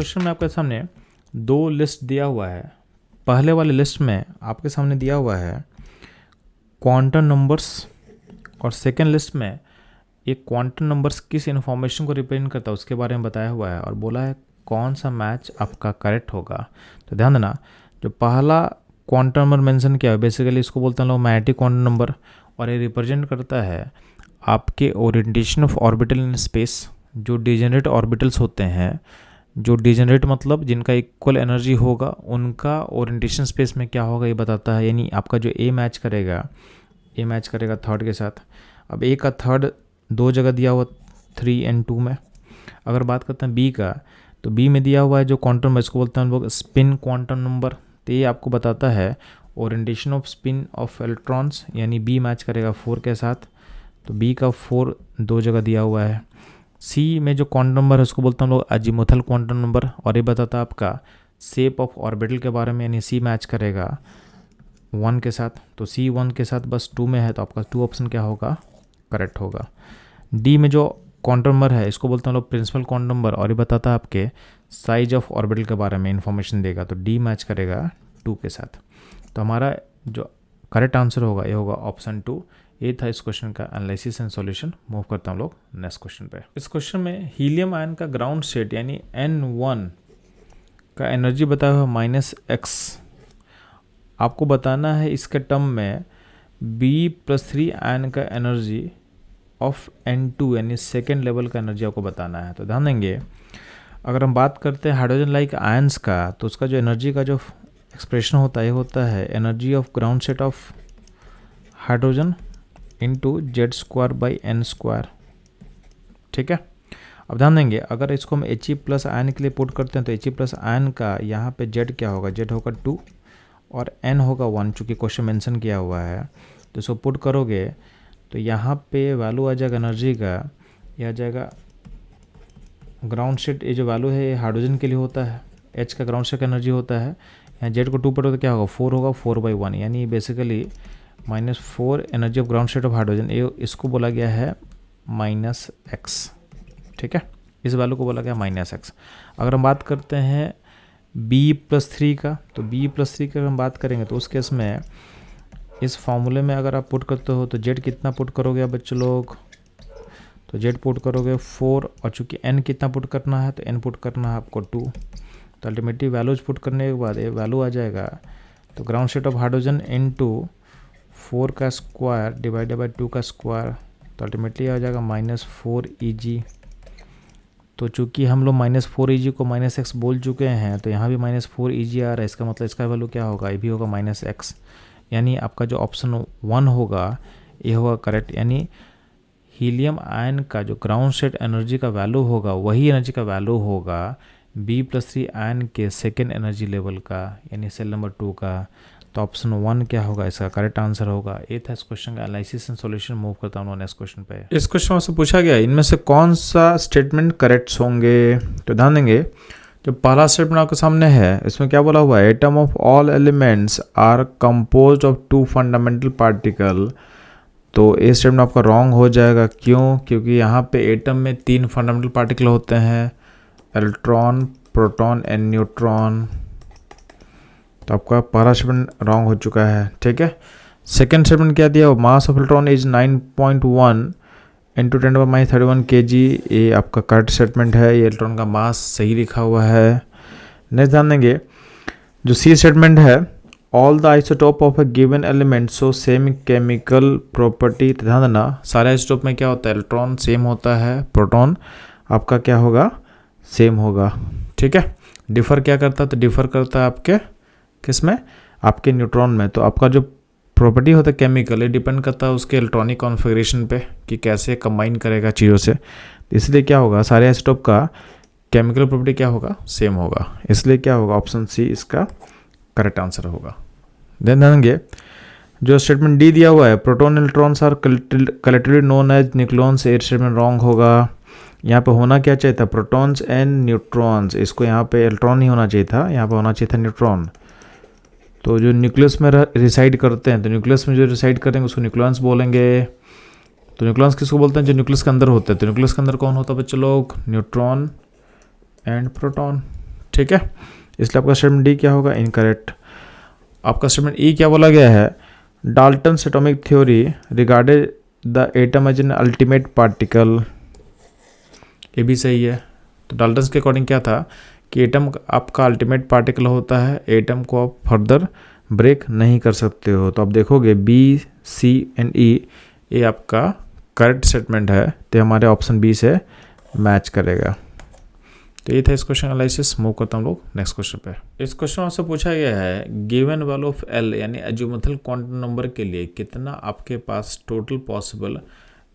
Question में आपके सामने दो लिस्ट दिया हुआ है। पहले वाले लिस्ट में आपके सामने दिया हुआ है क्वांटम नंबर्स और सेकेंड लिस्ट में ये क्वांटम नंबर्स किस इन्फॉर्मेशन को रिप्रेजेंट करता है उसके बारे में बताया हुआ है और बोला है कौन सा मैच आपका करेक्ट होगा। तो ध्यान देना, जो पहला क्वांटम नंबर मेंशन किया है बेसिकली इसको बोलते हैं लोग मैग्नेटिक क्वांटम नंबर और ये रिप्रेजेंट करता है आपके orientation of orbital in space. जो डिजेनरेट ऑर्बिटल्स होते हैं, जो डिजेनरेट मतलब जिनका इक्वल एनर्जी होगा, उनका ओरिएंटेशन स्पेस में क्या होगा ये बताता है। यानी आपका जो ए मैच करेगा थर्ड के साथ। अब ए का थर्ड दो जगह दिया हुआ 3 और 2 में। अगर बात करते हैं बी का, तो बी में दिया हुआ है जो क्वांटम नंबर इसको बोलते हैं लोग स्पिन क्वांटम नंबर। तो ये आपको बताता है orientation off spin off electrons, यानी बी मैच करेगा 4 के साथ। तो बी का 4 दो जगह दिया हुआ है। सी में जो क्वांटम नंबर है उसको बोलते हैं हम लोग अजीमुथल क्वांटम नंबर और ये बताता है आपका शेप ऑफ ऑर्बिटल के बारे में, यानी सी मैच करेगा 1 के साथ। तो सी 1 के साथ बस 2 में है, तो आपका 2 ऑप्शन क्या होगा, करेक्ट होगा। डी में जो क्वांटम नंबर है इसको बोलते हैं लोग प्रिंसिपल क्वांटम नंबर और ये बताता है आपके साइज ऑफ ऑर्बिटल के बारे में इन्फॉर्मेशन देगा। तो डी मैच करेगा 2 के साथ। तो हमारा जो करेक्ट आंसर होगा ये होगा ऑप्शन 2। ये था इस क्वेश्चन का एनालिसिस एंड सॉल्यूशन। मूव करता हम लोग नेक्स्ट क्वेश्चन पे। इस क्वेश्चन में हीलियम आयन का ग्राउंड स्टेट यानी N1 का एनर्जी बताया हुआ -x। आपको बताना है इसके टर्म में B+3 आयन का एनर्जी ऑफ N2 यानी सेकेंड लेवल का एनर्जी आपको बताना है। तो ध्यान देंगे, अगर हम बात करते हैं हाइड्रोजन लाइक आयंस का, तो उसका जो एनर्जी का जो एक्सप्रेशन होता है ये होता है energy of ground state of hydrogen into Z²/n²। ठीक है। अब ध्यान देंगे, अगर इसको हम He+ आयन के लिए पुट करते हैं तो He+ आयन का यहाँ पे Z क्या होगा, Z होगा 2 और N होगा 1, चूँकि क्वेश्चन मेंशन किया हुआ है। तो इसको पुट करोगे तो यहाँ पे वैल्यू आ जाएगा एनर्जी का, यह आ जाएगा ग्राउंड स्टेट। ये जो वैल्यू है ये हाइड्रोजन के लिए होता है, H का ग्राउंड स्टेट का एनर्जी होता है। यहाँ Z को 2 पर तो क्या होगा 4 होगा, 4/1 यानी basically -4 energy of ground state of hydrogen. ये इसको बोला गया है -x। ठीक है, इस वैल्यू को बोला गया -x। अगर हम बात करते हैं B+3 का, तो B+3 की अगर हम बात करेंगे तो उस केस में इस फॉर्मूले में अगर आप पुट करते हो तो Z कितना पुट करोगे आप बच्चों लोग, तो Z पुट करोगे 4 और चूँकि N कितना पुट करना है तो N पुट करना है आपको 2। तो अल्टीमेटली वैल्यूज पुट करने के बाद ये वैल्यू आ जाएगा, तो ground state of hydrogen into 4 का स्क्वायर डिवाइडेड बाय 2 का स्क्वायर, तो अल्टीमेटली आ जाएगा -4 Eg। तो चूँकि हम लोग -4 Eg को -x बोल चुके हैं तो यहाँ भी -4 Eg आ रहा है। इसका मतलब इसका वैल्यू क्या होगा, ये भी होगा -x। यानी आपका जो ऑप्शन 1 होगा ये होगा करेक्ट। यानी हीलियम आयन का जो ग्राउंड स्टेट एनर्जी का वैल्यू होगा वही एनर्जी का वैल्यू होगा B+3 आयन के सेकेंड एनर्जी लेवल का, यानी सेल नंबर 2 का। तो ऑप्शन 1 क्या होगा, इसका करेक्ट आंसर होगा। ये था इस क्वेश्चन का एनालिसिस एंड सॉल्यूशन। मूव करता हूँ नेक्स्ट क्वेश्चन पे। इस क्वेश्चन में से पूछा गया इनमें से कौन सा स्टेटमेंट करेक्ट होंगे। तो ध्यान देंगे, जो पहला स्टेटमेंट आपके सामने है इसमें क्या बोला हुआ है, atom of all elements are composed of 2 fundamental particle. तो ये स्टेटमेंट आपका रॉन्ग हो जाएगा। क्यों, क्योंकि यहाँ पे एटम में 3 फंडामेंटल पार्टिकल होते हैं, इलेक्ट्रॉन, प्रोटॉन एंड न्यूट्रॉन। तो आपका पहला स्टेटमेंट रॉन्ग हो चुका है। ठीक है। सेकेंड स्टेटमेंट क्या दिया, mass of electron is 9.1 × 10⁻31 kg। ये आपका करेक्ट स्टेटमेंट है, ये इलेक्ट्रॉन का मास सही लिखा हुआ है। नेक्स्ट ध्यान देंगे, जो सी स्टेटमेंट है, all the isotope of a given element so same chemical property. ध्यान देना, सारे आइसोटोप में क्या होता है, इलेक्ट्रॉन सेम होता है, प्रोटॉन आपका क्या होगा, सेम होगा। ठीक है। डिफर क्या करता है, तो डिफर करता है आपके किस में, आपके न्यूट्रॉन में। तो आपका जो प्रॉपर्टी होता है केमिकल, ये डिपेंड करता है उसके इलेक्ट्रॉनिक कॉन्फ़िगरेशन पे कि कैसे कंबाइन करेगा चीज़ों से। इसलिए क्या होगा, सारे आइसोटोप का केमिकल प्रॉपर्टी क्या होगा, सेम होगा। इसलिए क्या होगा, ऑप्शन सी इसका करेक्ट आंसर होगा। देन देंगे, जो स्टेटमेंट डी दिया हुआ है, proton electrons are collectively known as nucleons, ये स्टेटमेंट रॉन्ग होगा। यहाँ पे होना क्या चाहिए था, प्रोटॉन्स एंड न्यूट्रॉन्स। इसको यहाँ पे इलेक्ट्रॉन ही होना चाहिए था, यहाँ पे होना चाहिए था न्यूट्रॉन। तो जो न्यूक्लियस में रिसाइड करते हैं, तो न्यूक्लियस में जो रिसाइड करेंगे उसको न्यूक्लियॉन्स बोलेंगे। तो न्यूक्लियॉन्स किसको बोलते हैं, जो न्यूक्लियस के अंदर होते हैं। तो न्यूक्लियस के अंदर कौन होता है बच्चों लोग, न्यूट्रॉन एंड प्रोटॉन। ठीक है, इसलिए आपका स्टेटमेंट डी क्या होगा, इनकरेक्ट। आपका स्टेटमेंट ई क्या बोला गया है, Dalton's atomic theory regarded the atom as an ultimate particle, ये भी सही है। तो डाल्टन्स के अकॉर्डिंग क्या था कि एटम आपका अल्टीमेट पार्टिकल होता है, एटम को आप फर्दर ब्रेक नहीं कर सकते हो। तो आप देखोगे बी सी एंड ई ये आपका करेक्ट स्टेटमेंट है, तो हमारे ऑप्शन बी से मैच करेगा। तो ये था इस क्वेश्चन एनालिसिस। मूव करता हम लोग नेक्स्ट क्वेश्चन पे। इस क्वेश्चन आपसे पूछा गया है गिवन वैल्यू ऑफ एल यानी अजीमुथल क्वांटम नंबर के लिए कितना आपके पास total possible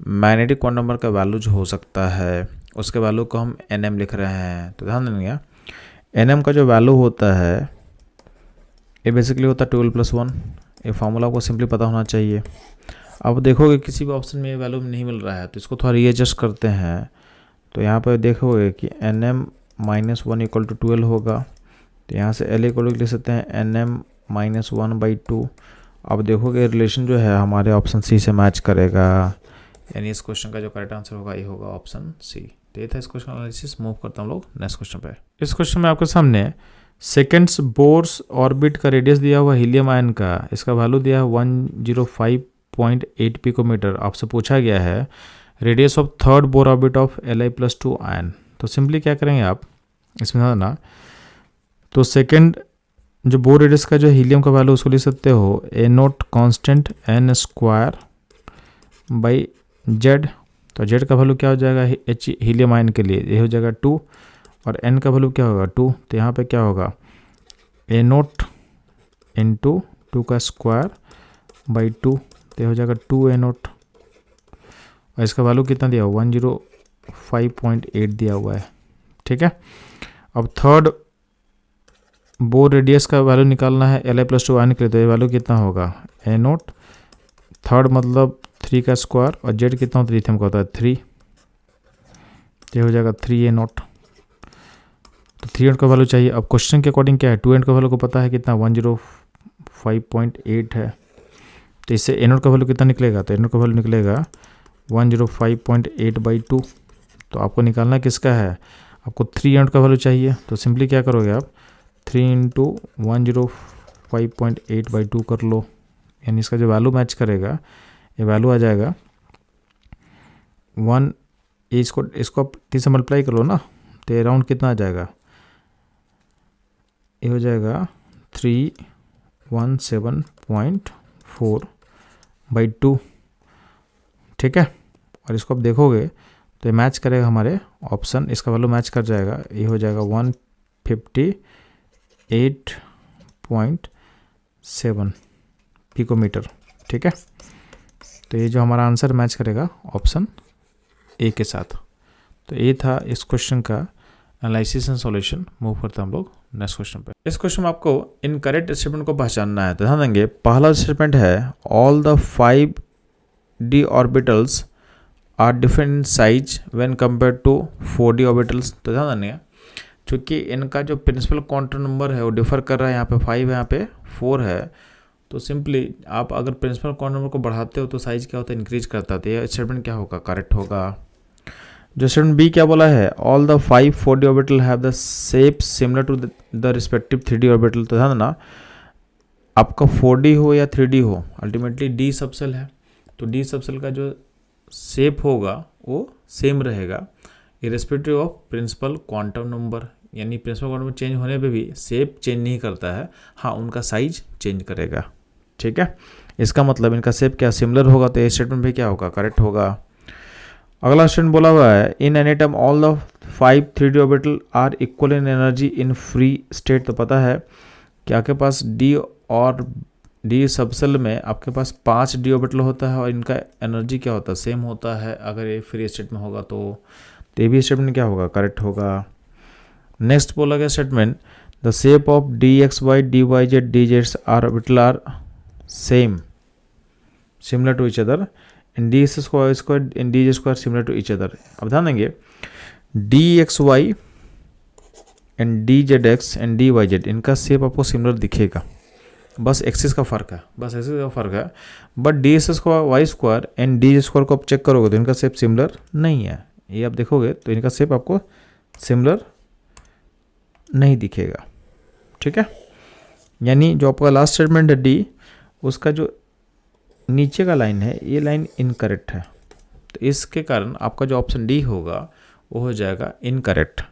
magnetic quantum number का वैल्यू जो हो सकता है, उसके वैल्यू को हम एन लिख रहे हैं। तो ध्यान देंगे एन का जो वैल्यू होता है ये बेसिकली होता है 12+1। ये फार्मूला को सिंपली पता होना चाहिए। अब देखोगे किसी भी ऑप्शन में ये वैल्यू नहीं मिल रहा है, तो इसको थोड़ा रीएडजस्ट करते हैं। तो यहाँ पर देखोगे कि nm-1 = 12 होगा। तो यहाँ से L इक्वल लिख सकते हैं nm-1/2। अब देखोगे रिलेशन जो है हमारे ऑप्शन सी से मैच करेगा, यानी इस क्वेश्चन का जो करेक्ट आंसर होगा ये होगा ऑप्शन सी। तो ये था इस क्वेश्चन एनालिसिस। मूव करता हम लोग नेक्स्ट क्वेश्चन पे। इस क्वेश्चन में आपके सामने सेकेंड्स बोर्स ऑर्बिट का रेडियस दिया हुआ हीलियम आयन का, इसका वैल्यू दिया है 105.8 पिकोमीटर। आपसे पूछा गया है radius of third Bohr orbit of Li+2 ion. तो सिंपली क्या करेंगे आप इसमें ना, तो सेकेंड जो बोर रेडियस का जो हीलियम का वैल्यू उसको लिख सकते हो A0 कांस्टेंट n²/z। तो z का वैल्यू क्या हो जाएगा हीलियम आयन के लिए, ये हो जाएगा 2, और n का वैल्यू क्या होगा 2। तो यहाँ पे क्या होगा A0 × 2²/2, तो ये हो जाएगा 2A0, और इसका वैल्यू कितना दिया हुआ 105.8 दिया हुआ है। ठीक है, अब थर्ड बोर रेडियस का वैल्यू निकालना है Li+2 आयन के लिए। तो ये वैल्यू कितना होगा A0 थर्ड मतलब 3², और z कितना होता है लिथियम का होता है 3, तो ये हो जाएगा 3A0। तो 3A0 का वैल्यू चाहिए। अब क्वेश्चन के अकॉर्डिंग क्या है 2A0 का वैल्यू को पता है कितना 105.8 है। तो इससे A0 का वैल्यू कितना निकलेगा, तो A0 का वैल्यू निकलेगा 105.8/2। तो आपको निकालना किसका है, आपको 3A0 का वैल्यू चाहिए। तो सिंपली क्या करोगे आप 3 × 105.8/2 कर लो, यानी इसका जो वैल्यू मैच करेगा ये वैल्यू आ जाएगा 1। इसको आप 3 से मल्टीप्लाई कर लो ना, तो अराउंड कितना आ जाएगा, ये हो जाएगा 317.4/2। ठीक है, और इसको आप देखोगे तो ये मैच करेगा हमारे ऑप्शन, इसका वैल्यू मैच कर जाएगा, ये हो जाएगा 158.7 पिकोमीटर। ठीक है, तो ये जो हमारा आंसर मैच करेगा ऑप्शन ए के साथ। तो ये था इस क्वेश्चन का एनालिसिस एंड सॉल्यूशन। मूव करते हैं हम लोग नेक्स्ट क्वेश्चन पे। इस क्वेश्चन में आपको इनकरेक्ट स्टेटमेंट को पहचानना है। तो ध्यान देंगे पहला स्टेटमेंट है all the 5d orbitals are different in size when compare to 4d orbitals. तो ध्यान देंगे चूँकि इनका जो प्रिंसिपल क्वांटम नंबर है वो डिफर कर रहा है, यहाँ पे 5 है, यहाँ पे 4 है। तो सिंपली आप अगर प्रिंसिपल क्वांटम नंबर को बढ़ाते हो तो साइज क्या होता है इंक्रीज करता है। तो ये स्टेटमेंट क्या होगा, करेक्ट होगा। जो स्टेटमेंट बी क्या बोला है all the 5 4d orbital have the shape similar to the respective 3d orbital. तो ध्यान देना आपका 4d हो या 3d हो अल्टीमेटली d सबसेल है, तो d सबसेल का जो शेप होगा वो सेम रहेगा irrespective of principal quantum number, यानी प्रिंसिपल क्वांटम नंबर चेंज होने पे भी शेप चेंज नहीं करता है, हाँ उनका साइज चेंज करेगा। ठीक है, इसका मतलब इनका शेप क्या सिमिलर होगा, तो ये स्टेटमेंट भी क्या होगा, करेक्ट होगा। अगला स्टेटमेंट बोला हुआ है in an atom all the 5 3d orbital are equal in energy in free state. तो पता है कि आपके पास d और d सबसेल में आपके पास 5d ऑर्बिटल होता है और इनका एनर्जी क्या होता है सेम होता है अगर ये फ्री स्टेट में होगा। तो ये भी स्टेटमेंट क्या होगा, करेक्ट होगा। नेक्स्ट बोला गया statement the shape of dxy dyz dz orbital are same similar to each other and d² and dz² similar to each other. अब ध्यान देंगे dxy and dzx and dyz इनका शेप आपको सिमिलर दिखेगा, बस एक्सिस का फर्क है, बट d² एंड dz² को आप चेक करोगे तो इनका शेप सिमिलर नहीं है। ये आप देखोगे तो इनका शेप आपको सिमिलर नहीं दिखेगा, ठीक है। यानी जो आपका लास्ट स्टेटमेंट है डी, उसका जो नीचे का लाइन है ये लाइन इनकरेक्ट है, तो इसके कारण आपका जो ऑप्शन डी होगा वो हो जाएगा इनकरेक्ट।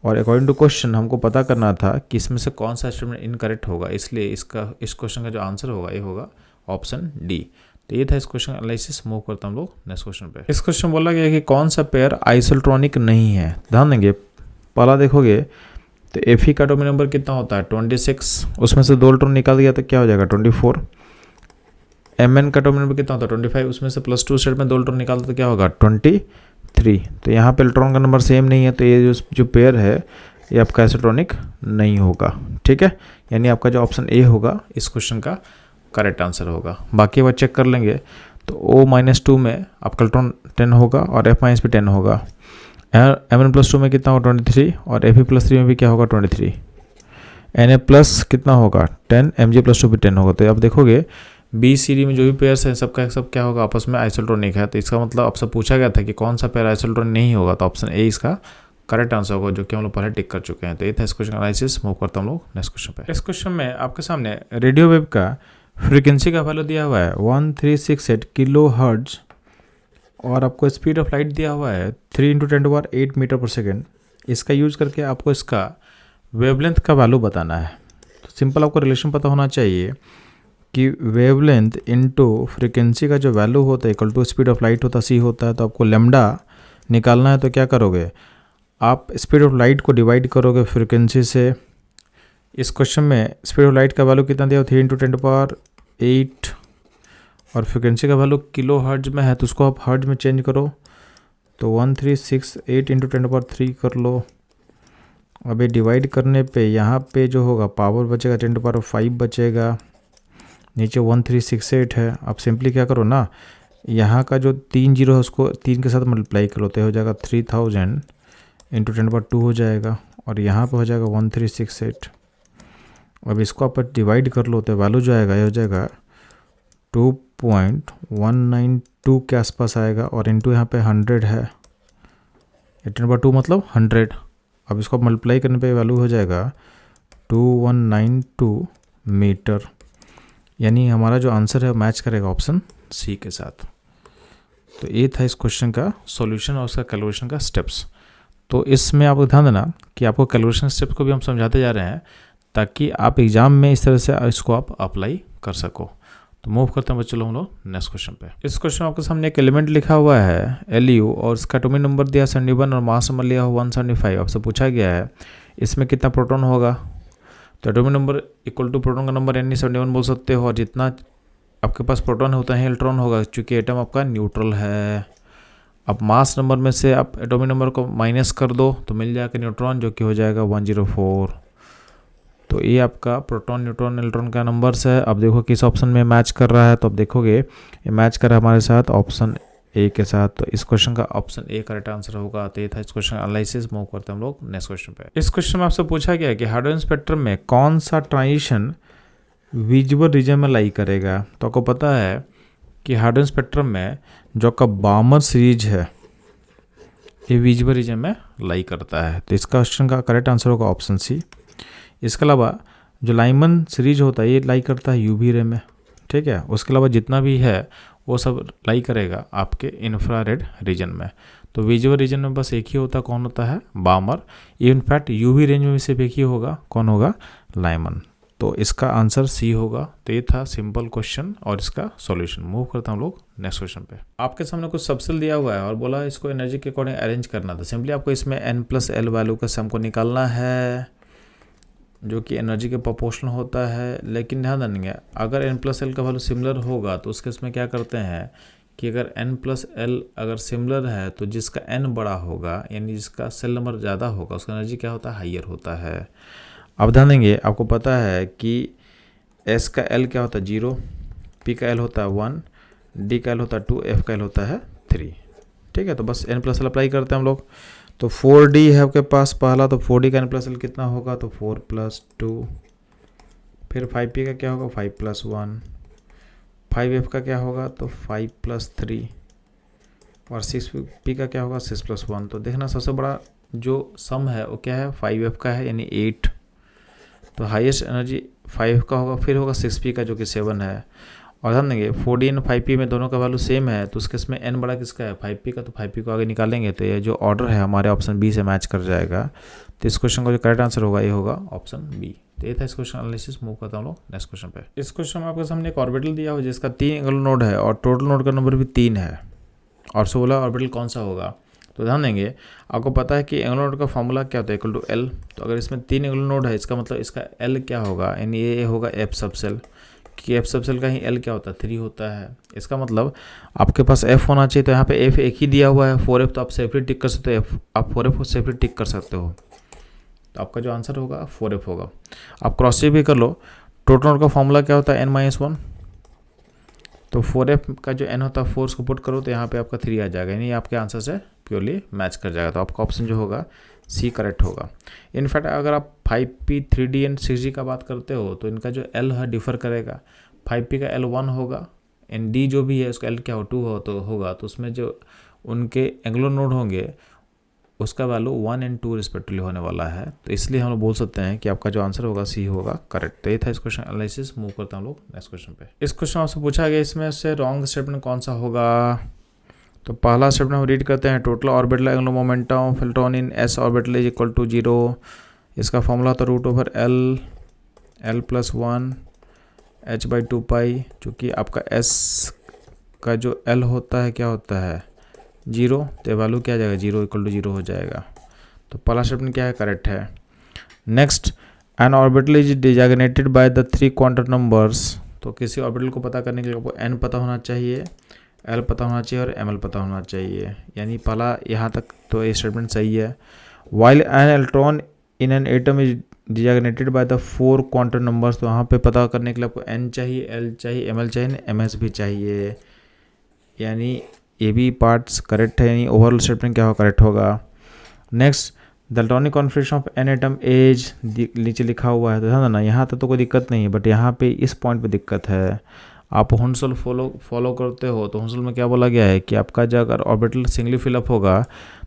और अकॉर्डिंग टू क्वेश्चन हमको पता करना था कि इसमें से कौन सा स्टेटमेंट इनकरेक्ट होगा, इसलिए इस क्वेश्चन का जो आंसर होगा ये होगा ऑप्शन डी। तो ये था इस क्वेश्चन का एनालिसिस। मूव करता हम लोग नेक्स्ट क्वेश्चन पे। इस क्वेश्चन बोला गया कि कौन सा पेयर आइसोट्रॉनिक नहीं है। ध्यान देंगे, पहला देखोगे तो एफ का एटॉमिक नंबर कितना होता है 26, उसमें से 2 इलेक्ट्रॉन निकाल दिया तो क्या हो जाएगा 24। Mn का एटॉमिक नंबर कितना होता है 25, उसमें से +2 स्टेट में 2 इलेक्ट्रॉन निकालते तो क्या होगा 23। तो यहाँ पे इलेक्ट्रॉन का नंबर सेम नहीं है, तो ये जो पेयर है ये आपका आइसोट्रॉनिक नहीं होगा, ठीक है। यानी आपका जो ऑप्शन ए होगा इस क्वेश्चन का करेक्ट आंसर होगा। बाकी बात चेक कर लेंगे तो O-2 में आपका इलेक्ट्रॉन 10 होगा और F- भी 10 होगा। Mn+2 में कितना होगा 23 और Fe+3 में भी क्या होगा 23। Na+ कितना होगा 10, Mg+2 भी 10 होगा। तो आप देखोगे बी सी डी में जो भी पेयर्स हैं सबका सब क्या होगा आपस में आइसोट्रॉनिक है। तो इसका मतलब आपसे पूछा गया था कि कौन सा पेयर आइसोट्रॉनिक नहीं होगा, तो ऑप्शन ए इसका करेक्ट आंसर होगा, जो कि हम लोग पहले टिक कर चुके हैं। तो ये था इस क्वेश्चन का एनालिसिस। मूव करता हम लोग नेक्स्ट क्वेश्चन पे। इस क्वेश्चन में आपके सामने रेडियो वेव का फ्रीक्वेंसी का वैल्यू दिया हुआ है 1368 किलो हर्ट्ज और आपको स्पीड ऑफ लाइट दिया हुआ है 3 × 10⁸ मीटर पर सेकेंड। इसका यूज करके आपको इसका वेवलेंथ का वैल्यू बताना है। तो सिंपल आपको रिलेशन पता होना चाहिए कि वेवलेंथ इनटू फ्रीक्वेंसी का जो वैल्यू होता है equal to speed of light होता सी होता है। तो आपको लैम्डा निकालना है, तो क्या करोगे आप स्पीड ऑफ लाइट को डिवाइड करोगे फ्रीक्वेंसी से। इस क्वेश्चन में स्पीड ऑफ लाइट का वैल्यू कितना दिया 3 × 10⁸ और फ्रीक्वेंसी का वैल्यू किलो हर्ट्ज में है, तो उसको आप हर्ट्ज में चेंज करो। तो 1368 × 10⁻³ कर लो। अभी डिवाइड करने पे यहाँ पे जो होगा पावर बचेगा 10⁵ बचेगा, नीचे 1368 है। आप सिंपली क्या करो ना, यहाँ का जो 3 जीरो है उसको 3 के साथ मल्टीप्लाई करो तो हो जाएगा 3000 × 10⁻² हो जाएगा और यहाँ पे हो जाएगा 1368। अब इसको आप डिवाइड कर लो तो वैल्यू जो आएगा ये हो जाएगा 2.192 के आसपास आएगा और इंटू यहाँ पे 100 है, 10⁻² मतलब 100। अब इसको मल्टीप्लाई करने पे वैल्यू हो जाएगा 2192 मीटर। यानी हमारा जो आंसर है मैच करेगा ऑप्शन सी के साथ। तो ये था इस क्वेश्चन का सॉल्यूशन और उसका कैलकुलेशन का स्टेप्स। तो इसमें आपको ध्यान देना कि आपको कैलकुलेशन स्टेप्स को भी हम समझाते जा रहे हैं ताकि आप एग्जाम में इस तरह से इसको आप अप्लाई कर सको। तो मूव करते हैं बच्चों हम लोग नेक्स्ट क्वेश्चन पे। इस क्वेश्चन में आपके सामने एक एलिमेंट लिखा हुआ है Lu और इसका एटॉमिक नंबर दिया 71 और मास नंबर लिया हुआ 175। आपसे पूछा गया है इसमें कितना प्रोटॉन होगा। तो atomic number equal to proton का नंबर यानी 71 बोल सकते हो, और जितना आपके पास प्रोटॉन होता है इलेक्ट्रॉन होगा, क्योंकि एटम आपका न्यूट्रल है। अब मास नंबर में से आप एटॉमिक नंबर को माइनस कर दो तो मिल जाएगा न्यूट्रॉन, जो कि हो जाएगा 104। तो ये आपका प्रोटॉन न्यूट्रॉन इलेक्ट्रॉन का नंबर्स है। अब देखो किस ऑप्शन में मैच कर रहा है, तो अब देखोगे ये मैच कर रहा है हमारे साथ ऑप्शन ए के साथ। तो इस क्वेश्चन का ऑप्शन ए करेक्ट आंसर होगा। तो ये था इस क्वेश्चन एनालिसिस। मूव करते हैं हम लोग नेक्स्ट क्वेश्चन पे। इस क्वेश्चन में आपसे पूछा गया कि हाइड्रोजन स्पेक्ट्रम में कौन सा ट्रांजिशन विजिबल रीजन में लाई करेगा। तो आपको पता है कि हाइड्रोजन स्पेक्ट्रम में जो आपका बामर सीरीज है ये विजिबल रीजन में लाई करता है। तो इस क्वेश्चन का करेक्ट आंसर होगा ऑप्शन सी। इसके अलावा जो लाइमन सीरीज होता है ये लाई करता है यूवी रे में, ठीक है। उसके अलावा जितना भी है वो सब लाई करेगा आपके इंफ्रारेड रीजन में। तो विजुअल रीजन में बस एक ही होता, कौन होता है बामर। इनफैक्ट यूवी रेंज में सिर्फ एक ही होगा, कौन होगा लाइमन। तो इसका आंसर सी होगा। तो ये था सिंपल क्वेश्चन और इसका सॉल्यूशन। मूव करता हम लोग नेक्स्ट क्वेश्चन पे। आपके सामने कुछ सबसेल दिया हुआ है और बोला इसको एनर्जी के अकॉर्डिंग अरेंज करना था। सिंपली आपको इसमें n+l वैल्यू का सम को निकालना है जो कि एनर्जी के प्रोपोर्शनल होता है। लेकिन ध्यान देंगे अगर n+l का वैल्यू सिमिलर होगा तो उसके इसमें क्या करते हैं कि अगर n+l अगर सिमिलर है तो जिसका n बड़ा होगा यानी जिसका सेल नंबर ज़्यादा होगा उसका एनर्जी क्या होता है हाइयर होता है। अब ध्यान देंगे आपको पता है कि s का l क्या होता है 0, p का l होता है 1, d का l होता है 2, f का l होता है 3, ठीक है। तो बस n+l अप्लाई करते हैं हम लोग। तो 4d है आपके पास पहला, तो 4d का n+l कितना होगा तो 4 + 2। फिर 5p का क्या होगा 5 + 1, 5f का क्या होगा तो 5 + 3 और 6p का क्या होगा 6 + 1। तो देखना सबसे बड़ा जो सम है वो क्या है 5f का है यानी 8, तो हाईएस्ट एनर्जी 5 का होगा, फिर होगा 6p का जो कि 7 है। और ध्यान देंगे 4d और 5p में दोनों का वैल्यू सेम है, तो उस केस में n बड़ा किसका है 5p का, तो 5p को आगे निकालेंगे तो ये जो ऑर्डर है हमारे ऑप्शन बी से मैच कर जाएगा। तो इस क्वेश्चन का जो करेक्ट आंसर होगा ये होगा ऑप्शन बी। तो ये था इस क्वेश्चन एनालिसिस। मूव करता हूँ लोग नेक्स्ट क्वेश्चन पे। इस क्वेश्चन में आपके सामने एक ऑर्बिटल दिया हुआ जिसका 3 एंगुलर नोड है और टोटल नोड का नंबर भी 3 है, और 16 ऑर्बिटल कौन सा होगा। तो ध्यान देंगे आपको पता है कि एंगुलर नोड का फॉर्मूला क्या होता है इक्वल टू एल। तो अगर इसमें 3 एंगुलर नोड है इसका मतलब इसका एल क्या होगा, यानी ये होगा एफ सब सेल, कि एफ सब सेल का ही एल क्या होता है 3 होता है। इसका मतलब आपके पास एफ होना चाहिए, तो यहाँ पे एफ एक ही दिया हुआ है 4f, तो आप सेपरेट टिक कर सकते हो, एफ आप 4f को सेपरेट टिक कर सकते हो, तो आपका जो आंसर होगा 4f होगा। आप क्रॉस चेक भी कर लो, टोटल नोड का फॉर्मूला क्या होता है n-1, तो 4f का जो n होता है 4 को पुट करो तो यहाँ पे आपका 3 आ जाएगा, यानी आपके आंसर से प्योरली मैच कर जाएगा। तो आपका ऑप्शन जो होगा सी करेक्ट होगा। इनफैक्ट अगर आप 5p 3d एंड 6d का बात करते हो तो इनका जो l है डिफर करेगा, 5p का l 1 होगा एंड d जो भी है उसका l क्या हो 2 हो तो होगा, तो उसमें जो उनके एंगुलर नोड होंगे उसका वैल्यू 1 एंड 2 रिस्पेक्टिवली होने वाला है, तो इसलिए हम लोग बोल सकते हैं कि आपका जो आंसर होगा सी होगा करेक्ट। तो ये था इस क्वेश्चन एनालिसिस। मूव करता हूँ लोग नेक्स्ट क्वेश्चन पे। इस क्वेश्चन आपसे पूछा गया इसमें से रॉन्ग स्टेटमेंट कौन सा होगा। तो पहला स्टेटमेंट हम रीड करते हैं, total orbital angular momentum of electron in S orbital is equal to 0। इसका फॉर्मूला होता है √L+1 h/2π, चूँकि आपका एस का जो एल होता है क्या होता है 0, तो वैल्यू क्या आ जाएगा 0 इक्वल टू 0 हो जाएगा। तो पहला स्टेटमेंट क्या है करेक्ट है। Next, an orbital is designated by the 3 quantum numbers. तो किसी ऑर्बिटल को पता करने के लिए आपको एन पता होना चाहिए, एल पता होना चाहिए और एम एल पता होना चाहिए, यानी पहला यहाँ तक तो ये स्टेटमेंट सही है। While an electron in an atom is designated by the 4 quantum numbers, तो वहाँ पे पता करने के लिए आपको एन चाहिए, एल चाहिए, एम एल चाहिए, एम एस भी चाहिए, यानी ये भी पार्ट्स करेक्ट है, यानी ओवरऑल स्टेटमेंट क्या होगा करेक्ट होगा। Next, the electronic configuration of an atom as नीचे लिखा हुआ है, तो ध्यान देना यहाँ तक तो कोई दिक्कत नहीं है, बट यहाँ पे इस पॉइंट पे दिक्कत है। आप हुंसल फॉलो करते हो तो हुंसल में क्या बोला गया है कि आपका जो अगर ऑर्बिटल सिंगली फिलअप होगा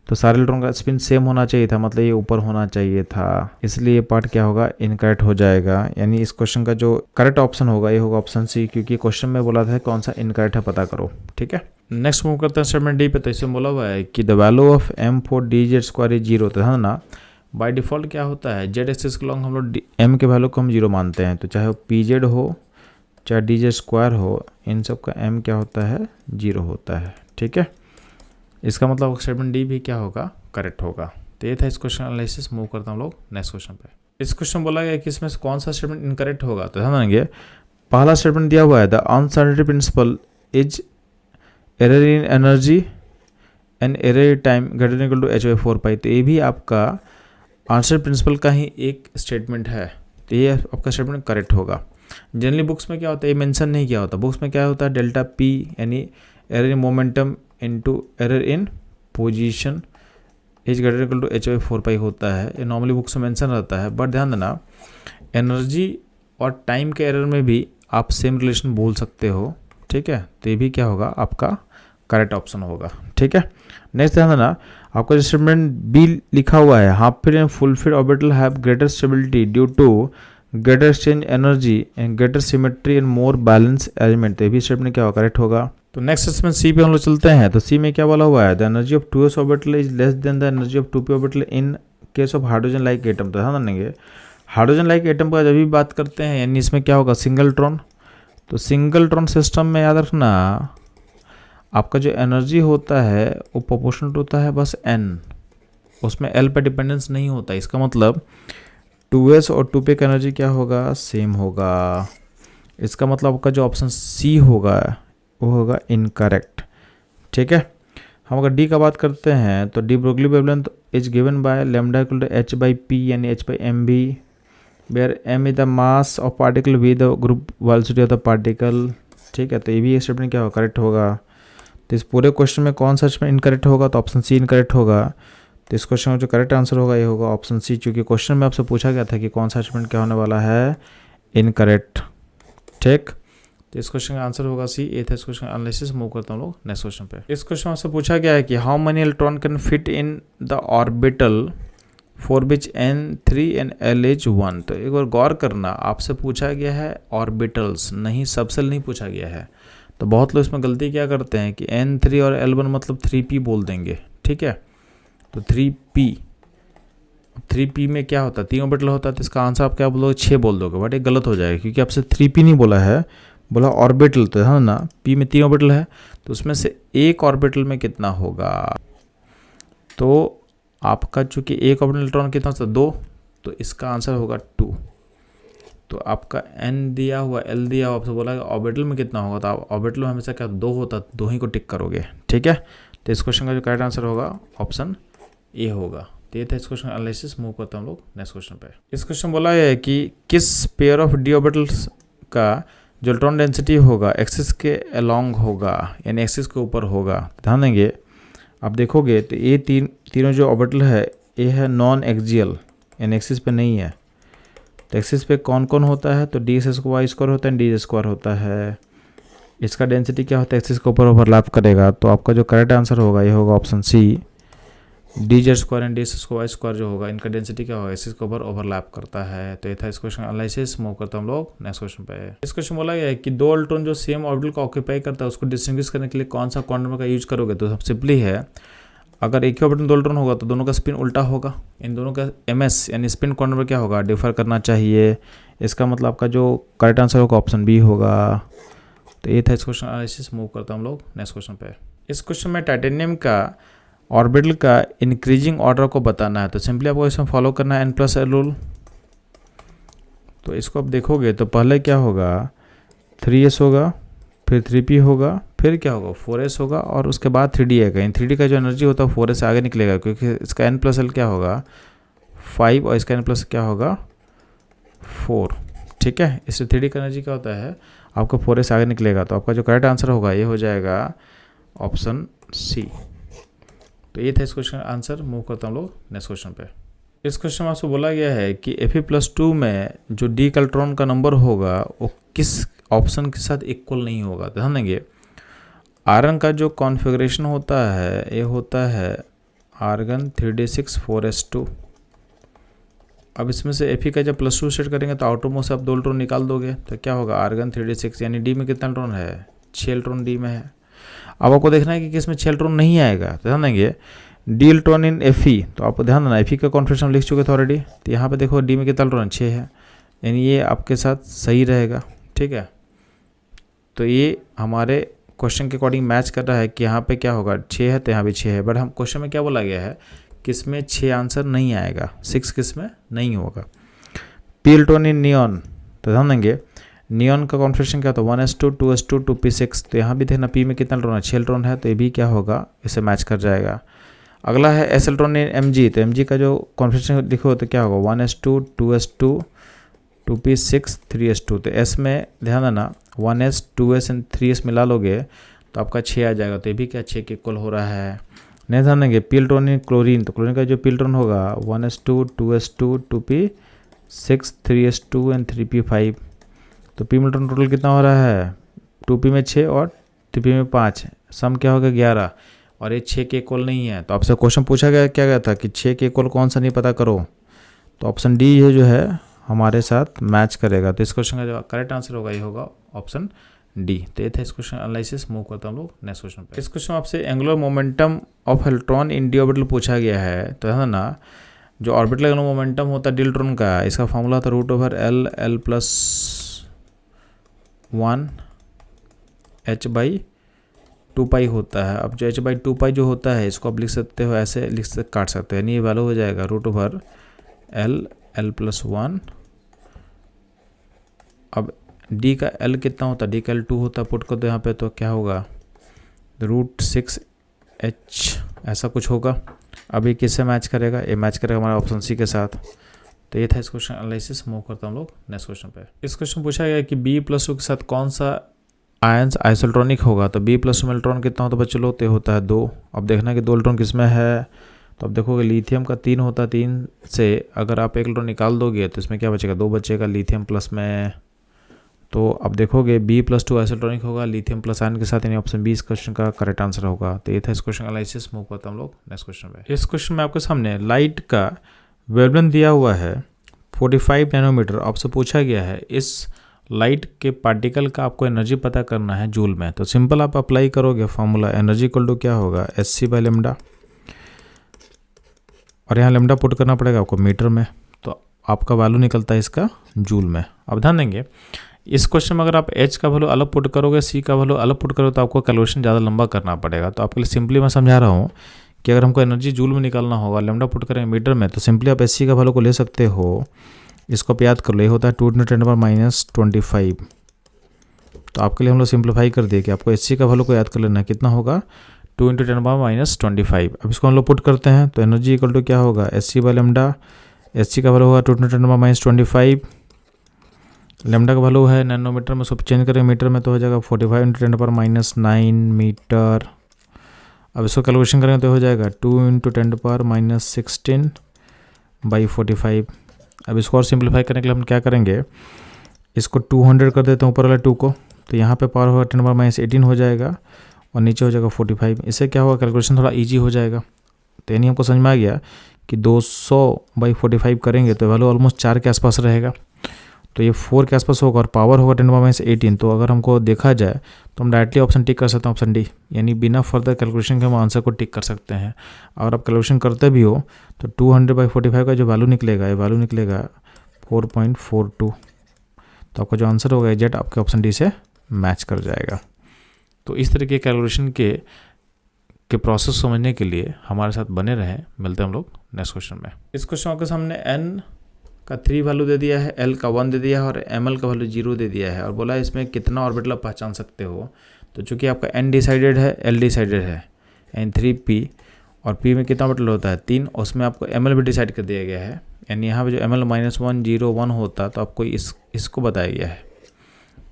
तो सारे इलेक्ट्रॉन का स्पिन सेम होना चाहिए था, मतलब ये ऊपर होना चाहिए था, इसलिए ये पार्ट क्या होगा इनकरेक्ट हो जाएगा। यानी इस क्वेश्चन का जो करेक्ट ऑप्शन होगा ये होगा ऑप्शन सी, क्योंकि क्वेश्चन में बोला था कौन सा इनकरेक्ट है पता करो। ठीक है, नेक्स्ट मूव करते हैं स्टेटमेंट डी पे। तो इसमें बोला हुआ है कि the value of m4dz² is 0। तो है ना बाय डिफ़ॉल्ट क्या होता है जेड एक्सिस के लॉन्ग हम लोग m के वैल्यू को हम 0 मानते हैं, तो चाहे वो pz हो चाहे dz² हो, इन सब का m क्या होता है 0 होता है। ठीक है, इसका मतलब स्टेटमेंट डी भी क्या होगा करेक्ट होगा। तो ये था इस क्वेश्चन एनालिसिस। मूव करता हूँ लोग नेक्स्ट क्वेश्चन पे। इस क्वेश्चन बोला गया कि इसमें से कौन सा स्टेटमेंट इनकरेक्ट होगा। तो ध्यान देंगे पहला स्टेटमेंट दिया हुआ है the uncertainty principle is error in energy and error time greater than equal to h/4π। तो ये भी आपका आंसर प्रिंसिपल का ही एक स्टेटमेंट है, तो ये आपका स्टेटमेंट करेक्ट होगा। जनरली बुक्स में क्या होता है ये मेंशन नहीं किया होता, बुक्स में क्या होता है डेल्टा p यानी error in momentum into error in position is greater equal to h/4π होता है, ये नॉर्मली बुक्स में मेंशन रहता है। बट ध्यान देना एनर्जी और टाइम के एरर में भी आप सेम रिलेशन बोल सकते हो। ठीक है, तो ये भी क्या होगा आपका करेक्ट ऑप्शन होगा। ठीक है, नेक्स्ट ध्यान देना आपका जो स्टेटमेंट बी लिखा हुआ है half filled and full filled orbital have greater stability due to greater exchange energy and greater symmetry and more balance arrangement. तो ये भी स्टेटमेंट क्या होगा करेक्ट होगा। तो नेक्स्ट स्टेटमेंट सी पे हम लोग चलते हैं। तो सी में क्या बोला हुआ है the energy of 2s orbital is less than the energy of 2p orbital in case of hydrogen like atom. तो ध्यान देंगे हाइड्रोजन लाइक एटम का जब भी बात करते हैं यानी इसमें क्या होगा सिंगलट्रॉन। तो सिंगलट्रॉन सिस्टम में याद रखना आपका जो एनर्जी होता है वो प्रोपोर्शनल होता है बस n, उसमें l पे डिपेंडेंस नहीं होता। इसका मतलब 2s और 2p का एनर्जी क्या होगा सेम होगा। इसका मतलब आपका जो ऑप्शन सी होगा वो होगा इनकरेक्ट। ठीक है, हम अगर डी का बात करते हैं तो de Broglie wavelength is given by lambda equal to h/p यानी h/mv where m is the mass of particle V the group velocity of the particle. ठीक है, तो ये भी स्टेटमेंट क्या होगा करेक्ट होगा। तो इस पूरे क्वेश्चन में कौन सा स्टेटमेंट इनकरेक्ट होगा तो ऑप्शन सी इनकरेक्ट होगा। तो इस क्वेश्चन का जो करेक्ट आंसर होगा ये होगा ऑप्शन सी, क्योंकि क्वेश्चन में आपसे पूछा गया था कि कौन सा स्टेटमेंट क्या होने वाला है इनकरेक्ट। ठीक, तो इस क्वेश्चन का आंसर होगा सी। ये था इस क्वेश्चन का एनालिसिस। मूव करता हूँ लोग नेक्स्ट क्वेश्चन पे। इस क्वेश्चन आपसे पूछा गया है कि how many electron can fit in the orbital for which N3 and L is 1। तो एक बार गौर करना, आपसे पूछा गया है ऑर्बिटल्स, नहीं सबसेल नहीं पूछा गया है। तो बहुत लोग इसमें गलती क्या करते हैं कि N3 और L1 मतलब 3p बोल देंगे, ठीक है। तो 3p में क्या होता है, 3 ऑर्बिटल होता है, तो इसका आंसर आप क्या बोलोगे, 6 बोल दोगे, बट ये गलत हो जाएगा क्योंकि आपसे 3p नहीं बोला है, बोला ऑर्बिटल। तो है ना, p में 3 ऑर्बिटल है, तो उसमें से एक ऑर्बिटल में कितना होगा। तो आपका चूंकि एक ऑर्बिटल इलेक्ट्रॉन कितना होता है, 2, तो इसका आंसर होगा 2। तो आपका n दिया हुआ, l दिया हुआ, आपसे बोला ऑर्बिटल में कितना होगा, तो आप ऑर्बिटल में हमेशा क्या 2 होता, 2 ही को टिक करोगे, ठीक है। तो इस क्वेश्चन का जो करेक्ट आंसर होगा ऑप्शन ए होगा। तो ये था इस क्वेश्चन एनालिसिस। मूव करता हम लोग नेक्स्ट क्वेश्चन पे। इस क्वेश्चन बोला है कि किस पेयर ऑफ डी ऑर्बिटल्स का जो इलेक्ट्रॉन डेंसिटी होगा एक्सिस के अलोंग होगा, यानी एक्सिस के ऊपर होगा। ध्यान देंगे, आप देखोगे तो ये तीनों जो ऑर्बिटल है, ये है नॉन एक्सियल, यानी एक्सिस पे नहीं है। तो एक्सिस पे कौन कौन होता है, तो डी स्क्वायर होता है, डी स्क्वायर होता है। इसका डेंसिटी क्या होता है, एक्सिस के ऊपर ओवरलैप करेगा। तो आपका जो करेक्ट आंसर होगा ये होगा option C, D Z square and D square जो होगा, इनका डेंसिटी क्या होगा, एक्सिस के ऊपर ओवरलैप करता है। तो ये था इस क्वेश्चन एनालिसिस। मूव करता हम लोग नेक्स्ट क्वेश्चन पे। इस क्वेश्चन बोला गया है कि 2 इलेक्ट्रॉन जो सेम ऑर्बिटल को ऑक्यूपाई करता है उसको डिस्टिंग्विश करने के लिए कौन सा क्वांटम का यूज करोगे। तो सब सिंपली है, अगर एक ही ऑर्बिटल 2 इलेक्ट्रॉन होगा तो दोनों का स्पिन उल्टा होगा, इन दोनों का ms यानी स्पिन क्वांटम नंबर क्या होगा, डिफर करना चाहिए। इसका मतलब आपका जो करेक्ट आंसर होगा ऑप्शन बी होगा। तो ये था इस क्वेश्चन एनालिसिस। मूव करता हम लोग नेक्स्ट क्वेश्चन पे। इस क्वेश्चन में टाइटेनियम का ऑर्बिटल का इंक्रीजिंग ऑर्डर को बताना है। तो सिंपली आपको इसमें फॉलो करना है n+l रूल। तो इसको आप देखोगे तो पहले क्या होगा, 3s होगा, फिर 3p होगा, फिर क्या होगा 4s होगा, और उसके बाद 3d आएगा। इन 3d का जो एनर्जी होता है 4s से आगे निकलेगा क्योंकि इसका n+l क्या होगा 5 और इसका n+ क्या होगा 4, ठीक है। इससे 3d का एनर्जी क्या होता है आपका 4s आगे निकलेगा। तो आपका जो करेक्ट आंसर होगा ये हो जाएगा ऑप्शन सी। तो ये था इस क्वेश्चन का आंसर। मूव करता हूँ लोग नेक्स्ट क्वेश्चन पे। इस क्वेश्चन में आपसे बोला गया है कि Fe+2 में जो डी इलेक्ट्रॉन का नंबर होगा वो किस ऑप्शन के साथ इक्वल नहीं होगा। ध्यान देंगे, आयरन का जो कॉन्फ़िगरेशन होता है ये होता है आर्गन 3d6 4s2। अब इसमें से Fe का जब +2 सेट करेंगे तो आउटर मोस्ट से आप 2 इलेक्ट्रॉन निकाल दोगे, तो क्या होगा आर्गन 3d6, यानी डी में कितना इलेक्ट्रॉन है 6 इलेक्ट्रॉन डी में है। अब आपको देखना है कि किसमें 6 इलेक्ट्रॉन नहीं आएगा। तो ध्यान देंगे डी इलेक्ट्रॉन इन Fe, तो आपको ध्यान देना Fe का कॉन्फ़िगरेशन लिख चुके थे ऑलरेडी। तो यहाँ पे देखो डी में कितना इलेक्ट्रॉन 6 है, यानी ये आपके साथ सही रहेगा, ठीक है। तो ये हमारे क्वेश्चन के अकॉर्डिंग मैच कर रहा है कि यहाँ पे क्या होगा 6 है तो यहाँ भी 6 है, बट हम क्वेश्चन में क्या बोला गया है किसमें 6 आंसर नहीं आएगा, 6 किसमें नहीं होगा। पी इलेक्ट्रॉन इन नियॉन, तो ध्यान देंगे नियॉन का कॉन्फ़िगरेशन क्या होता है 1s2 2s2 2p6। तो यहाँ भी देखना पी में कितना इलेक्ट्रॉन है 6 इलेक्ट्रॉन है, तो ये भी क्या होगा इसे मैच कर जाएगा। अगला है एस इलेक्ट्रॉन इन mg, तो mg का जो कॉन्फ़िगरेशन लिखो तो क्या होगा 1s2 2s2 2p6 3s2। तो s में ध्यान देना 1s 2s एंड 3s मिला लोगे तो आपका 6 आ जाएगा। तो ये भी क्या 6 के इक्वल हो रहा है। नहीं ध्यान देंगे पी इलेक्ट्रॉन इन क्लोरीन, तो क्लोरीन का जो पी इलेक्ट्रॉन होगा 1s2 2s2 2p6 3s2 and 3p5। तो पी इलेक्ट्रॉन टोटल कितना हो रहा है 2p में 6 और 3p में 5, सम क्या होगा 11, और ये 6 के इक्वल नहीं है। तो आपसे क्वेश्चन पूछा गया क्या गया था कि 6 के इक्वल कौन सा नहीं पता करो, तो ऑप्शन डी ये जो है हमारे साथ मैच करेगा। तो इस क्वेश्चन का जो करेक्ट आंसर होगा ये होगा ऑप्शन डी। तो ये था इस क्वेश्चन एनालिसिस। मूव करता हम लोग नेक्स्ट क्वेश्चन पे। इस क्वेश्चन में आपसे angular momentum of electron in D orbital पूछा गया है। तो है ना जो ऑर्बिटल एंगुलर मोमेंटम होता है डी इलेक्ट्रॉन का, इसका फॉर्मूला होता है √L+1 h/2π होता है। अब जो h/2π जो होता है इसको आप लिख सकते हो ऐसे, लिख सकते काट सकते हो, यानी ये वैल्यू हो जाएगा √L+1। अब d का l कितना होता है, d का l 2 होता है, पुट कर दो यहाँ पे तो क्या होगा √6h ऐसा कुछ होगा। अब ये किससे मैच करेगा, ये मैच करेगा हमारा ऑप्शन सी के साथ। तो ये था इस क्वेश्चन एनालिसिस। मूव करता हम लोग नेक्स्ट क्वेश्चन पे। इस क्वेश्चन पूछा गया कि B+2 के साथ कौन सा आयंस आइसोल्ट्रॉनिक होगा। तो B+ में इलेक्ट्रॉन कितना होता है बच्चे लोग, तो होता है 2। अब देखना कि 2 इलेक्ट्रॉन किसमें है, तो अब देखोगे लिथियम का 3 होता है, 3 से अगर आप 1 इलेक्ट्रॉन निकाल दोगे तो इसमें क्या बचेगा 2 बचेगा लिथियम प्लस में। तो अब देखोगे B+2 आइसोटोनिक होगा लिथियम प्लस आयन के साथ, यानी ऑप्शन बी इस क्वेश्चन का करेक्ट आंसर होगा। तो ये था इस क्वेश्चन का एनालिसिस। मूव करते हम लोग नेक्स्ट क्वेश्चन पे। इस क्वेश्चन में आपके सामने लाइट का वेवलेंथ दिया हुआ है 45 नैनोमीटर। आपसे पूछा गया है इस लाइट के पार्टिकल का आपको एनर्जी पता करना है जूल में। तो सिंपल आप अप्लाई करोगे फॉर्मूला, एनर्जी इक्वल टू क्या होगा Hc/λ, और यहाँ लैम्डा पुट करना पड़ेगा आपको मीटर में, तो आपका वैल्यू निकलता है इसका जूल में। अब ध्यान देंगे इस क्वेश्चन में अगर आप H का वैल्यू अलग पुट करोगे, C का वैल्यू अलग पुट करोगे, तो आपको कैलकुलेशन ज़्यादा लंबा करना पड़ेगा। तो आपके लिए सिंपली मैं समझा रहा हूँ कि अगर हमको एनर्जी जूल में निकालना होगा, लैम्डा पुट करेंगे मीटर में, तो सिंपली आप Hc का वैल्यू को ले सकते हो। इसको आप याद कर लो, ये होता है 2 × 10⁻25। तो आपके लिए हम लोग सिंप्लीफाई कर दिए कि आपको Hc का वैल्यू को याद कर लेना, कितना होगा 2 × 10⁻25। अब इसको हम लोग पुट करते हैं, तो एनर्जी इक्वल टू क्या होगा Hc/λ। Hc का वैल्यू होगा 2 × 10⁻25, लैम्डा का वैल्यू है नैनोमीटर में, उसको चेंज करें मीटर में तो हो जाएगा 45 × 10⁻9 मीटर। अब इसको कैलकुलेशन करेंगे तो हो जाएगा 2 × 10⁻16/45। अब इसको और सिंप्लीफाई करने के लिए हम क्या करेंगे, इसको 200 कर देते हैं ऊपर वाले 2 को, तो यहाँ पे पावर होगा 10⁻18 हो जाएगा और नीचे हो जाएगा 45। इससे क्या होगा, कैलकुलेशन थोड़ा इजी हो जाएगा। तो यानी हमको समझ में आ गया कि 200/45 करेंगे तो वैल्यू ऑलमोस्ट 4 के आसपास रहेगा, तो ये 4 के आसपास होगा और पावर होगा 10⁻18। तो अगर हमको देखा जाए तो हम डायरेक्टली ऑप्शन टिक कर सकते हैं, ऑप्शन डी, यानी बिना फर्दर कैलकुलेशन के हम आंसर को टिक कर सकते हैं। अगर आप कैलकुलेशन करते भी हो तो 200/45 का जो वैल्यू निकलेगा, ये वैल्यू निकलेगा 4.42। तो आपका जो आंसर होगा एग्जैक्ट आपके ऑप्शन डी से मैच कर जाएगा। तो इस तरह के कैलकुलेशन के प्रोसेस समझने के लिए हमारे साथ बने रहें। मिलते हैं हम लोग नेक्स्ट क्वेश्चन में। इस क्वेश्चन के सामने n का 3 वैल्यू दे दिया है, L का 1 दे दिया है और ml का वैल्यू 0 दे दिया है, और बोला इसमें कितना ऑर्बिटल आप पहचान सकते हो। तो चूंकि आपका n डिसाइडेड है, L डिसाइडेड है, N3p, और p में कितना ऑर्बिटल होता है 3, उसमें आपको ml भी डिसाइड कर दिया गया है, यानी यहाँ पे जो ml -1 0 1 होता तो आपको इसको बताया गया है,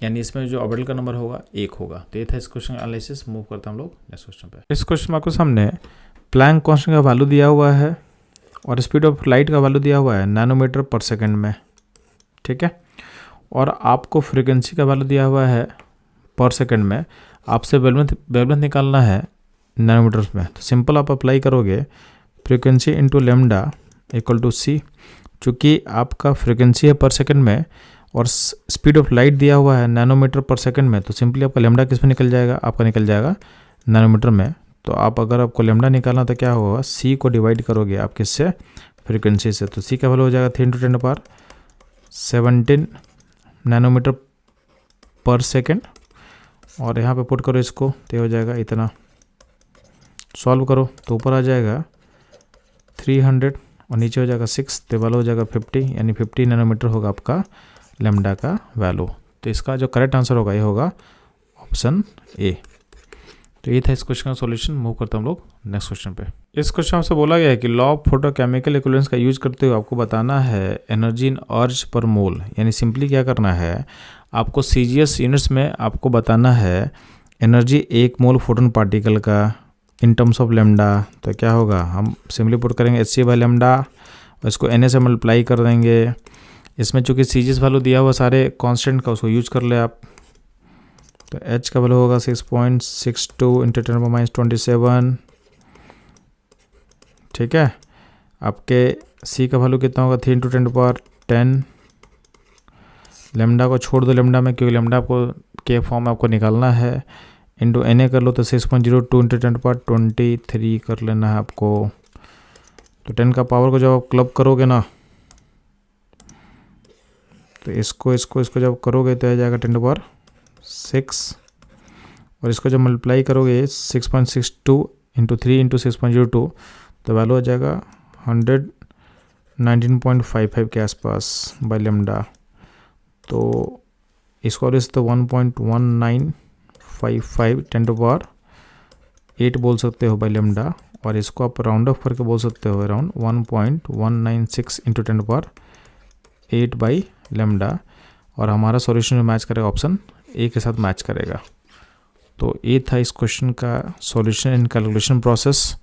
यानी इसमें जो ऑर्बिटल का नंबर होगा 1 होगा। तो ये था इस क्वेश्चन का एनालिसिस। मूव करते हैं हम लोग नेक्स्ट क्वेश्चन पे। इस क्वेश्चन में आपको सामने प्लैंक कांस्टेंट का वैल्यू दिया हुआ है और स्पीड ऑफ लाइट का वैल्यू दिया हुआ है नैनोमीटर पर सेकंड में, ठीक है, और आपको फ्रीक्वेंसी का वैल्यू दिया हुआ है पर सेकंड में। आपसे वेवलेंथ निकालना है नैनोमीटर्स में। तो सिंपल आप अप्लाई करोगे frequency into lambda equal to C. चूँकि आपका फ्रीक्वेंसी है पर सेकंड में और स्पीड ऑफ लाइट दिया हुआ है नैनोमीटर पर सेकंड में, तो सिंपली आपका लैम्डा किस में निकल जाएगा, आपका निकल जाएगा नैनोमीटर में। तो आप अगर आपको लैम्डा निकालना तो क्या होगा, सी को डिवाइड करोगे आप किससे, फ्रीक्वेंसी से। तो सी का वैल्यू हो जाएगा 3 × 10⁻17 नैनोमीटर पर सेकंड, और यहाँ पे पुट करो इसको तो हो जाएगा इतना। सॉल्व करो तो ऊपर आ जाएगा 300 और नीचे हो जाएगा 6, तो वैल्यू हो जाएगा 50, यानी 50 नैनोमीटर होगा आपका लैम्डा का वैल्यू। तो इसका जो करेक्ट आंसर होगा ये होगा ऑप्शन ए। तो ये था इस क्वेश्चन का सॉल्यूशन। मूव करते हम लोग नेक्स्ट क्वेश्चन पे। इस क्वेश्चन से बोला गया है कि लॉ ऑफ फोटोकेमिकल इक्विवेलेंस का यूज करते हुए आपको बताना है एनर्जी इन अर्ज पर मोल, यानी सिंपली क्या करना है, आपको CGS यूनिट्स में आपको बताना है एनर्जी 1 मोल फोटोन पार्टिकल का इन टर्म्स ऑफ लैम्डा। तो क्या होगा, हम सिंपली पुट करेंगे Hc/λ और इसको Na से मल्टीप्लाई कर देंगे। इसमें चूँकि CGS वैल्यू दिया हुआ सारे कांस्टेंट का, उसको यूज कर ले आप। तो H का वैल्यू होगा 6.62 × 10⁻27, ठीक है। आपके C का वैल्यू कितना होगा 3 × 10⁻10। लैम्डा को छोड़ दो लैम्डा में, क्योंकि लैम्डा आपको के फॉर्म में आपको निकालना है। इंटू Na कर लो तो 6.02 × 10⁻23 कर लेना है आपको। तो 10 का पावर को जब आप क्लब करोगे ना, तो इसको जब करोगे तो आ जाएगा 10⁻6, और इसको जब मल्टीप्लाई करोगे 6.62 × 3 × 6.02 तो वैल्यू आ जाएगा 119.55 के आसपास बाय लैम्डा। तो इसको इस तो 1.1955 10⁻8 बोल सकते हो बाय लैम्डा, और इसको आप राउंड ऑफ करके बोल सकते हो अराउंड 1.196 × 10⁻8 बाई लैम्डा, और हमारा सॉल्यूशन में मैच करेगा ऑप्शन ए के साथ मैच करेगा। तो ये था इस क्वेश्चन का सॉल्यूशन इन कैलकुलेशन प्रोसेस।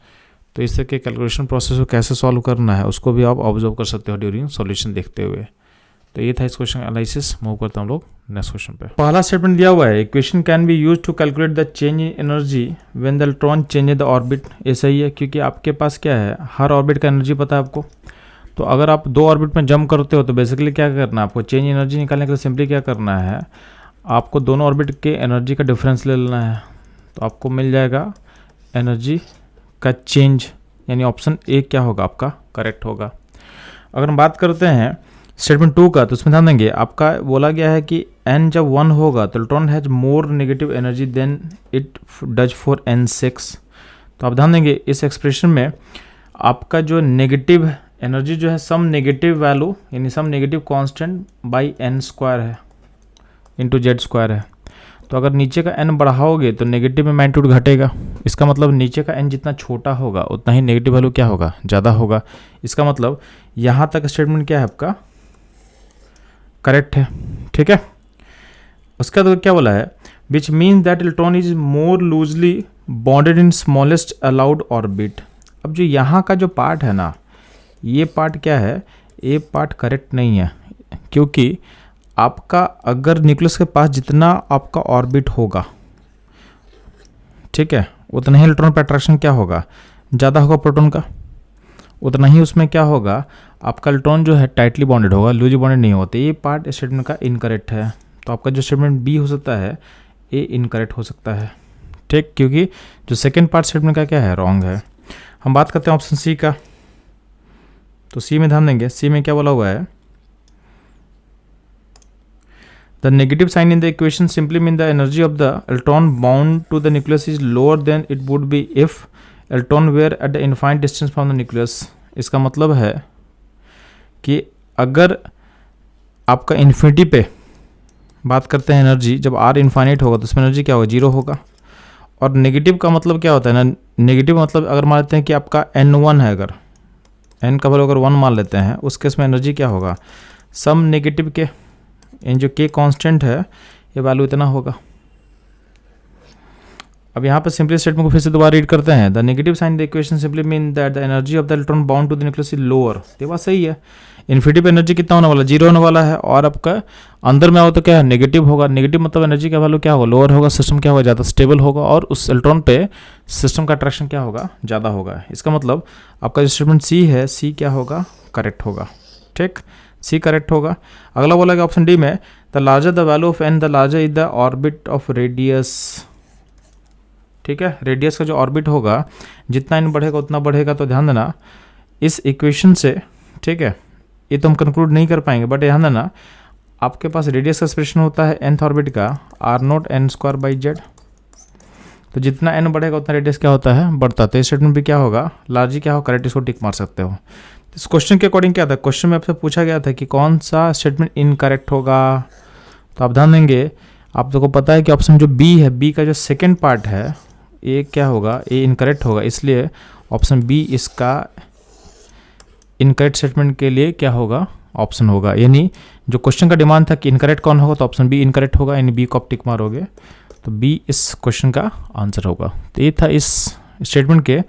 तो इस तरह के कैलकुलेशन प्रोसेस को कैसे सॉल्व करना है उसको भी आप ऑब्जर्व कर सकते हो ड्यूरिंग सॉल्यूशन देखते हुए। तो ये था इस क्वेश्चन का एनालिसिस। मूव करता हम लोग नेक्स्ट क्वेश्चन पे। पहला स्टेटमेंट दिया हुआ है, equation can be use to calculate the change in energy when the electron change the orbit. ये सही है, क्योंकि आपके पास क्या है, हर ऑर्बिट का एनर्जी पता है आपको। तो अगर आप 2 ऑर्बिट में जंप करते हो तो बेसिकली क्या करना है आपको, चेंज एनर्जी निकालने के लिए सिंपली क्या करना है, आपको दोनों ऑर्बिट के एनर्जी का डिफरेंस ले लेना है। तो आपको मिल जाएगा एनर्जी का चेंज, यानी ऑप्शन ए क्या होगा आपका करेक्ट होगा। अगर हम बात करते हैं स्टेटमेंट 2 का, तो उसमें ध्यान देंगे, आपका बोला गया है कि n जब 1 होगा तो electron has more negative energy than it does for n6। तो आप ध्यान देंगे इस एक्सप्रेशन में आपका जो नेगेटिव एनर्जी जो है सम नेगेटिव वैल्यू यानी some negative constant by n square है इंटू जेड स्क्वायर है। तो अगर नीचे का n बढ़ाओगे तो नेगेटिव में मैग्नीट्यूड घटेगा। इसका मतलब नीचे का n जितना छोटा होगा उतना ही नेगेटिव वैल्यू क्या होगा, ज़्यादा होगा। इसका मतलब यहाँ तक स्टेटमेंट क्या है आपका करेक्ट है, ठीक है। उसका तो क्या बोला है, which means that electron is more loosely bonded in smallest allowed orbit. अब जो यहाँ का जो पार्ट है ना, ये पार्ट क्या है, ये पार्ट करेक्ट नहीं है, क्योंकि आपका अगर न्यूक्लियस के पास जितना आपका ऑर्बिट होगा, ठीक है, उतना ही इलेक्ट्रॉन पर अट्रैक्शन क्या होगा, ज़्यादा होगा प्रोटॉन का, उतना ही उसमें क्या होगा आपका इलेक्ट्रॉन जो है टाइटली बॉन्डेड होगा, लूजली बॉन्डेड नहीं होते। ये पार्ट स्टेटमेंट का इनकरेक्ट है। तो आपका जो स्टेटमेंट बी हो सकता है ये इनकरेक्ट हो सकता है, ठीक, क्योंकि जो सेकेंड पार्ट स्टेटमेंट का क्या है रॉन्ग है। हम बात करते हैं ऑप्शन सी का। तो सी में ध्यान देंगे, सी में क्या बोला हुआ है, the negative sign in the equation simply mean the energy of the electron bound to the nucleus is lower than it would be if electron were at the infinite distance from the nucleus. इसका मतलब है कि अगर आपका infinity पे बात करते हैं एनर्जी, जब आर इनफाइनाइट होगा तो उसमें एनर्जी क्या होगा, जीरो होगा। और नेगेटिव का मतलब क्या होता है ना, नेगेटिव मतलब अगर मान लेते हैं कि आपका n1 है, अगर n का वैल्यू अगर 1 मान लेते हैं, उस केस में एनर्जी क्या होगा, सम नेगेटिव के इन जो k कांस्टेंट है ये वैल्यू इतना होगा। अब यहाँ पर सिंपली स्टेटमेंट को फिर से दोबारा रीड करते हैं, the negative sign the equation simply mean that the energy of the electron bound to the nucleus is lower. ये बात सही है, इन्फिनिटी पे एनर्जी कितना होने वाला, जीरो होने वाला है, और आपका अंदर में आओ तो क्या है नेगेटिव होगा। नेगेटिव मतलब एनर्जी का वैल्यू क्या होगा, लोअर होगा, सिस्टम क्या होगा ज़्यादा स्टेबल होगा, और उस इलेक्ट्रॉन पे सिस्टम का अट्रैक्शन क्या होगा, ज़्यादा होगा। इसका मतलब आपका जो स्टेटमेंट सी है, सी क्या होगा करेक्ट होगा, ठीक, सी करेक्ट होगा। अगला बोला गया ऑप्शन डी में, the larger the value of N the larger is the orbit of radius. ठीक है, रेडियस का जो ऑर्बिट होगा जितना इन बढ़ेगा उतना बढ़ेगा। तो ध्यान देना इस इक्वेशन से, ठीक है, ये तो हम कंक्लूड नहीं कर पाएंगे, बट ध्यान देना आपके पास रेडियस का एक्सप्रेशन होता है nth ऑर्बिट का r0 n square by Z. तो जितना n बढ़ेगा उतना रेडियस क्या होता है, बढ़ता। तो इस स्टेटमेंट भी क्या होगा, लार्जी क्या हो करेक्ट, इसको टिक मार सकते हो। तो इस क्वेश्चन के अकॉर्डिंग क्या था, क्वेश्चन में आपसे पूछा गया था कि कौन सा स्टेटमेंट इनकरेक्ट होगा। तो आप ध्यान देंगे, आप लोगों को पता है कि ऑप्शन जो बी है, बी का जो सेकेंड पार्ट है ये क्या होगा, ये इनकरेक्ट होगा, इसलिए ऑप्शन बी इसका इनकरेक्ट स्टेटमेंट के लिए क्या होगा, ऑप्शन होगा। यानी जो क्वेश्चन का डिमांड था कि इनकरेक्ट कौन होगा, तो ऑप्शन बी इनकरेक्ट होगा, यानी बी को आप टिक मारोगे तो बी इस क्वेश्चन का आंसर होगा। तो ये था इस स्टेटमेंट के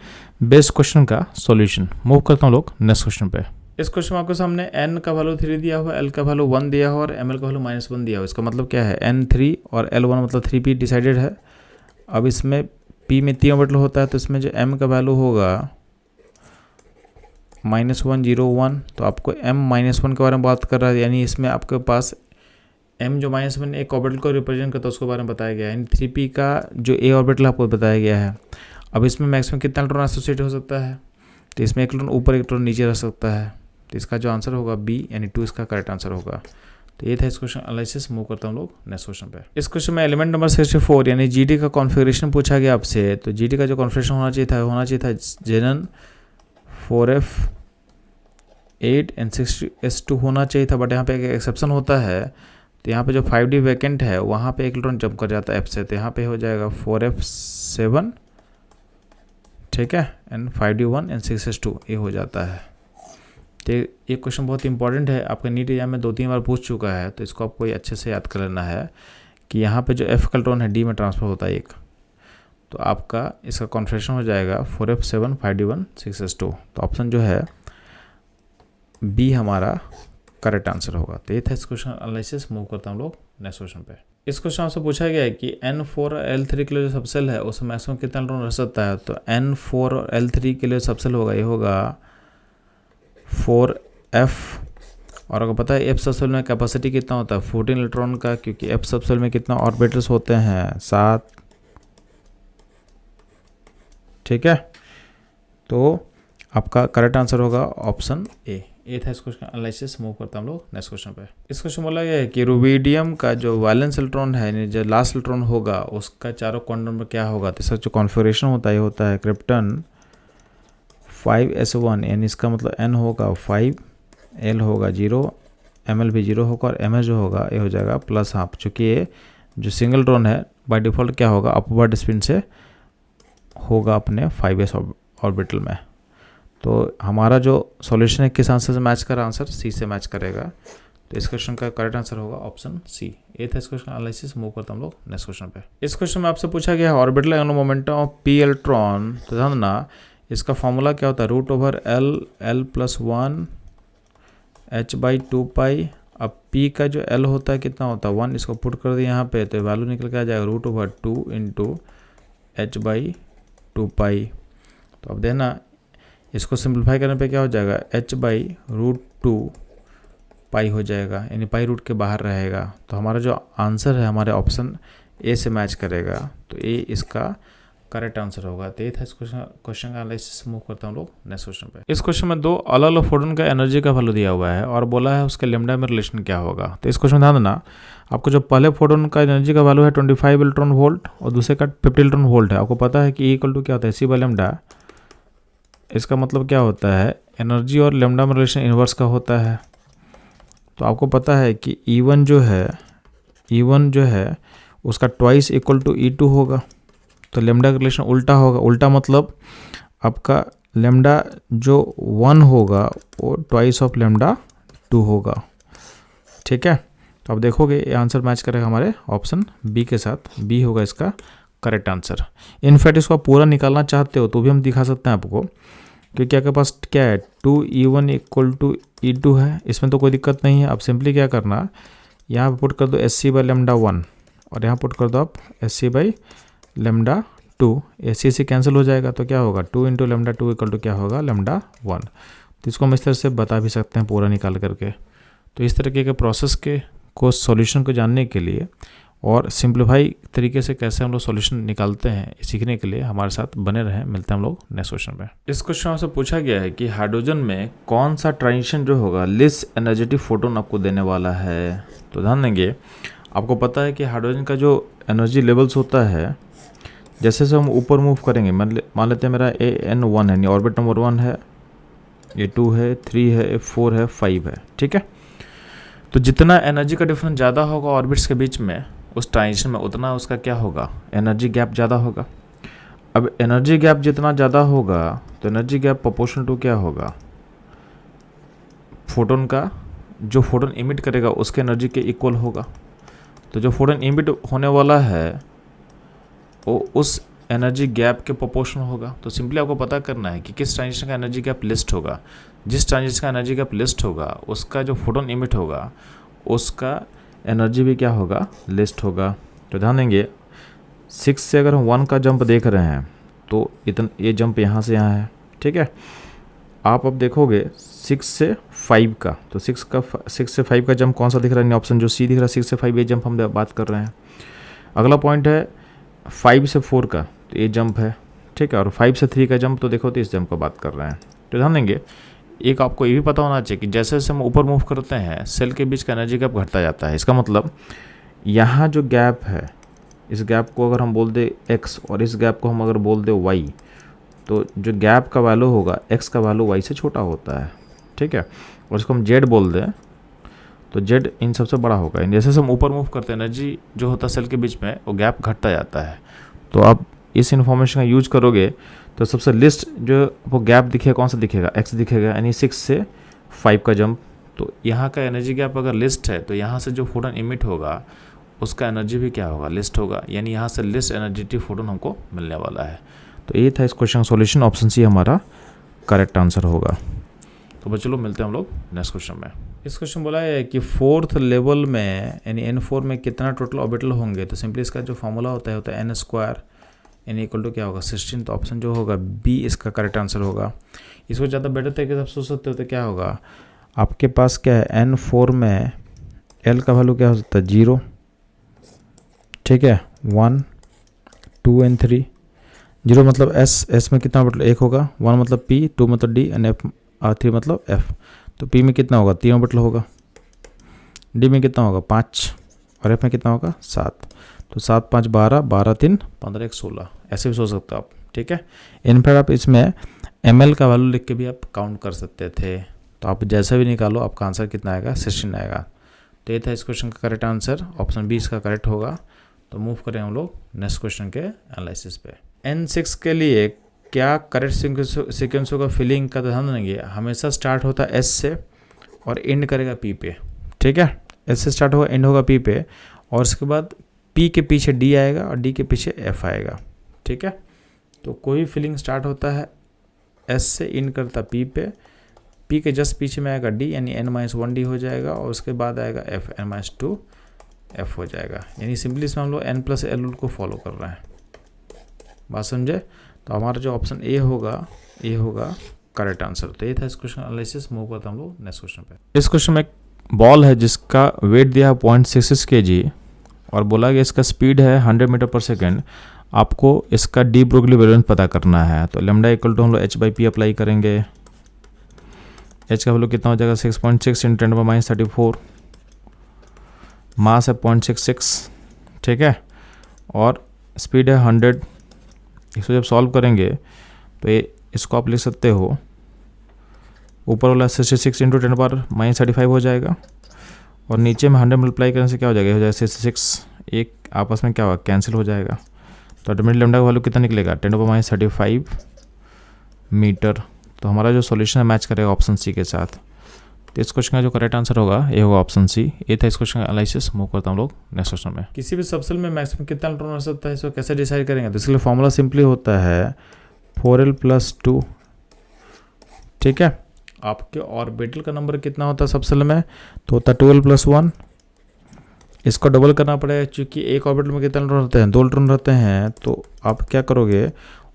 बेस्ट क्वेश्चन का सॉल्यूशन। मूव करता हूँ लोग नेक्स्ट क्वेश्चन पे। इस क्वेश्चन में आपके सामने n का वैल्यू 3 दिया हुआ, l का वैल्यू 1 दिया हुआ और ml का वैल्यू -1 दिया हुआ। इसका मतलब क्या है, n3 और l1 मतलब 3p डिसाइडेड है। अब इसमें p में 3 ऑर्बिटल होता है, तो इसमें जो m का वैल्यू होगा -1 0 1, तो आपको m-1 के बारे में बात कर रहा है, यानी इसमें आपके पास m जो -1 एक ऑर्बिटल को रिप्रेजेंट करता है उसके बारे में बताया गया है, यानी 3p का जो a ऑर्बिटल आपको बताया गया है। अब इसमें मैक्सिमम कितना इलेक्ट्रॉन एसोसिएट हो सकता है, तो इसमें एक इलेक्ट्रॉन ऊपर एक इलेक्ट्रॉन नीचे रह सकता है। तो इसका जो आंसर होगा बी यानी 2 इसका करेक्ट आंसर होगा। तो ये था इस क्वेश्चन एनालिसिस। मूव करता हूँ लोग नेक्स्ट क्वेश्चन पे। इस क्वेश्चन में एलिमेंट नंबर 64 यानी जीडी का कॉन्फ़िगरेशन पूछा गया आपसे। तो जीडी का जो कॉन्फ़िगरेशन होना चाहिए था जेनन 4f8 and 6s2 होना चाहिए था, बट यहाँ पे एक एक्सेप्शन होता है। तो यहाँ पे जो 5d वैकेंट है वहाँ पे एक इलेक्ट्रॉन जंप कर जाता है f से, तो यहाँ पे हो जाएगा 4f7, ठीक है, एंड 5d1 एंड 6s2 ये हो जाता है। तो ये क्वेश्चन बहुत इंपॉर्टेंट है, आपका नीट एग्जाम में 2-3 बार पूछ चुका है, तो इसको आपको अच्छे से याद कर लेना है कि यहाँ पे जो f का इलेक्ट्रॉन है d में ट्रांसफर होता है एक, तो आपका इसका कॉन्फ़िगरेशन हो जाएगा 4f7 5d1 6s2। तो ऑप्शन जो है बी हमारा करेक्ट आंसर होगा। तो ये था इस क्वेश्चन एनालिसिस। मूव करता हम लोग नेक्स्ट क्वेश्चन पे। इस क्वेश्चन आपसे पूछा गया है कि N4 और L3 के लिए जो सबसेल है उसमें मैक्सिमम कितना इलेक्ट्रॉन रह सकता है। तो N4 और L3 के लिए सबसेल होगा, ये होगा 4f। और अगर पता है F सबसेल में कैपेसिटी कितना होता है 14 इलेक्ट्रॉन का, क्योंकि F सबसेल में कितना ऑर्बिटल्स होते हैं 7। ठीक है, तो आपका करेक्ट आंसर होगा ऑप्शन ए। ये था इस क्वेश्चन एनालिसिस। मूव करता हम लोग नेक्स्ट क्वेश्चन पे। इस क्वेश्चन बोला गया है कि रुबिडियम का जो वैलेंस इलेक्ट्रॉन है यानी जो लास्ट इलेक्ट्रॉन होगा उसका चारों क्वांटम नंबर क्या होगा। तो इसका जो कॉन्फ़िगरेशन होता है ये होता है क्रिप्टन 5s1, यानी इसका मतलब n होगा 5, l होगा 0, ml भी 0 होगा और ms जो होगा ये हो जाएगा प्लस हाफ। चूँकि ये जो सिंगल इलेक्ट्रॉन है बाय डिफ़ॉल्ट क्या होगा अपवर्ड स्पिन से होगा अपने 5s ऑर्बिटल में। तो हमारा जो सॉल्यूशन है किस आंसर से मैच कर रहा, आंसर सी से मैच करेगा। तो इस क्वेश्चन का करेक्ट आंसर होगा ऑप्शन सी। ये था इस क्वेश्चन एनालिसिस। मूव करता हम लोग नेक्स्ट क्वेश्चन पे। इस क्वेश्चन में आपसे पूछा गया है orbital angular momentum of p electron. तो ध्यान देना इसका फॉर्मूला क्या होता है √l+1 h/2π। अब p का जो l होता है कितना होता है 1, इसको पुट कर दिया यहाँ पे तो वैल्यू निकल के आ जाएगा √2 × h/2π। तो अब देना इसको सिंप्लीफाई करने पे क्या हो जाएगा h/√2π हो जाएगा, यानी पाई रूट के बाहर रहेगा। तो हमारा जो आंसर है हमारे ऑप्शन ए से मैच करेगा। तो ए इसका करेक्ट आंसर होगा। तो ये था इस क्वेश्चन का एनालिसिस। मूव करता हूँ लोग नेक्स्ट क्वेश्चन पे। इस क्वेश्चन में 2 अलग अलग फोटोन का एनर्जी का वैल्यू दिया हुआ है और बोला है उसके लेमडा में रिलेशन क्या होगा। तो इस क्वेश्चन में ध्यान देना आपको जो पहले फोटोन का एनर्जी का वैल्यू है 25 इलेक्ट्रॉन वोल्ट और दूसरे का 50 इलेक्ट्रॉन वोल्ट है। आपको पता है कि इक्वल टू क्या होता है c/λ। इसका मतलब क्या होता है एनर्जी और लेमडा में रिलेशन इन्वर्स का होता है। तो आपको पता है कि E1 जो है उसका ट्वाइस इक्वल टू E2 होगा। तो लेमडा का रिलेशन उल्टा होगा। उल्टा मतलब आपका लेमडा जो 1 होगा वो ट्वाइस ऑफ लेमडा 2 होगा। ठीक है, तो आप देखोगे ये आंसर मैच करेगा हमारे ऑप्शन बी के साथ। बी होगा इसका करेक्ट आंसर। इनफैक्ट इसको आप पूरा निकालना चाहते हो तो भी हम दिखा सकते हैं आपको, क्योंकि आपके पास क्या है 2E1 = E2 है, इसमें तो कोई दिक्कत नहीं है। आप सिंपली क्या करना यहाँ पे पुट कर दो SC/λ1 और यहाँ पुट कर दो आप SC/λ2। SC कैंसिल हो जाएगा तो क्या होगा 2 × λ2 = क्या होगा λ1। तो इसको हम इस तरह से बता भी सकते हैं पूरा निकाल करके। तो इस तरीके के प्रोसेस के को सॉल्यूशन को जानने के लिए और सिंप्लीफाई तरीके से कैसे हम लोग सॉल्यूशन निकालते हैं सीखने के लिए हमारे साथ बने रहें। मिलते हैं हम लोग नेक्स्ट क्वेश्चन पे। इस क्वेश्चन से पूछा गया है कि हाइड्रोजन में कौन सा ट्रांजिशन जो होगा लिस्ट एनर्जेटिक फोटोन आपको देने वाला है। तो ध्यान देंगे आपको पता है कि हाइड्रोजन का जो एनर्जी लेवल्स होता है जैसे से हम ऊपर मूव करेंगे, मान लेते हैं मेरा AN1 है, ऑर्बिट नंबर 1 है, ये 2 है, 3 है, 4 है, 5 है। ठीक है, तो जितना एनर्जी का डिफरेंस ज़्यादा होगा ऑर्बिट्स के बीच में उस ट्रांजिशन में उतना उसका क्या होगा एनर्जी गैप ज़्यादा होगा। अब एनर्जी गैप जितना ज़्यादा होगा तो एनर्जी गैप प्रोपोर्शनल टू क्या होगा फोटोन का, जो फोटोन इमिट करेगा उसके एनर्जी के इक्वल होगा। तो जो फोटोन इमिट होने वाला है वो उस एनर्जी गैप के प्रोपोर्शनल होगा। तो सिंपली आपको पता करना है कि किस ट्रांजिशन का एनर्जी गैप लिस्ट होगा। जिस ट्रांजिशन का एनर्जी गैप लिस्ट होगा उसका जो फोटोन इमिट होगा उसका एनर्जी भी क्या होगा लिस्ट होगा। तो ध्यान देंगे 6 से अगर हम 1 का जंप देख रहे हैं तो ये जंप यहाँ से यहाँ है। ठीक है, आप अब देखोगे 6 से 5 का, तो 6 से 5 का जंप कौन सा दिख रहा है, ऑप्शन जो सी दिख रहा है 6 से 5 ये जंप हम बात कर रहे हैं। अगला पॉइंट है 5 से 4 का, तो ये जंप है। ठीक है, और 5 से 3 का जंप तो देखो तो इस जंप का बात कर रहे हैं। तो ध्यान देंगे एक आपको ये भी पता होना चाहिए कि जैसे जैसे हम ऊपर मूव करते हैं सेल के बीच का एनर्जी गैप घटता जाता है। इसका मतलब यहाँ जो गैप है इस गैप को अगर हम बोल दे x और इस गैप को हम अगर बोल दे y, तो जो गैप का वैल्यू होगा x का वैल्यू y से छोटा होता है। ठीक है, और इसको हम z बोल दें तो z इन सबसे बड़ा होगा। जैसे जैसे हम ऊपर मूव करते हैं एनर्जी जो होता है सेल के बीच में वो गैप घटता जाता है। तो आप इस इन्फॉर्मेशन का यूज करोगे तो सबसे लिस्ट जो वो गैप दिखेगा कौन सा दिखेगा x दिखेगा, यानी 6 से 5 का जंप। तो यहाँ का एनर्जी गैप अगर लिस्ट है तो यहाँ से जो फोटोन इमिट होगा उसका एनर्जी भी क्या होगा लिस्ट होगा, यानी यहाँ से लिस्ट एनर्जेटिक फोटोन हमको मिलने वाला है। तो ये था इस क्वेश्चन का सॉल्यूशन, ऑप्शन सी हमारा करेक्ट आंसर होगा। तो बच्चों लोग मिलते हैं हम लोग नेक्स्ट क्वेश्चन में। इस क्वेश्चन बोला है कि 4th लेवल में यानी N4 में कितना टोटल ऑर्बिटल होंगे। तो सिंपली इसका जो फॉर्मूला होता है n स्क्वायर यानी इक्वल टू क्या होगा 16। तो ऑप्शन जो होगा बी इसका करेक्ट आंसर होगा। इसको ज़्यादा बेटर तरीके से आप सोच सकते हो तो क्या होगा, आपके पास क्या है N4 में L का वैल्यू क्या हो सकता है 0, ठीक है, 1 2 एंड 3। 0 मतलब S में कितना ऑर्बिटल 1 होगा, 1 मतलब P, 2 मतलब D एंड 3 मतलब F। तो P में कितना होगा 3 ऑर्बिटल होगा, D में कितना होगा 5 और F में कितना होगा 7। तो 7 5 12, 12 3 15 1 16, ऐसे भी सोच सकते हो आप, ठीक है। इनफैक्ट आप इसमें ml का वैल्यू लिख के भी आप काउंट कर सकते थे। तो आप जैसा भी निकालो आपका आंसर कितना आएगा 16 आएगा। तो ये था इस क्वेश्चन का करेक्ट आंसर, ऑप्शन बी इसका करेक्ट होगा। तो मूव करें हम लोग नेक्स्ट क्वेश्चन के एनालिसिस पे। N6 के लिए क्या करेक्ट सीक्वेंसों का फिलिंग का ध्यान देंगे, हमेशा स्टार्ट होता है S से और एंड करेगा P पे, ठीक है। S से स्टार्ट होगा एंड होगा P पे, और उसके बाद P के पीछे D आएगा और D के पीछे F आएगा, ठीक है। तो कोई फिलिंग स्टार्ट होता है S से एंड करता P पे, P के जस्ट पीछे में आएगा D यानी n-1D हो जाएगा, और उसके बाद आएगा F n-2 F हो जाएगा। यानी सिंपली इसमें हम लोग n+l रूल को फॉलो कर रहे हैं, बात समझे। तो हमारा जो ऑप्शन ए होगा ये होगा करेक्ट आंसर। तो ये था इस क्वेश्चन एनालिसिस। मूव करते हम लोग नेक्स्ट क्वेश्चन पे। इस क्वेश्चन में एक बॉल है जिसका वेट दिया है 0.66 kg और बोला गया इसका स्पीड है 100 मीटर पर सेकेंड। आपको इसका डी ब्रोगली वेरिएंस पता करना है। तो लेमडा इक्वल टू हम लोग h/p अप्लाई करेंगे। h का वैल्यू कितना हो जाएगा 6.6 × 10⁻34, मास है 0.66, ठीक है, और स्पीड है 100। इसको जब सॉल्व करेंगे तो ये इसको आप लिख सकते हो, ऊपर वाला 66 × 10⁻35 हो जाएगा, और नीचे में 100 मल्टीप्लाई करने से क्या हो जाएगा, हो जाएगा 66, एक आपस में क्या होगा कैंसिल हो जाएगा। तो अल्टीमेटली लैम्डा का वैल्यू कितना निकलेगा 10⁻35 मीटर। तो हमारा जो सॉल्यूशन है मैच करेगा ऑप्शन सी के साथ। तो इस क्वेश्चन का जो करेक्ट आंसर होगा ये होगा ऑप्शन सी। ये था इस क्वेश्चन का एनालिसिस। मूव करता हम लोग नेक्स्ट क्वेश्चन में। किसी भी सबसेल में मैक्सिमम कितना इलेक्ट्रॉन हो सकता है, इसको कैसे डिसाइड करेंगे। तो इसके लिए फॉर्मूला सिंपली होता है 4l+2, ठीक है। आपके ऑर्बिटल का नंबर कितना होता है सबसेल में, तो होता है 12+1। इसको डबल करना पड़ेगा क्योंकि एक ऑर्बिटल में कितने इलेक्ट्रॉन रहते हैं 2 इलेक्ट्रॉन रहते हैं। तो आप क्या करोगे,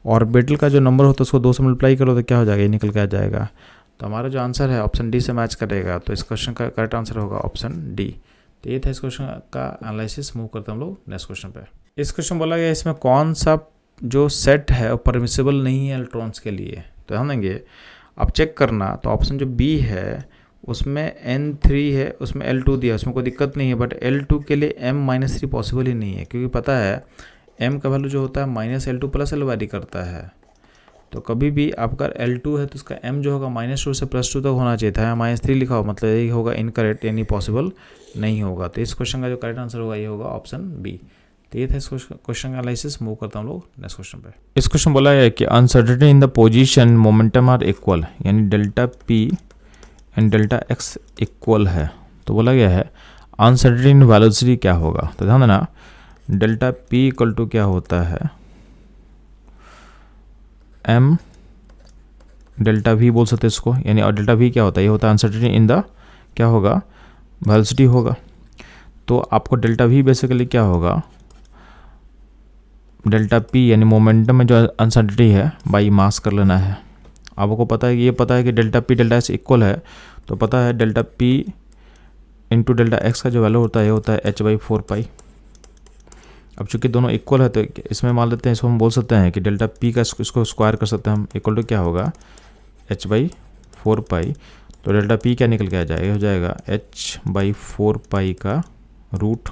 ऑर्बिटल का जो नंबर होता है उसको 2 से मल्टीप्लाई करो तो क्या हो जाएगा, ये निकल के आ जाएगा। तो हमारा जो आंसर है ऑप्शन डी से मैच करेगा। तो इस क्वेश्चन का करेक्ट आंसर होगा ऑप्शन डी। तो ये था इस क्वेश्चन का एनालिसिस। मूव करते हैं हम लोग नेक्स्ट क्वेश्चन पे। इस क्वेश्चन बोला गया इसमें कौन सा जो सेट है वो परमिसिबल नहीं है इलेक्ट्रॉन्स के लिए। तो ध्यान देंगे आप चेक करना। तो ऑप्शन जो बी है उसमें N3 है, उसमें L2 दिया, उसमें कोई दिक्कत नहीं है। बट L2 के लिए M-3 पॉसिबल ही नहीं है, क्योंकि पता है M का वैल्यू जो होता है -L2 + L वेरी करता है। तो कभी भी आपका L2 है तो उसका M जो होगा -2 से +2 तक होना चाहिए था, -3 लिखा हो, मतलब यही होगा इनकरेक्ट, यानी पॉसिबल नहीं होगा। तो इस क्वेश्चन का जो करेक्ट आंसर होगा ये होगा ऑप्शन बी। तो ये था इस क्वेश्चन का एनालिसिस। मूव करता हूँ लोग नेक्स्ट क्वेश्चन पे। इस क्वेश्चन बोला है कि uncertainty in the position momentum are equal, यानी delta P and delta X equal है। तो बोला गया है अनसर्टेनिटी इन वेलोसिटी क्या होगा। तो ध्यान देना डेल्टा P इक्वल टू क्या होता है M डेल्टा V बोल सकते हैं इसको, यानी और डेल्टा V क्या होता है, ये होता है अनसर्टेनिटी इन द क्या होगा वेलोसिटी होगा। तो आपको डेल्टा V बेसिकली क्या होगा डेल्टा P यानी मोमेंटम में जो अनसर्टेनिटी है बाई मास कर लेना है। आपको पता है कि ये पता है कि delta P delta S equal है, तो पता है delta P into delta X का जो वैल्यू होता है ये होता है h/4π। अब चूंकि दोनों इक्वल है तो इसमें मान लेते हैं, इसको हम बोल सकते हैं कि डेल्टा P का इसको स्क्वायर कर सकते हैं हम, इक्वल टू क्या होगा h/4π। तो डेल्टा P क्या निकल के आ जाएगा, हो जाएगा h/4π का रूट,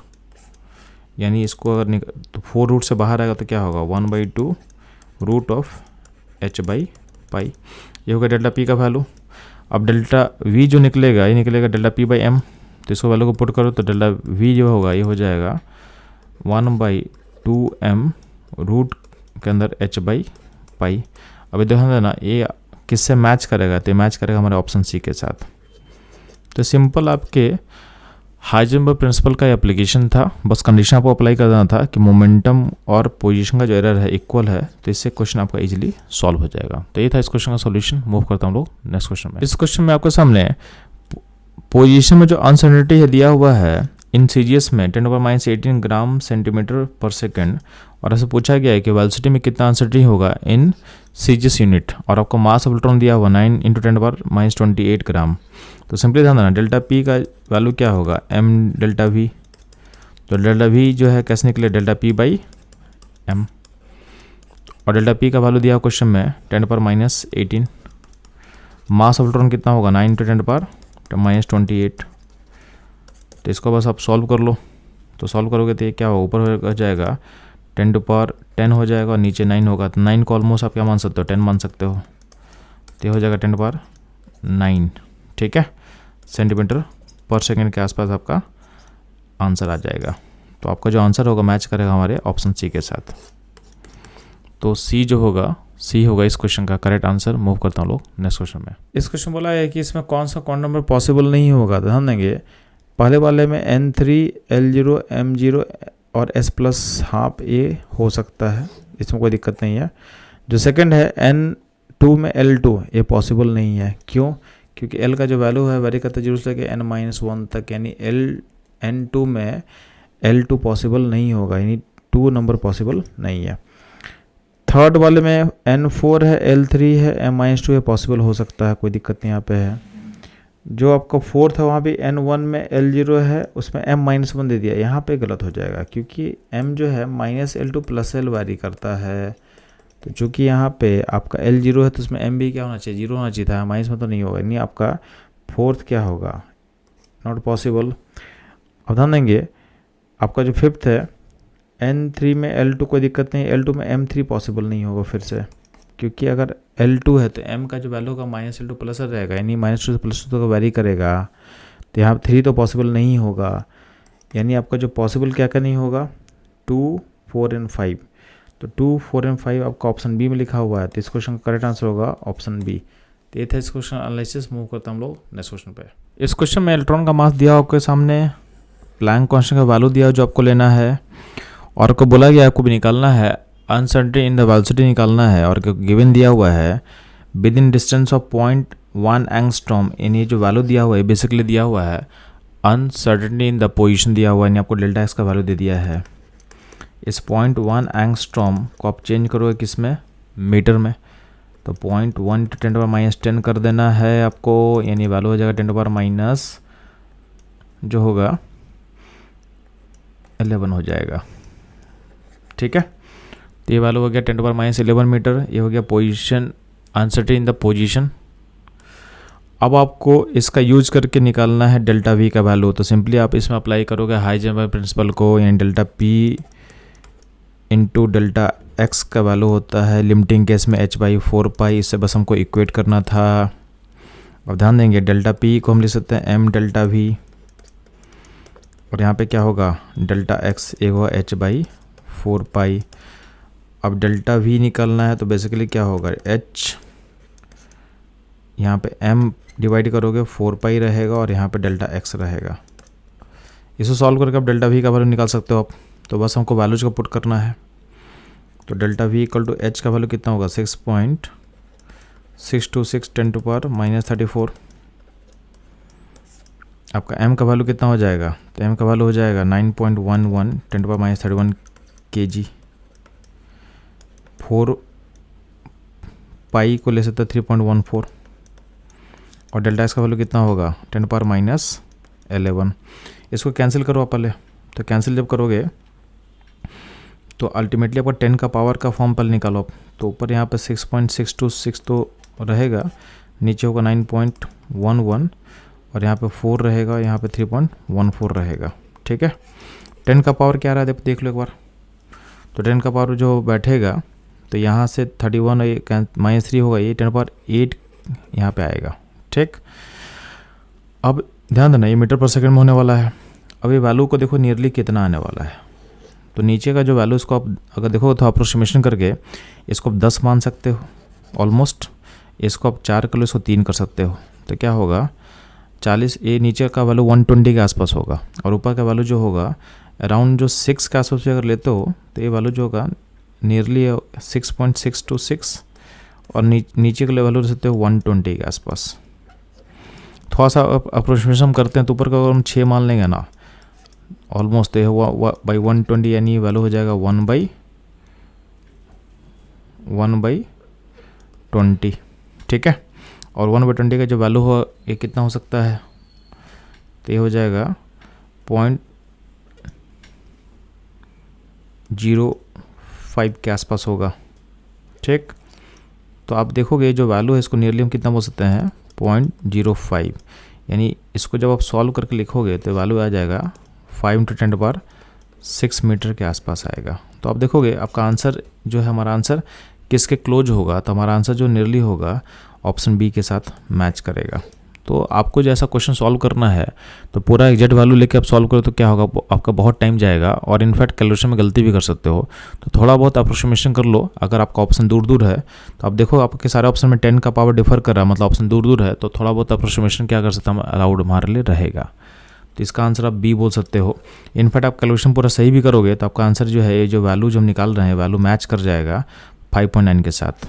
यानी इसको अगर तो 4 रूट से बाहर आएगा तो क्या होगा 1/2 रूट ऑफ h/π। ये होगा डेल्टा P का वैल्यू। अब डेल्टा V जो निकलेगा ये निकलेगा डेल्टा P/m। तो इसको वैल्यू को पुट करो तो डेल्टा V जो होगा ये हो जाएगा 1/2m रूट के अंदर h/π। अभी ध्यान देना ये किससे मैच करेगा, तो मैच करेगा हमारे ऑप्शन सी के साथ। तो सिंपल आपके हाइजेनबर्ग प्रिंसिपल का एप्लीकेशन था, बस कंडीशन आपको अप्लाई कर देना था कि मोमेंटम और पोजीशन का जो एरर है इक्वल है, तो इससे क्वेश्चन आपका इजीली सॉल्व हो जाएगा। तो ये था इस क्वेश्चन का सॉल्यूशन। मूव करता हूँ लोग नेक्स्ट क्वेश्चन में। इस क्वेश्चन में आपके सामने पोजीशन में जो अनसर्टेनिटी है दिया हुआ है इन सीजीएस में 10⁻18 ग्राम सेंटीमीटर पर सेकेंड, और ऐसे पूछा गया है कि वेलोसिटी में कितना अनसर्टेनिटी होगा इन सीजीएस यूनिट, और आपको मास ऑफ इलेक्ट्रॉन दिया हुआ 9 × 10⁻28 ग्राम। तो सिंपली ध्यान देना डेल्टा पी का वैल्यू क्या होगा, एम डेल्टा वी। तो डेल्टा वी जो है कैसे निकले, डेल्टा पी बाई एम, और डेल्टा पी का वैल्यू दिया क्वेश्चन में 10⁻18। मास ऑफ इलेक्ट्रॉन कितना होगा, 9 × 10⁻28। तो इसको बस आप सॉल्व कर लो। तो सॉल्व करोगे तो ये क्या होगा, ऊपर हो जाएगा 10⁻10 हो जाएगा और नीचे 9 होगा। तो 9 को ऑलमोस्ट आप क्या मान सकते हो, 10 मान सकते हो। तो ये हो जाएगा 10⁻9, ठीक है, सेंटीमीटर पर सेकेंड के आसपास आपका आंसर आ जाएगा। तो आपका जो आंसर होगा मैच करेगा हमारे ऑप्शन सी के साथ। तो सी जो होगा, सी होगा इस क्वेश्चन का करेक्ट आंसर। मूव करता हूँ लोग नेक्स्ट क्वेश्चन में। इस क्वेश्चन बोला है कि इसमें कौन सा क्वांटम नंबर पॉसिबल नहीं होगा। ध्यान देंगे, पहले वाले में N3, L0, M0 और S+½ A हो सकता है, इसमें कोई दिक्कत नहीं है। जो सेकंड है N2 में L2 ये पॉसिबल नहीं है। क्यों? क्योंकि L का जो वैल्यू है वेरी करता है 0 से लेकर N-1 तक, यानी N2 में L2 पॉसिबल नहीं होगा, यानी 2 नंबर पॉसिबल नहीं है। थर्ड वाले में N4 है, L3 है, M-2 है, पॉसिबल हो सकता है, कोई दिक्कत नहीं यहाँ पे है। जो आपका फोर्थ है वहाँ भी N1 में L0 है, उसमें M-1 दे दिया, यहाँ पे गलत हो जाएगा क्योंकि M जो है -L2 + L वारी करता है। तो चूँकि यहाँ पे आपका L0 है तो उसमें M भी क्या होना चाहिए, 0 होना चाहिए था, माइनस में तो नहीं होगा, नहीं आपका फोर्थ क्या होगा, नॉट पॉसिबल। अब ध्यान देंगे आपका जो फिफ्थ है N3 में L2 कोई दिक्कत नहीं, L2 में M3 पॉसिबल नहीं होगा फिर से, क्योंकि अगर L2 है तो M का जो वैल्यू होगा -L2 + L रहेगा, यानी -2 से +2 तक वैरी करेगा। तो यहाँ 3 तो पॉसिबल नहीं होगा, यानी आपका जो पॉसिबल क्या क्या नहीं होगा, 2, 4 और 5। तो 2, 4 और 5 आपका ऑप्शन बी में लिखा हुआ है, तो इस क्वेश्चन का करेक्ट आंसर होगा ऑप्शन बी। तो ये था इस क्वेश्चन एनालिसिस। मूव करता हम लोग नेक्स्ट क्वेश्चन पे। इस क्वेश्चन में इलेक्ट्रॉन का मास दिया आपके सामने, प्लैंक कांस्टेंट का वैल्यू दिया जो आपको लेना है, और आपको बोला गया आपको भी निकालना है अनसर्टेनिटी इन द वेलोसिटी निकालना है, और गिवन दिया हुआ है with in distance of 0.1 angstrom. यानी जो वैल्यू दिया हुआ है बेसिकली दिया हुआ है अनसर्टेनिटी इन द पोजीशन दिया हुआ है, यानी आपको डेल्टा एक्स का वैल्यू दे दिया है। इस 0.1 एंगस्ट्रॉम को आप चेंज करोगे किस में, मीटर में। तो 0.1 × 10⁻10 कर देना है आपको, यानी वैल्यू हो जाएगा 10⁻- जो होगा 11 हो जाएगा, ठीक है। तो ये वैल्यू हो गया 10⁻11 मीटर। ये हो गया position, uncertainty in the position. अब आपको इसका यूज करके निकालना है डेल्टा वी का वैल्यू। तो सिंपली आप इसमें अप्लाई करोगे हाइजेनबर्ग प्रिंसिपल को, यानी delta P into delta x का वैल्यू होता है लिमिटिंग केस में h/4π। इससे बस हमको इक्वेट करना था। अब ध्यान देंगे डेल्टा पी को हम लिख सकते हैं m डेल्टा वी, और यहाँ पे क्या होगा डेल्टा एक्स एक होगा h/4π। अब डेल्टा वी निकालना है तो बेसिकली क्या होगा h, यहाँ पे m डिवाइड करोगे 4π रहेगा और यहाँ पे डेल्टा x रहेगा। इसको सॉल्व करके आप डेल्टा वी का वैल्यू निकाल सकते हो आप। तो बस हमको वैल्यूज का पुट करना है। तो डेल्टा वी = h का वैल्यू कितना होगा 6.626 10⁻34। आपका m का वैल्यू कितना हो जाएगा, तो m का वैल्यू हो जाएगा 9.11 10⁻31 kg। 4π को ले सकते 3.14, और डेल्टा एक्स का वैल्यू कितना होगा 10⁻11। इसको कैंसिल करो आप पहले। तो कैंसिल जब करोगे तो अल्टीमेटली आपका 10 का पावर का फॉर्म पहले निकालो आप। तो ऊपर यहाँ पे 6.626 तो रहेगा, नीचे होगा 9.11 और यहाँ पे 4 रहेगा, यहाँ पे 3.14 रहेगा, ठीक है। 10 का पावर क्या आ रहा है देख लो एक बार। तो 10 का पावर जो बैठेगा तो यहाँ से 31 -3 होगा, ये 10⁸ यहाँ पे आएगा, ठीक। अब ध्यान देना ये मीटर पर सेकंड में होने वाला है। अब ये वैल्यू को देखो नियरली कितना आने वाला है। तो नीचे का जो वैल्यू इसको आप अगर देखो तो अप्रोक्सीमेशन करके इसको आप 10 मान सकते हो ऑलमोस्ट। इसको आप 4 कर लो, इसको 3 कर सकते हो। तो क्या होगा 40, ये नीचे का वैल्यू 120 के आसपास होगा और ऊपर का वैल्यू जो होगा अराउंड जो 6 के आसपास भी अगर लेते हो तो ये वैल्यू जो होगा नियरली 6.626 और नीचे के वैल्यू ले सकते हो 120 के आसपास। थोड़ा सा अप्रोक्सीमेशन करते हैं तो ऊपर का अगर हम 6 मान लेंगे ना, ऑलमोस्ट ये हुआ बाई 120, यानी वैल्यू हो जाएगा 1/20, ठीक है। और 1/20 का जो वैल्यू हो ये कितना हो सकता है, तो ये हो जाएगा 0.05 के आसपास होगा, ठीक। तो आप देखोगे जो वैल्यू है इसको नियरली हम कितना बोल सकते हैं 0.05, यानी इसको जब आप सॉल्व करके लिखोगे तो वैल्यू आ जाएगा 5 × 10⁶ मीटर के आसपास आएगा। तो आप देखोगे आपका आंसर जो है, हमारा आंसर किसके क्लोज होगा, तो हमारा आंसर जो नियरली होगा ऑप्शन बी के साथ मैच करेगा। तो आपको जो ऐसा क्वेश्चन सॉल्व करना है तो पूरा एग्जैक्ट वैल्यू लेके आप सॉल्व करो तो क्या होगा, आपका बहुत टाइम जाएगा और इनफैक्ट कैलकुलेशन में गलती भी कर सकते हो। तो थोड़ा बहुत अप्रोक्सीमेशन कर लो। अगर आपका ऑप्शन दूर दूर है तो आप देखो आपके सारे ऑप्शन में 10 का पावर डिफर कर रहा है, मतलब ऑप्शन दूर दूर है, तो थोड़ा बहुत अप्रोक्सीमेशन क्या कर सकता है अलाउड हमारे लिए रहेगा। तो इसका आंसर आप बी बोल सकते हो। इनफैक्ट आप कैलकुलेशन पूरा सही भी करोगे तो आपका आंसर जो है, ये जो वैल्यू जो हम निकाल रहे हैं वैल्यू मैच कर जाएगा 5.9 के साथ।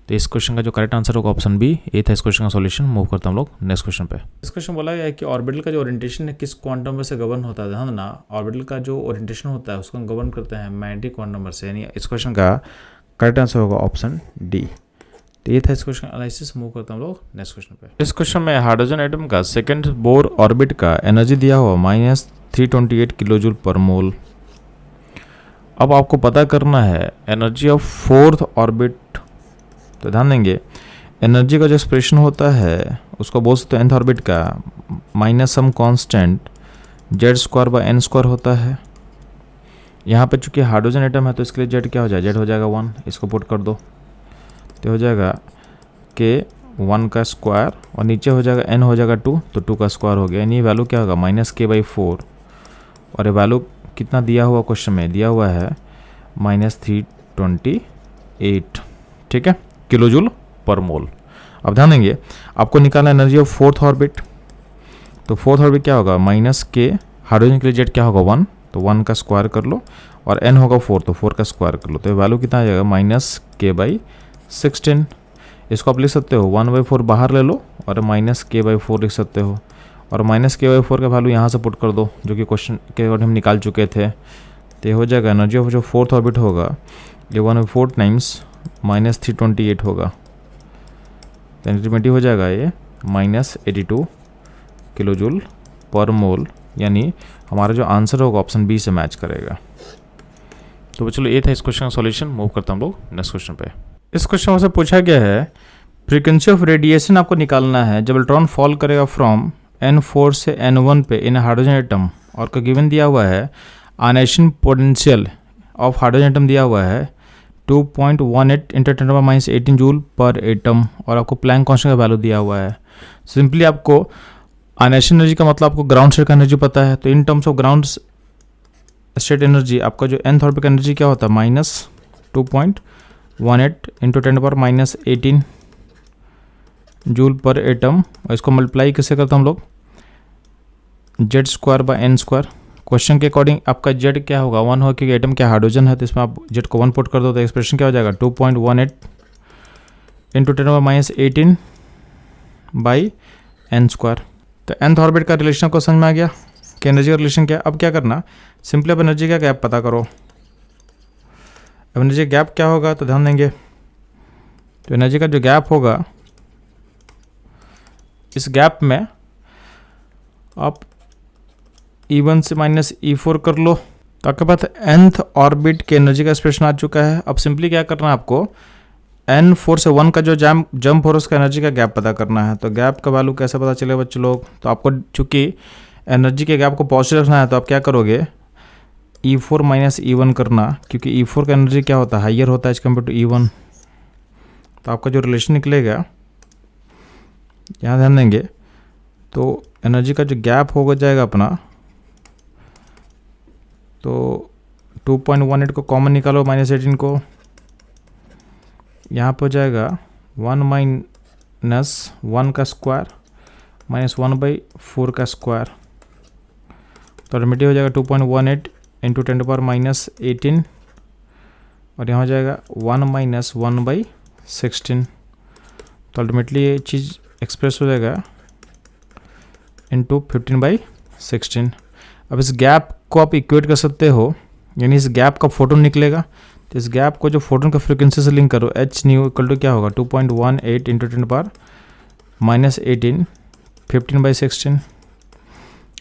तो इस क्वेश्चन का जो करेक्ट आंसर होगा ऑप्शन बी। ये था इस क्वेश्चन का सॉल्यूशन। मूव करते हम लोग नेक्स्ट क्वेश्चन पे। इस क्वेश्चन बोला गया है कि ऑर्बिटल का जो ओरिएंटेशन है किस क्वांटम नंबर से गवर्न होता है। ध्यान देना, ऑर्बिटल का जो ओरिएंटेशन होता है उसको हम गवर्न करते हैं मैग्नेटिक क्वांटम नंबर से, यानी इस क्वेश्चन का करेक्ट आंसर होगा ऑप्शन डी। तो ये था इस क्वेश्चन एनालिसिस। मूव करते हैं हम लोग नेक्स्ट क्वेश्चन पे। इस क्वेश्चन में हाइड्रोजन एटम का सेकंड बोर ऑर्बिट का एनर्जी दिया हुआ -328 किलो जूल पर मोल। अब आपको पता करना है एनर्जी ऑफ फोर्थ ऑर्बिट। तो ध्यान देंगे एनर्जी का जो एक्सप्रेशन होता है उसको बोल सकते हैं nth ऑर्बिट का माइनस सम कांस्टेंट Z²/n² होता है। यहाँ पे चूंकि हाइड्रोजन एटम है तो इसके लिए जेड क्या हो जाएगा, जेड हो जाएगा 1, इसको पुट कर दो तो हो जाएगा k 1 का स्क्वायर और नीचे हो जाएगा n हो जाएगा 2, तो 2 का स्क्वायर हो गया, यानी वैल्यू क्या होगा -k/4 और ये वैल्यू कितना दिया हुआ क्वेश्चन में दिया हुआ है -328, ठीक है, किलो जूल पर मोल। अब ध्यान देंगे आपको निकालना एनर्जी ऑफ फोर्थ ऑर्बिट। तो फोर्थ ऑर्बिट क्या होगा -k, हाइड्रोजन के लिए जेड क्या होगा 1, तो 1 का स्क्वायर कर लो और n होगा 4, तो 4 का स्क्वायर कर लो, तो वैल्यू कितना आ जाएगा -k/16। इसको आप लिख सकते हो 1/4 बाहर ले लो और -k/4 लिख सकते हो और -k/4 का वैल्यू यहाँ से पुट कर दो जो कि क्वेश्चन के अकॉर्डिंग हम निकाल चुके थे। तो ये हो जाएगा एनर्जी ऑफ जो फोर्थ ऑर्बिट होगा ये 1/4 टाइम्स -328 होगा, तो इंटीमेटिव हो जाएगा ये -82 किलो जूल पर मोल, यानी हमारा जो आंसर होगा ऑप्शन बी से मैच करेगा। तो चलो ये था इस क्वेश्चन का सॉल्यूशन। मूव करता हम लोग नेक्स्ट क्वेश्चन पे। इस क्वेश्चन से पूछा गया है फ्रीक्वेंसी ऑफ रेडिएशन आपको निकालना है जब इलेक्ट्रॉन फॉल करेगा फ्रॉम n4 से n1 पे इन हाइड्रोजन एटम, और का गिवन दिया हुआ है ionization potential of hydrogen atom दिया हुआ है 2.18 × 10⁻18 जूल पर एटम, और आपको प्लैंक कांस्टेंट का वैल्यू दिया हुआ है। सिंपली आपको आयनाइजेशन एनर्जी का मतलब आपको ग्राउंड स्टेट का एनर्जी पता है, तो in terms of ground state energy आपका जो nth ऑर्बिट का एनर्जी क्या होता है -2.18 × 10⁻18 जूल पर एटम, और इसको मल्टीप्लाई कैसे करते हैं हम लोग Z²/n²। क्वेश्चन के अकॉर्डिंग आपका जेड क्या होगा 1 होगा क्योंकि एटम क्या हाइड्रोजन है, तो इसमें आप जेड को 1 पुट कर दो तो एक्सप्रेशन क्या हो जाएगा 2.18 × 10⁻18/n²। तो nth ऑर्बिट का रिलेशन को समझ में आ गया कि एनर्जी का रिलेशन क्या। अब क्या करना, सिंपली अब एनर्जी का गैप पता करो। अब एनर्जी गैप क्या होगा तो ध्यान देंगे, तो एनर्जी का जो गैप होगा इस गैप में आप E1 से -E4 कर लो, तो आपके पास nth ऑर्बिट के एनर्जी का एक्सप्रेशन आ चुका है। अब सिंपली क्या करना है आपको n4 से 1 का जो जंप हो रहा है उसका एनर्जी का गैप पता करना है। तो गैप का वैल्यू कैसे पता चलेगा बच्चे लोग, तो आपको चूंकि एनर्जी के गैप को पॉजिटिव रखना है तो आप क्या करोगे E4 - E1 करना, क्योंकि E4 का एनर्जी क्या होता है हाइयर होता है एज कम्पेयर टू E1। तो आपका जो रिलेशन निकलेगा यहाँ ध्यान देंगे, तो एनर्जी का जो गैप होगा जाएगा अपना, तो 2.18 को कॉमन निकालो -18 को, यहाँ पर हो जाएगा 1 - 1 का स्क्वायर -1/4 का स्क्वायर, तो अल्टीमेटली हो जाएगा 2.18 इंटू 10⁻−18 और यहाँ हो जाएगा 1 - 1/16, तो अल्टीमेटली ये चीज़ एक्सप्रेस हो जाएगा इंटू 15/16। अब इस गैप को आप इक्वेट कर सकते हो, यानी इस गैप का फोटोन निकलेगा, तो इस गैप को जो फोटोन का फ्रिक्वेंसी से लिंक करो, एच न्यू इक्वल टू क्या होगा 2.18 इंटू 10⁻−18 15/16।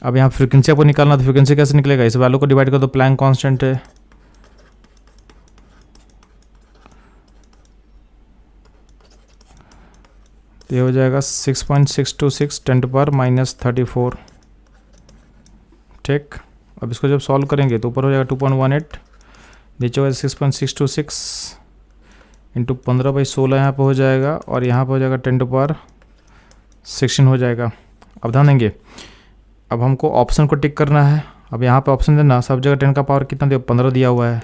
अब यहाँ फ्रिक्वेंसी आपको निकालना, तो फ्रिक्वेंसी कैसे निकलेगा, इस वैल्यू को डिवाइड कर दो, प्लैंक कांस्टेंट है, तो ये हो जाएगा 6.626 10⁻−34। ठीक, अब इसको जब सॉल्व करेंगे तो ऊपर हो जाएगा 2.18, नीचे हो जाएगा 6.626 इंटू 15/16 यहाँ पर हो जाएगा, और यहाँ पर हो जाएगा 10⁻16 हो जाएगा। अब ध्यान देंगे, अब हमको ऑप्शन को टिक करना है। अब यहाँ पे ऑप्शन देना, सब जगह 10 का पावर कितना दिया, 15 दिया हुआ है,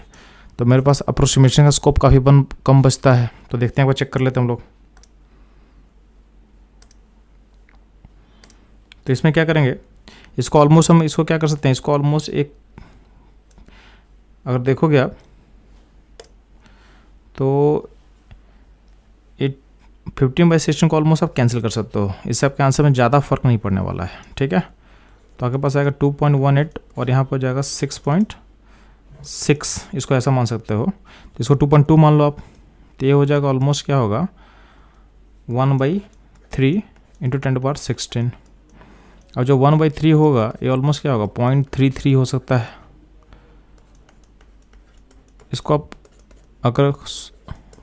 तो मेरे पास अप्रोक्सीमेशन का स्कोप काफ़ी कम बचता है, तो देखते हैं, एक बार चेक कर लेते हैं हम लोग। तो इसमें क्या करेंगे, इसको ऑलमोस्ट हम इसको क्या कर सकते हैं, इसको ऑलमोस्ट एक, अगर देखोगे आप तो 15/16 को ऑलमोस्ट आप कैंसिल कर सकते हो, इससे आपके आंसर में ज़्यादा फर्क नहीं पड़ने वाला है। ठीक है, तो आपके पास आएगा 2.18 और यहाँ पर जाएगा 6.6, इसको ऐसा मान सकते हो, तो इसको 2.2 मान लो आप, तो ये हो जाएगा ऑलमोस्ट क्या होगा 1/3 इंटू 10⁻16। और जो 1/3 होगा ये ऑलमोस्ट क्या होगा 0.33 हो सकता है। इसको आप अगर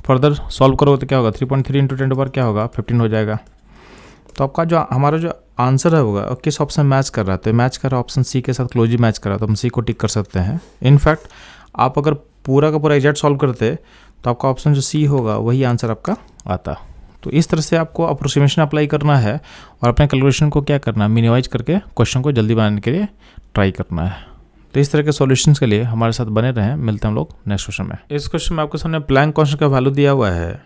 फर्दर सॉल्व करो तो क्या होगा 3.3 इंटू 10 क्या होगा 15 हो जाएगा। तो आपका जो हमारा जो आंसर है होगा किस ऑप्शन मैच कर रहा है, तो मैच कर रहा है ऑप्शन सी के साथ, क्लोजली मैच कर रहा है, तो हम सी को टिक कर सकते हैं। इनफैक्ट आप अगर पूरा का पूरा एग्जैक्ट सॉल्व करते तो आपका ऑप्शन जो सी होगा वही आंसर आपका आता। तो इस तरह से आपको अप्रोक्सीमेशन अप्लाई करना है और अपने कैलकुलेशन को क्या करना है, मिनिमाइज करके क्वेश्चन को जल्दी बनाने के लिए ट्राई करना है। तो इस तरह के सॉल्यूशंस के लिए हमारे साथ बने रहें। मिलते हैं हम लोग नेक्स्ट क्वेश्चन में। इस क्वेश्चन में आपके सामने प्लैंक कांस्टेंट का वैल्यू दिया हुआ है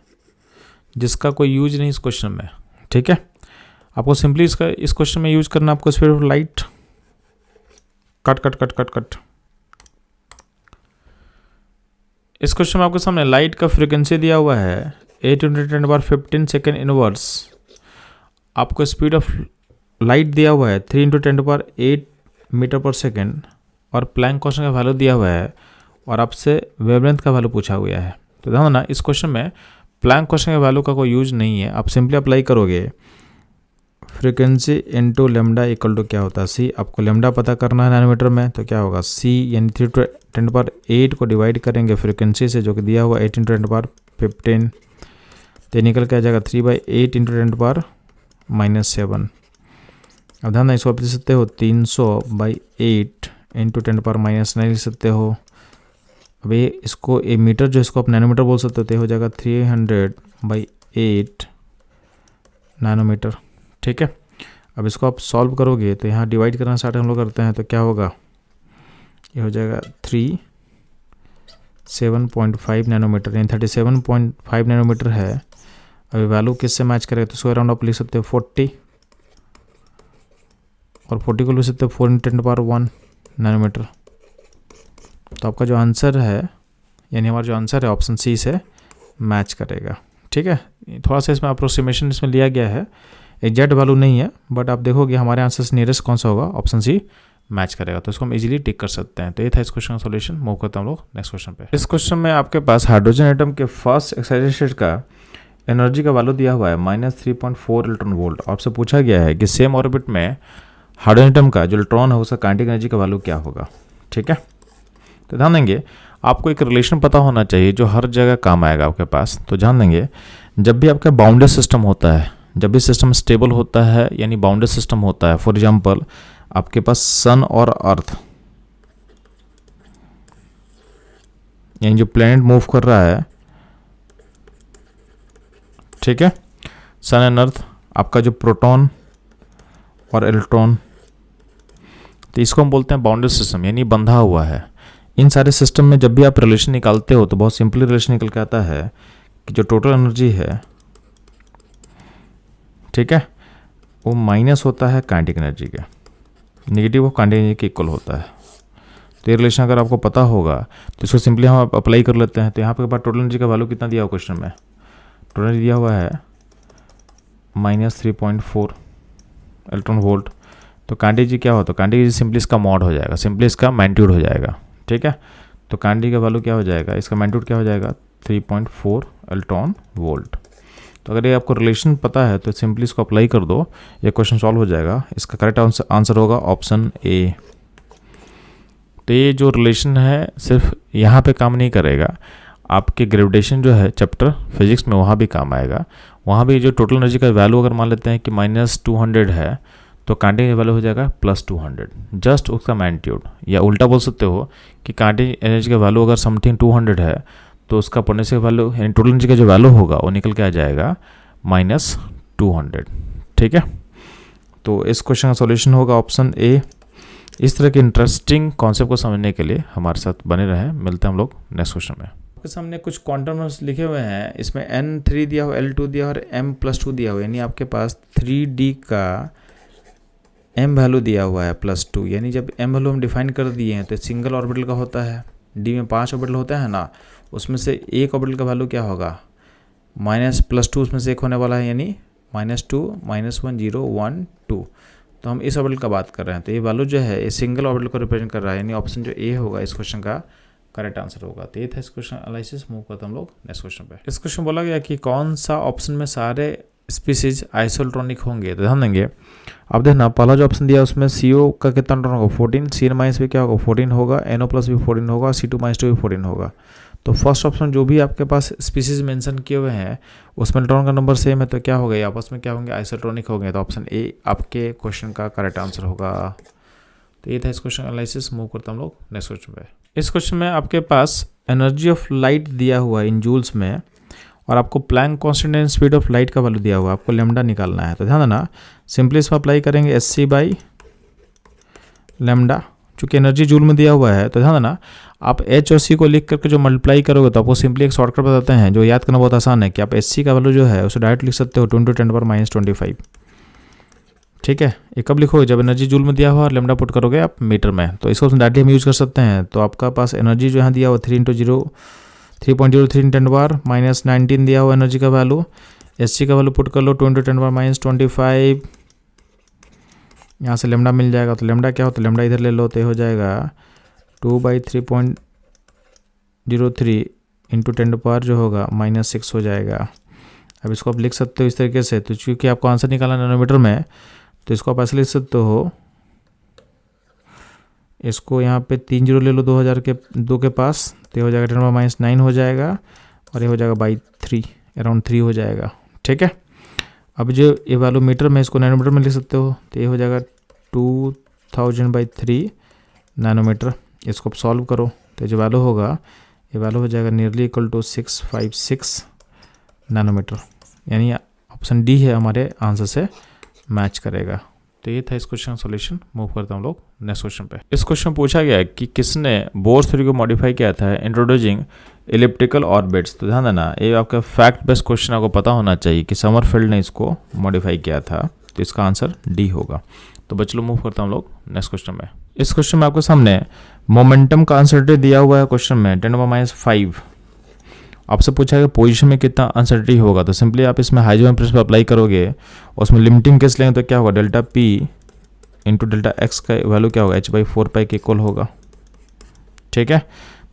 जिसका कोई यूज नहीं इस क्वेश्चन में। ठीक है, आपको सिंपली इसका इस क्वेश्चन में यूज करना, आपको speed of light cut cut cut cut cut. इस क्वेश्चन में आपके सामने लाइट का फ्रीक्वेंसी दिया हुआ है 8 × 10⁻15 सेकेंड इनवर्स। आपको स्पीड ऑफ लाइट दिया हुआ है 3 × 10⁸ मीटर पर सेकेंड और प्लैंक कांस्टेंट का वैल्यू दिया हुआ है और आपसे वेवलेंथ का वैल्यू पूछा हुआ है। तो ध्यान ना, इस क्वेश्चन में प्लैंक कांस्टेंट का वैल्यू का कोई यूज नहीं है। आप सिंपली अप्लाई करोगे frequency into lambda equal to क्या होता है सी। आपको लेमडा पता करना है नैनोमीटर में, तो क्या होगा सी यानी 3 × 10⁸ को डिवाइड करेंगे फ्रीक्वेंसी से जो कि दिया हुआ 8 × 10⁻15, तो निकल के आ जाएगा 3/8 × 10⁻⁻7। अब ध्यान इसको आप लिख सकते हो 300/8 इंटू 10⁻⁻9 लिख सकते हो। अब ये इसको ए मीटर जो इसको आप नैनोमीटर बोल सकते हो, तो हो जाएगा 300/8 नैनोमीटर। ठीक है, अब इसको आप सॉल्व करोगे तो यहाँ डिवाइड करना स्टार्ट हम लोग करते हैं, तो क्या होगा ये हो जाएगा 37.5 नैनोमीटर, यानी 37.5 नैनोमीटर है। अभी वैल्यू किससे मैच करेगा, तो उसको अराउंड आप लिख सकते हो 40 और 40 को लिख सकते हो 4 × 10⁻1 नैनोमीटर। तो आपका जो आंसर है यानी हमारा जो आंसर है ऑप्शन सी से मैच करेगा। ठीक है, थोड़ा सा इसमें अप्रोक्सीमेशन इसमें लिया गया है, एग्जैक्ट वैल्यू नहीं है, बट आप देखोगे हमारे आंसर से नियरेस्ट कौन सा होगा, ऑप्शन सी मैच करेगा। तो इसको हम इजीली टिक कर सकते हैं। तो ये था इस क्वेश्चन का सॉल्यूशन। मूव करते हैं हम लोग नेक्स्ट क्वेश्चन पे। इस क्वेश्चन में आपके पास हाइड्रोजन एटम के फर्स्ट एक्साइटेड स्टेट का एनर्जी का वैल्यू दिया हुआ है -3.4 इलेक्ट्रॉन वोल्ट। आपसे पूछा गया है कि सेम ऑर्बिट में हाइड्रोजन एटम का जो इलेक्ट्रॉन है उसका काइनेटिक एनर्जी का वैल्यू क्या होगा। ठीक है, तो ध्यान देंगे आपको एक रिलेशन पता होना चाहिए जो हर जगह काम आएगा आपके पास। तो ध्यान देंगे जब भी आपका बाउंडेड सिस्टम होता है, जब भी सिस्टम स्टेबल होता है यानी बाउंडेड सिस्टम होता है, फॉर एग्जांपल आपके पास सन और अर्थ, यानी जो प्लैनेट मूव कर रहा है, ठीक है, सन एंड अर्थ, आपका जो प्रोटॉन और इलेक्ट्रॉन, तो इसको हम बोलते हैं बाउंडेड सिस्टम यानी बंधा हुआ है। इन सारे सिस्टम में जब भी आप रिलेशन निकालते हो तो बहुत सिंपली रिलेशन निकल के आता है कि जो टोटल एनर्जी है, ठीक है, वो माइनस होता है काइनेटिक एनर्जी के, नेगेटिव वो काइनेटिक एनर्जी के इक्वल होता है। तो ये रिलेशन अगर आपको पता होगा तो इसको सिंपली हम अप्लाई कर लेते हैं। तो यहाँ पे पास टोटल एनर्जी का वैल्यू कितना दिया हुआ क्वेश्चन में, टोटल एनर्जी दिया हुआ है -3.4 इलेक्ट्रॉन वोल्ट। तो काइनेटिक एनर्जी क्या होता है, काइनेटिक एनर्जी सिंपली इसका मॉड हो जाएगा, सिंपली इसका मैग्नीट्यूड हो जाएगा, ठीक है। तो काइनेटिक का वैल्यू क्या हो जाएगा, इसका मैग्नीट्यूड क्या हो जाएगा 3.4 इलेक्ट्रॉन वोल्ट। तो अगर ये आपको रिलेशन पता है तो सिंपली इसको अप्लाई कर दो, ये क्वेश्चन सॉल्व हो जाएगा। इसका करेक्ट आंसर होगा ऑप्शन ए। तो ये जो रिलेशन है सिर्फ यहाँ पे काम नहीं करेगा, आपके ग्रेविटेशन जो है चैप्टर फिजिक्स में वहाँ भी काम आएगा। वहाँ भी जो टोटल एनर्जी का वैल्यू अगर मान लेते हैं कि -200 है तो काइनेटिक वैल्यू हो जाएगा +200, जस्ट उसका मैग्नीट्यूड। या उल्टा बोल सकते हो कि काइनेटिक एनर्जी का वैल्यू अगर समथिंग 200 है तो उसका पोटेंशियल वैल्यू यानी टोटल एनर्जी का जो वैल्यू होगा वो निकल के आ जाएगा -200, ठीक है। तो इस क्वेश्चन का सॉल्यूशन होगा ऑप्शन ए। इस तरह के इंटरेस्टिंग कॉन्सेप्ट को समझने के लिए हमारे साथ बने रहें। मिलते हैं हम लोग नेक्स्ट क्वेश्चन में। आपके सामने कुछ क्वांटम नंबर्स लिखे हुए हैं, इसमें n3 दिया हुआ, L2 दिया हुआ और m+2 दिया हुआ, यानी आपके पास 3D का m वैल्यू दिया हुआ है +2। यानी जब m वैल्यू हम डिफाइन कर दिए हैं तो सिंगल ऑर्बिटल का होता है, d में 5 ऑर्बिटल होता है ना, उसमें से एक ऑर्बिटल का वैल्यू क्या होगा -+2, उसमें से एक होने वाला है, यानी -2 -1 0 1 2। तो हम इस ऑर्बिटल का बात कर रहे हैं, तो ये वैल्यू जो है ये सिंगल ऑर्बिटल को रिप्रेजेंट कर रहा है, यानी ऑप्शन जो ए होगा इस क्वेश्चन का करेक्ट आंसर होगा। तो ये था इस क्वेश्चन एनालिसिस। मूव करते हम लोग नेक्स्ट क्वेश्चन पे। इस क्वेश्चन बोला गया कि कौन सा ऑप्शन में सारे स्पीसीज आइसोइलेक्ट्रॉनिक होंगे। तो ध्यान देंगे, अब देखना पहला जो ऑप्शन दिया उसमें CO का कितना इलेक्ट्रॉन होगा 14, CN- भी क्या होगा 14 होगा, NO+ भी 14 होगा, C2- भी 14 होगा। तो फर्स्ट ऑप्शन जो भी आपके पास स्पीसीज मेंशन किए हुए हैं उसमें इलेक्ट्रॉन का नंबर सेम है, तो क्या होगा, आपस में क्या होंगे आइसोइलेक्ट्रॉनिक होंगे। तो ऑप्शन ए आपके क्वेश्चन का करेक्ट आंसर होगा। तो ये था इस क्वेश्चन एनालिसिस। मूव करते हम लोग नेक्स्ट क्वेश्चन पे। इस क्वेश्चन में आपके पास एनर्जी ऑफ लाइट दिया हुआ है इन जूल्स में, और आपको Planck constant and speed of light का वैल्यू दिया हुआ है, आपको लैम्डा निकालना है। तो ध्यान देना, सिंपली इसमें अप्लाई करेंगे SC/λ, चूँकि एनर्जी जूल में दिया हुआ है। तो ध्यान देना, आप H और C को लिख करके जो मल्टीप्लाई करोगे तो आपको सिंपली एक शॉर्टकट बताते हैं जो याद करना बहुत आसान है कि आप SC का वैल्यू जो है उसे डायरेक्ट लिख सकते हो 10⁻⁻25, ठीक है। ये कब लिखोगे, जब एनर्जी जूल में दिया हुआ और लैम्डा पुट करोगे आप मीटर में, तो इसको डायरेक्टली हम यूज़ कर सकते हैं। तो आपका पास एनर्जी जो यहाँ दिया हुआ 3.03 10⁻19 दिया हुआ एनर्जी का वैल्यू, SC का वैल्यू पुट कर लो 10⁻25, यहाँ से लैम्डा मिल जाएगा। तो लैम्डा क्या होता है, लैम्डा इधर ले लो तो ये हो जाएगा 2/3.03 इंटू 10 जो होगा -6 हो जाएगा। अब इसको आप लिख सकते हो इस तरीके से। तो चूँकि आपको आंसर निकालना नैनोमीटर में तो इसको आप ऐसे लिख सकते हो, इसको यहाँ पे 3 0 ले लो 2000 के 2 के पास, तो ये हो जाएगा 10⁻9 हो जाएगा, और ये हो जाएगा 3 अराउंड 3 हो जाएगा, ठीक है। अब जो ये वैल्यू मीटर में, इसको नैनोमीटर में लिख सकते हो, तो ये हो जाएगा 2000/3 नैनोमीटर। इसको आप सॉल्व करो तो जो वैल्यू होगा, ये वैल्यू हो जाएगा नियरली इक्वल टू 656 नैनोमीटर, यानी ऑप्शन डी है हमारे आंसर से मैच करेगा। तो ये था इस क्वेश्चन का सॉल्यूशन। मूव करते हैं हम लोग नेक्स्ट क्वेश्चन पे। इस क्वेश्चन पूछा गया है कि किसने बोर थ्योरी को मॉडिफाई किया था इंट्रोड्यूसिंग इलिप्टिकल ऑर्बिट्स। तो ध्यान देना, ये आपका फैक्ट बेस्ड क्वेश्चन आपको पता होना चाहिए कि समरफील्ड ने इसको मॉडिफाई किया था, तो इसका आंसर डी होगा। तो बच्चों मूव करते हैं हम लोग नेक्स्ट क्वेश्चन में। इस क्वेश्चन में आपके सामने मोमेंटम का अनसर्टेनिटी दिया हुआ है क्वेश्चन में 10⁻5। आपसे पूछा है कि पोजीशन में कितना अनसर्टेनिटी होगा। तो सिंपली आप इसमें हाइजेनबर्ग प्रिंसिपल अप्लाई करोगे और उसमें लिमिटिंग केस लेंगे तो क्या होगा, ΔP इंटू ΔX का वैल्यू क्या होगा, h/4π के इक्वल होगा, ठीक है।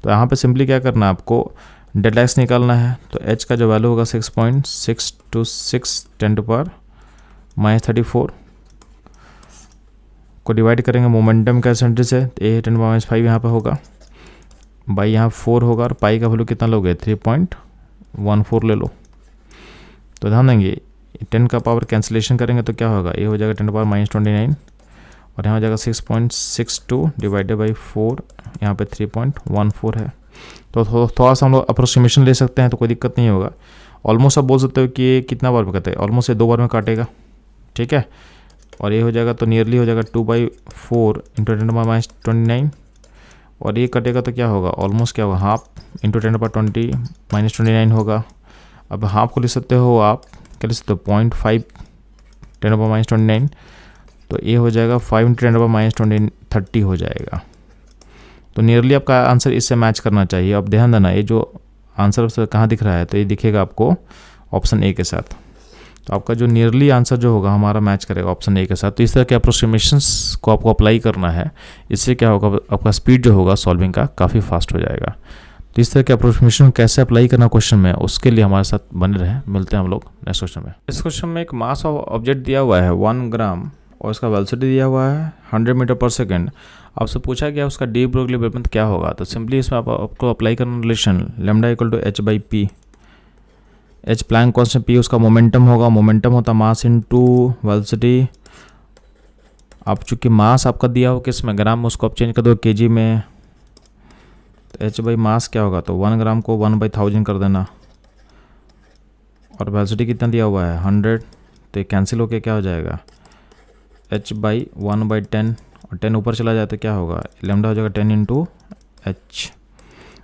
तो यहाँ पे सिंपली क्या करना है, आपको ΔX निकालना है। तो h का जो वैल्यू होगा 6.626 10⁻34 को डिवाइड करेंगे मोमेंटम का सेंटर से, तो ये 10⁻5 यहाँ पे होगा, बाई यहाँ 4 होगा, और पाई का वैल्यू कितना लोगे 3.14 ले लो। तो ध्यान देंगे 10 का पावर कैंसिलेशन करेंगे तो क्या होगा, ये हो जाएगा 10⁻⁻29, और यहाँ हो जाएगा 6.62 डिवाइडेड बाई 4, यहाँ पे 3.14 है। तो थोड़ा सा हम लोग अप्रोक्सीमेशन ले सकते हैं, तो कोई दिक्कत नहीं होगा। ऑलमोस्ट आप बोल सकते हो कि ये कितना बार में करते हैं, ऑलमोस्ट ये 2 बार में काटेगा, ठीक है। और ये हो जाएगा तो नियरली हो जाएगा 2/4 इंटू 10⁻29, और ये कटेगा तो क्या होगा, ऑलमोस्ट क्या होगा, हाफ इंटू 10⁻20 -29 होगा। अब हाफ को लिख सकते हो आप, क्या लिख सकते हो 0.5 10⁻29, तो ये हो जाएगा 5 × 10⁻20 30 हो जाएगा। तो नियरली आपका आंसर इससे मैच करना चाहिए। अब ध्यान देना, ये जो आंसर कहाँ दिख रहा है, तो ये दिखेगा आपको ऑप्शन ए के साथ। तो आपका जो नियरली आंसर जो होगा हमारा मैच करेगा ऑप्शन ए के साथ। तो इस तरह के अप्रोक्सीमेशंस को आपको अप्लाई करना है। इससे क्या होगा, आपका स्पीड जो होगा सॉल्विंग का काफ़ी फास्ट हो जाएगा। तो इस तरह के अप्रोक्सीमेशन कैसे अप्लाई करना क्वेश्चन में, उसके लिए हमारे साथ बने रहें। मिलते हैं हम लोग नेक्स्ट क्वेश्चन में। इस क्वेश्चन में एक मास ऑफ ऑब्जेक्ट दिया हुआ है 1 ग्राम और उसका वेलोसिटी दिया हुआ है 100 मीटर पर सेकेंड। आपसे पूछा गया उसका डी ब्रोगली वेवलेंथ क्या होगा। तो सिंपली इसमें आपको अप्लाई करना relation lambda = h/p। H Planck constant, P उसका मोमेंटम होगा, मोमेंटम होता मास इनटू वेलोसिटी। आप चूंकि मास आपका दिया हो किस में, ग्राम में, उसको आप चेंज कर दो केजी में। तो h/मास क्या होगा, तो 1 ग्राम को 1/1000 कर देना। और वेलोसिटी कितना दिया हुआ है 100, तो ये कैंसिल होके क्या हो जाएगा h/1/10, और 10 ऊपर चला जाए तो क्या होगा, लैम्डा हो जाएगा 10 × h।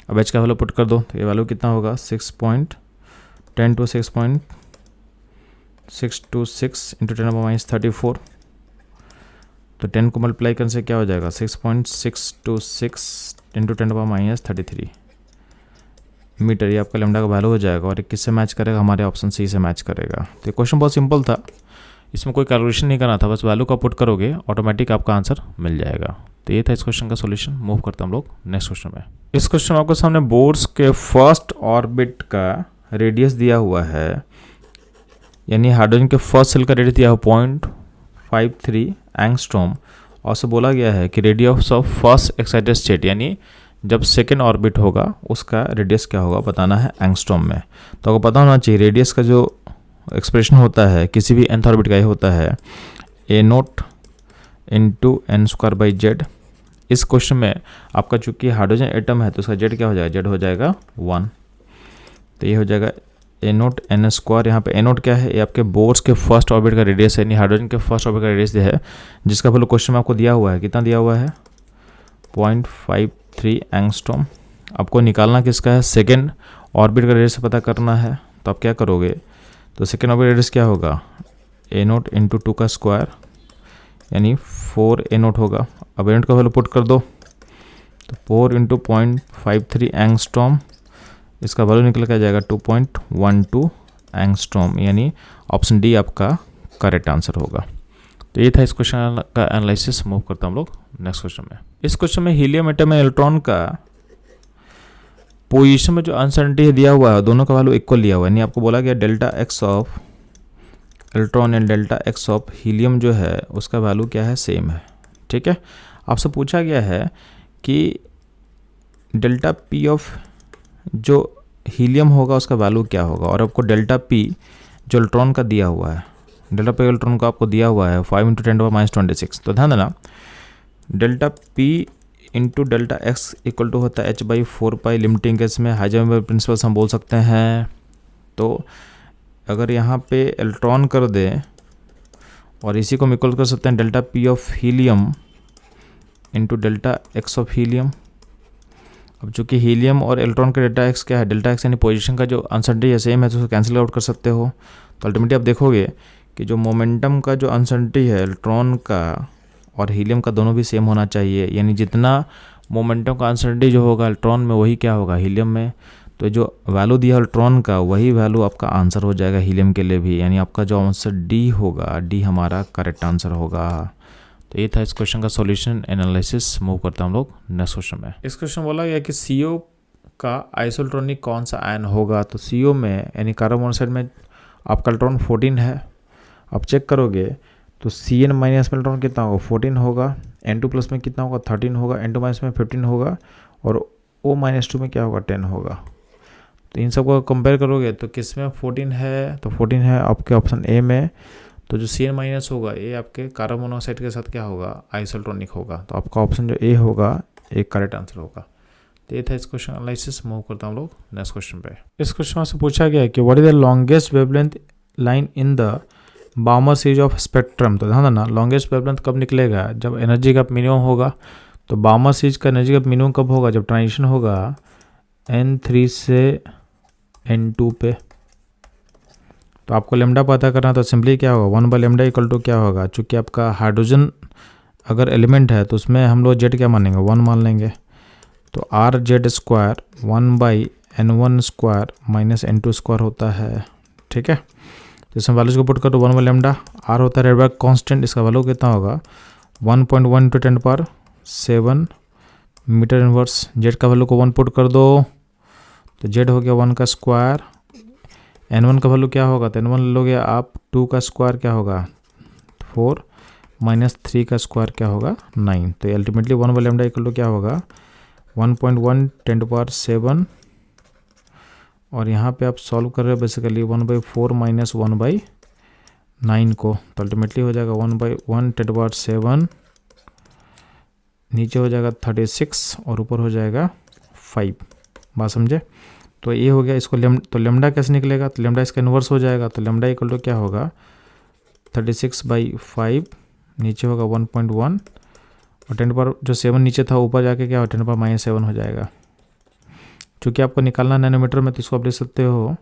अब h का वैल्यू पुट कर दो, तो ये वैल्यू कितना होगा 6.10 to 6.626 × 10⁻34। तो 10 को मल्टीप्लाई करने से क्या हो जाएगा 6.626 × 10⁻33 मीटर। ये आपका लैम्डा का वैल्यू हो जाएगा। और किससे मैच करेगा, हमारे ऑप्शन सी से मैच करेगा। तो ये क्वेश्चन बहुत सिंपल था, इसमें कोई कैलकुलेशन नहीं करना था, बस वैल्यू का पुट करोगे ऑटोमेटिक आपका आंसर मिल जाएगा। तो ये था इस क्वेश्चन का सॉल्यूशन। मूव करते हैं हम लोग नेक्स्ट क्वेश्चन में। इस क्वेश्चन में आपके सामने बोर्ड्स के फर्स्ट ऑर्बिट का रेडियस दिया हुआ है, यानी हाइड्रोजन के फर्स्ट सेल का रेडियस दिया हुआ 0.53 एंगस्ट्रॉम। और से बोला गया है कि radius of first excited state, यानी जब सेकेंड ऑर्बिट होगा उसका रेडियस क्या होगा बताना है एंगस्ट्रॉम में। तो आपको पता होना चाहिए रेडियस का जो एक्सप्रेशन होता है किसी भी nth ऑर्बिट का, ये होता है a0 × n²/z। इस क्वेश्चन में आपका चूंकि हाइड्रोजन एटम है तो उसका z क्या हो जाएगा, z हो जाएगा 1। तो ये हो जाएगा a0 n²। यहाँ पे a0 क्या है, ये आपके बोर्ड्स के फर्स्ट ऑर्बिट का रेडियस है, यानी हाइड्रोजन के फर्स्ट ऑर्बिट का रेडियस है, जिसका वैल्यू क्वेश्चन में आपको दिया हुआ है। कितना दिया हुआ है 0.53 एंगस्ट्रॉम। आपको निकालना किसका है, सेकेंड ऑर्बिट का रेडियस पता करना है। तो आप क्या करोगे, तो सेकेंड ऑर्बिट रेडियस क्या होगा a0 × 2 का स्क्वायर, यानी 4 a0 होगा। अब a0 का वैल्यू पुट कर दो, तो 4 × 0.53 एंगस्ट्रॉम, इसका वैल्यू निकल के जाएगा 2.12 एंगस्ट्रॉम, यानी ऑप्शन डी आपका करेक्ट आंसर होगा। तो ये था इस क्वेश्चन का एनालिसिस। मूव करता हम लोग नेक्स्ट क्वेश्चन में। इस क्वेश्चन में हीलियम एटम में इलेक्ट्रॉन का पोजीशन में जो अनसर्टेनिटी दिया हुआ है दोनों का वैल्यू इक्वल लिया हुआ है, यानी आपको बोला गया Δx of electron and Δx of helium जो है उसका वैल्यू क्या है, सेम है। ठीक है, आपसे पूछा गया है कि Δp ऑफ जो हीलियम होगा उसका वैल्यू क्या होगा, और आपको Δp जो इलेक्ट्रॉन का दिया हुआ है, Δp इलेक्ट्रॉन का आपको दिया हुआ है 5 × 10⁻26। तो ध्यान देना Δp × Δx इक्वल टू होता है h/4π। लिमिटिंग केस में हाइजेनबर्ग प्रिंसिपल्स हम बोल सकते हैं। तो अगर यहाँ पे इलेक्ट्रॉन कर दे और इसी को हम इक्वल कर सकते हैं Δp of helium × Δx of helium. अब चूंकि हीलियम और इलेक्ट्रॉन का Δx क्या है, Δx यानी पोजीशन का जो अनसर्टेनिटी है सेम है, तो उसको कैंसिल आउट कर सकते हो। तो अल्टीमेटली आप देखोगे कि जो मोमेंटम का जो अनसर्टेनिटी है इलेक्ट्रॉन का और हीलियम का दोनों भी सेम होना चाहिए, यानी जितना मोमेंटम का अनसर्टेनिटी जो होगा इलेक्ट्रॉन में वही क्या होगा हीलियम में। तो जो वैल्यू दिया इलेक्ट्रॉन का वही वैल्यू आपका आंसर हो जाएगा हीलियम के लिए भी, यानी आपका जो आंसर डी होगा, डी हमारा करेक्ट आंसर होगा। तो ये था इस क्वेश्चन का सॉल्यूशन एनालिसिस। मूव करते हैं हम लोग नेक्स्ट क्वेश्चन में। इस क्वेश्चन बोला गया कि CO का आइसोइलेक्ट्रॉनिक कौन सा आयन होगा। तो CO में यानी कार्बन मोनोऑक्साइड में आपका इलेक्ट्रॉन 14 है। आप चेक करोगे तो Cn- में इलेक्ट्रॉन कितना होगा 14 होगा, N2+ में कितना होगा 13 होगा, N2- में 15 होगा, और O-2 में क्या होगा 10 होगा। तो इन सब को कंपेयर करोगे तो किस में 14 है, तो 14 है आपके ऑप्शन ए में। तो जो Cn- होगा ये आपके कार्बन मोनोऑक्साइड के साथ क्या होगा आइसोइलेक्ट्रॉनिक होगा। तो आपका ऑप्शन जो ए होगा एक करेक्ट आंसर होगा। तो ये था इस क्वेश्चन एनालिसिस। मूव करता हम लोग नेक्स्ट क्वेश्चन पे। इस क्वेश्चन में से पूछा गया है कि what is the longest wavelength line in the Balmer series of spectrum. तो ध्यान देना लॉन्गेस्ट वेवलेंथ कब निकलेगा, जब एनर्जी का मिनिमम होगा। तो बाउमर सीरीज का एनर्जी का मिनिमम कब होगा, जब ट्रांजिशन होगा N3 से N2 पे। तो आपको लेमडा पता करना, तो सिंपली क्या होगा 1 बाई लेमडा इक्वल टू क्या होगा, चूँकि आपका हाइड्रोजन अगर एलिमेंट है तो उसमें हम लोग जेड क्या मानेंगे 1 मान लेंगे, तो are Z square 1 by N1 square minus N2 square होता है। ठीक है, तो इसमें वैल्यूज को पुट कर दो, 1 बाई लेमडा, आर होता है रेडबर्ग कांस्टेंट, इसका वैल्यू कितना होगा 1.1 × 10⁷ मीटर इनवर्स। जेड का वैल्यू को 1 पुट कर दो तो जेड हो गया 1 का स्क्वायर, N1 का वैल्यू क्या होगा, तो N1 लोगे आप 2 का स्क्वायर क्या होगा 4 माइनस 3 का स्क्वायर क्या होगा 9। तो ultimately 1 by lambda equal to क्या होगा 1.1 × 10⁷, और यहाँ पे आप सॉल्व कर रहे हो बेसिकली 1/4 माइनस 1/9 को, तो अल्टीमेटली हो जाएगा 1/1 × 10⁷, नीचे हो जाएगा 36 और ऊपर हो जाएगा 5। बात समझे? तो ये हो गया। इसको तो लेमडा कैसे निकलेगा, तो लेमडा इसका इन्वर्स हो जाएगा, तो लेमडा इक्वल टू क्या होगा 36/5, नीचे होगा 1.1 और 10⁻⁷ नीचे था, ऊपर जाके क्या हो 10⁻⁻7 हो जाएगा। चूँकि आपको निकालना नैनोमीटर में, तो इसको आप लिख सकते हो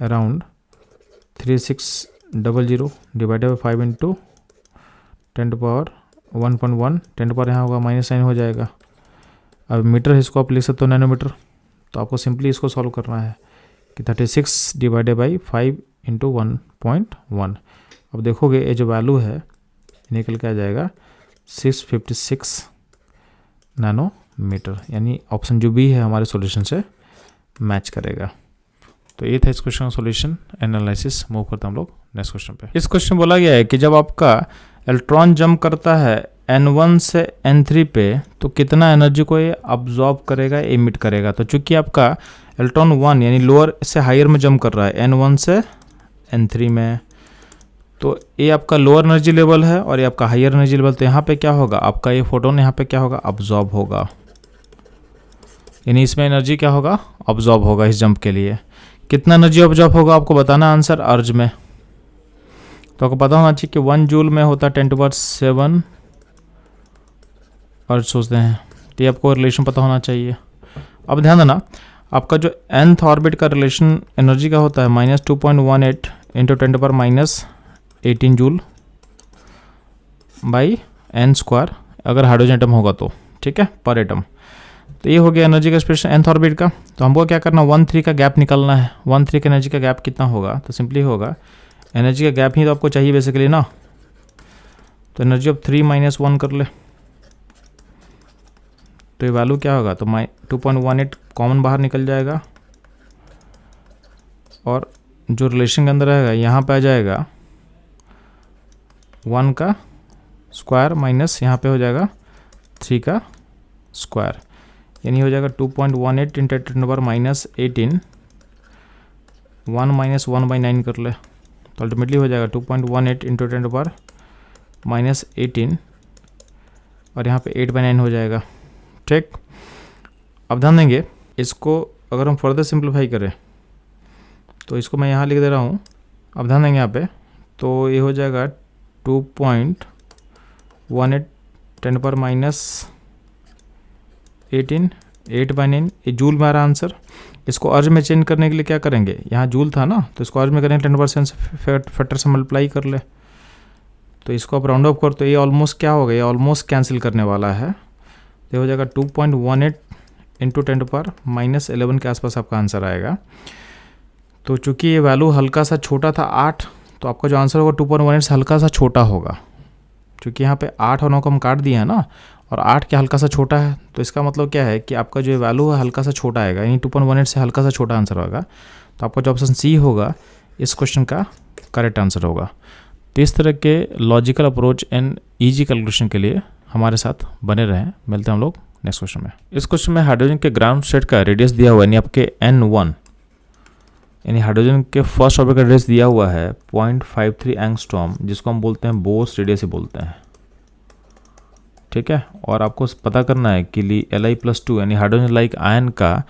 अराउंड 3600 डिवाइडेड बाई 5 इंटू 10⁻1.1, 10 यहाँ होगा -9 हो जाएगा। अब मीटर इसको आप लिख सकते हो नैनोमीटर, तो आपको सिंपली इसको सॉल्व करना है कि 36 डिवाइडेड बाई 5 इंटू 1.1। अब देखोगे ये जो वैल्यू है निकल के आ जाएगा 656 नैनोमीटर, यानी ऑप्शन जो बी है हमारे सॉल्यूशन से मैच करेगा। तो ये था इस क्वेश्चन का सॉल्यूशन एनालिसिस। मूव करते हैं हम लोग नेक्स्ट क्वेश्चन पे। इस क्वेश्चन बोला गया है कि जब आपका इलेक्ट्रॉन जंप करता है N1 से N3 पे तो कितना एनर्जी को ये अब्जॉर्ब करेगा, एमिट करेगा। तो चूंकि आपका इलेक्ट्रॉन 1 यानी लोअर से हायर में जंप कर रहा है N1 से N3 में, तो ये आपका लोअर एनर्जी लेवल है और ये आपका हायर एनर्जी लेवल। तो यहाँ पे क्या होगा, आपका ये फोटोन यहाँ पे क्या होगा अब्जॉर्ब होगा, यानी इसमें एनर्जी क्या होगा अब्जॉर्ब होगा इस जंप के लिए। कितना एनर्जी अब्जॉर्ब होगा आपको बताना आंसर अर्ज में। तो आपको पता होना चाहिए कि 1 जूल में होता है 10⁻7 अर्ज सोचते हैं, तो ये आपको रिलेशन पता होना चाहिए। अब ध्यान देना, आपका जो nth ऑर्बिट का रिलेशन एनर्जी का होता है -2.18 into 10⁻18 joule by n square, अगर हाइड्रोजन एटम होगा तो, ठीक है, पर एटम। तो ये हो गया एनर्जी का एक्सप्रेशन nth ऑर्बिट का। तो हमको क्या करना 1-3 का गैप निकालना है। 1-3 का एनर्जी का गैप कितना होगा, तो सिंपली होगा एनर्जी का गैप ही तो आपको चाहिए बेसिकली ना, तो एनर्जी ऑफ 3 - 1 कर ले, तो ये वैल्यू क्या होगा, तो 2.18 कॉमन बाहर निकल जाएगा और जो रिलेशन के अंदर रहेगा यहाँ पे आ जाएगा 1 का स्क्वायर माइनस यहाँ पे हो जाएगा 3 का स्क्वायर, यानी हो जाएगा 2.18 इंटू 10⁻18, 1 - 1/9 कर ले, तो अल्टीमेटली हो जाएगा 2.18 इंटू 10⁻18 और यहाँ पे 8/9 हो जाएगा। ठीक, अब ध्यान देंगे इसको अगर हम फर्दर सिंप्लीफाई करें तो इसको मैं यहाँ लिख दे रहा हूँ। अब ध्यान देंगे यहाँ पे, तो ये हो जाएगा 2.18 10⁻18 8/9, ये जूल में आ रहा आंसर। इसको अर्ज में चेंज करने के लिए क्या करेंगे, यहाँ जूल था ना, तो इसको अर्ज में करेंगे 10% से फैक्टर से मल्टीप्लाई कर ले, तो इसको आप राउंड ऑफ कर, तो ये ऑलमोस्ट क्या होगा, ये ऑलमोस्ट कैंसिल करने वाला है, तो हो जाएगा 2.18 इंटू 10⁻11 के आसपास आपका आंसर आएगा। तो चूंकि ये वैल्यू हल्का सा छोटा था 8, तो आपका जो आंसर होगा 2.18 से हल्का सा छोटा होगा। क्योंकि यहाँ पे 8 और 9 को हम काट दिए हैं ना, और 8 क्या हल्का सा छोटा है, तो इसका मतलब क्या है कि आपका जो वैल्यू है हल्का सा छोटा आएगा, यानी 2.18 से हल्का सा छोटा आंसर होगा। तो आपका जो ऑप्शन सी होगा इस क्वेश्चन का करेक्ट आंसर होगा। तो इस तरह के logical approach and easy calculation के लिए हमारे साथ बने रहें। मिलते हैं हम लोग नेक्स्ट क्वेश्चन में। इस क्वेश्चन में हाइड्रोजन के ग्राउंड स्टेट का रेडियस दिया हुआ है, यानी आपके N1, यानी हाइड्रोजन के फर्स्ट ऑर्बिट का रेडियस दिया हुआ है 0.53 एंगस्ट्रॉम, जिसको हम बोलते हैं बोर्स रेडियस ही बोलते हैं। ठीक है, और आपको पता करना है कि Li+2 यानी हाइड्रोजन लाइक आयन का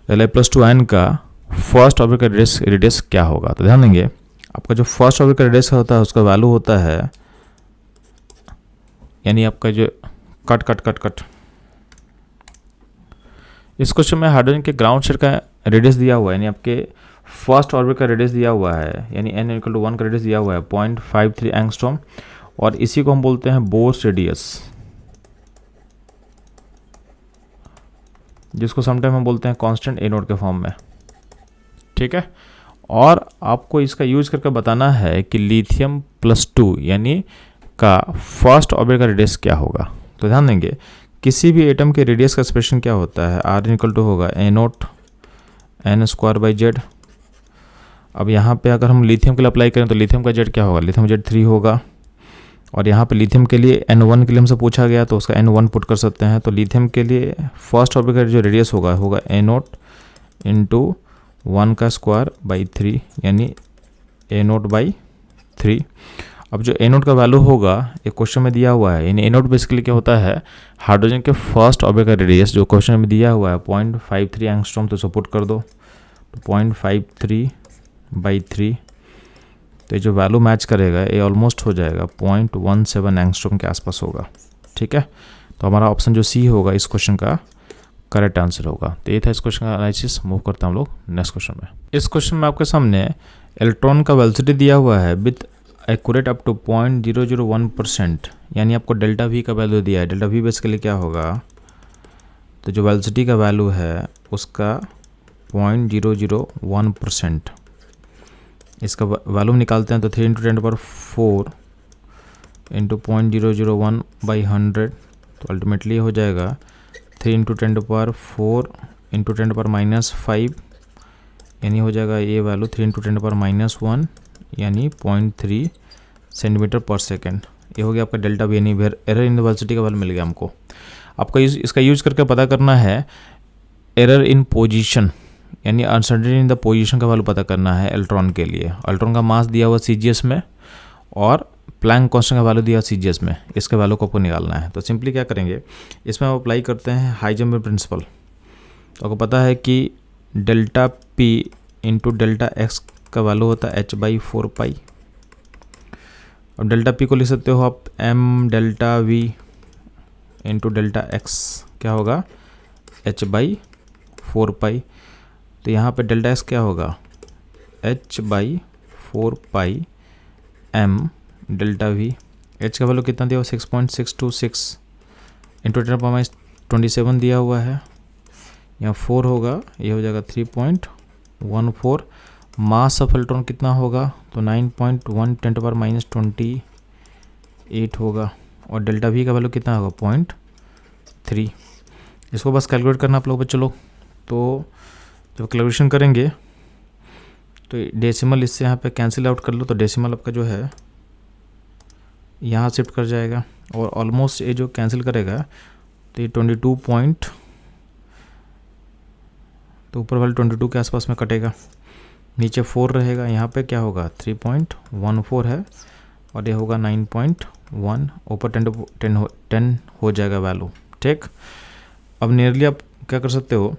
Li+2 आयन का फर्स्ट ऑर्बिट का रेडियस क्या होगा। तो ध्यान देंगे, आपका जो फर्स्ट ऑर्बिट का रेडियस होता है उसका वैल्यू होता है, यानी आपका जो कट इस क्वेश्चन में हाइड्रोजन के ग्राउंड स्टेट का रेडियस दिया हुआ है, यानी आपके फर्स्ट ऑर्बिट का रेडियस दिया हुआ है, यानी n इक्वल टू 1 का रेडियस दिया हुआ है 0.53 एंगस्ट्रॉम, और इसी को हम बोलते हैं बोर्स रेडियस, जिसको समटाइम हम बोलते हैं कांस्टेंट ए नोट के फॉर्म में। ठीक है, और आपको इसका यूज करके बताना है कि लिथियम +2 यानी का फर्स्ट ऑर्बिट का रेडियस क्या होगा। तो ध्यान देंगे, किसी भी एटम के रेडियस का एक्सप्रेशन क्या होता है, r इक्वल टू होगा a नोट n²/z। अब यहाँ पे अगर हम लिथियम के लिए अप्लाई करें तो लिथियम का z क्या होगा, लिथियम z 3 होगा, और यहाँ पे लिथियम के लिए n1 के लिए हमसे पूछा गया तो उसका n1 पुट कर सकते हैं। तो लिथियम के लिए फर्स्ट ऑर्बिट का जो रेडियस होगा a नोट इंटू 1² यानी a नोट बाई 3। अब जो a नोट का वैल्यू होगा एक क्वेश्चन में दिया हुआ है, यानी a नोट बेसिकली क्या होता है, हाइड्रोजन के फर्स्ट ऑर्बिट का रेडियस जो क्वेश्चन में दिया हुआ है 0.53 एंगस्ट्रॉम, तो इसको पुट कर दो, तो 0.53/3, तो ये जो वैल्यू मैच करेगा ये ऑलमोस्ट हो जाएगा 0.17 एंगस्ट्रॉम के आसपास होगा। ठीक है, तो हमारा ऑप्शन जो सी होगा इस क्वेश्चन का करेक्ट आंसर होगा। तो ये था इस क्वेश्चन का एनालिसिस। मूव करते हैं हम लोग नेक्स्ट क्वेश्चन में। इस क्वेश्चन में आपके सामने इलेक्ट्रॉन का वेलोसिटी दिया हुआ है विथ एक्यूरेट अप टू 0.001%, यानी आपको डेल्टा वी का वैल्यू दिया है। डेल्टा वी बेसिकली क्या होगा, तो जो वेलोसिटी का वैल्यू है उसका 0.001%, इसका वैल्यू निकालते हैं तो 3 × 10⁴ इंटू 0.001/100, तो अल्टीमेटली हो जाएगा 3 × 10⁴ इंटू 10⁻⁵, यानी हो जाएगा ये वैल्यू 3 × 10⁻⁻1 यानी 0.3 सेंटीमीटर पर सेकेंड। ये हो गया आपका डेल्टा वी, यानी एरर इन द वेलोसिटी का वैल्यू मिल गया हमको। आपका इसका यूज करके पता करना है एरर इन पोजीशन, यानी अनसर्टेनिटी इन द पोजीशन का वैल्यू पता करना है इलेक्ट्रॉन के लिए। इलेक्ट्रॉन का मास दिया हुआ CGS में और प्लैंक कांस्टेंट का वैल्यू दिया CGS में, इसका वैल्यू को आपको निकालना है। तो सिंपली क्या करेंगे, इसमें आप अप्लाई करते हैं हाइजेनबर्ग प्रिंसिपल। तो आपको पता है कि delta P into delta x का वैल्यू होता है h/4π, और डेल्टा P को लिख सकते हो आप m delta V into delta x, क्या होगा h/4π। तो यहाँ पे डेल्टा एक्स क्या होगा h/4π m delta V। h का वैल्यू कितना दिया हुआ 6.626 इंटू 10⁻27 दिया हुआ है, यहाँ 4 होगा, ये हो जाएगा 3.14। मास ऑफ इलेक्ट्रॉन कितना होगा, तो 9.1 10⁻28 होगा, और डेल्टा V का वैल्यू कितना होगा 0.3। इसको बस कैलकुलेट करना आप लोग बच्चों लोग। तो जब कैलकुलेशन करेंगे तो डेसिमल इससे यहाँ पे कैंसिल आउट कर लो, तो डेसिमल आपका जो है यहाँ शिफ्ट कर जाएगा, और ऑलमोस्ट ये जो कैंसिल करेगा तो ये 22 तो ऊपर वाले 22 के आसपास में कटेगा, नीचे 4 रहेगा, यहाँ पे क्या होगा 3.14 है, और ये होगा 9.1, ऊपर 10 हो जाएगा वैल्यू। ठीक, अब नियरली आप क्या कर सकते हो,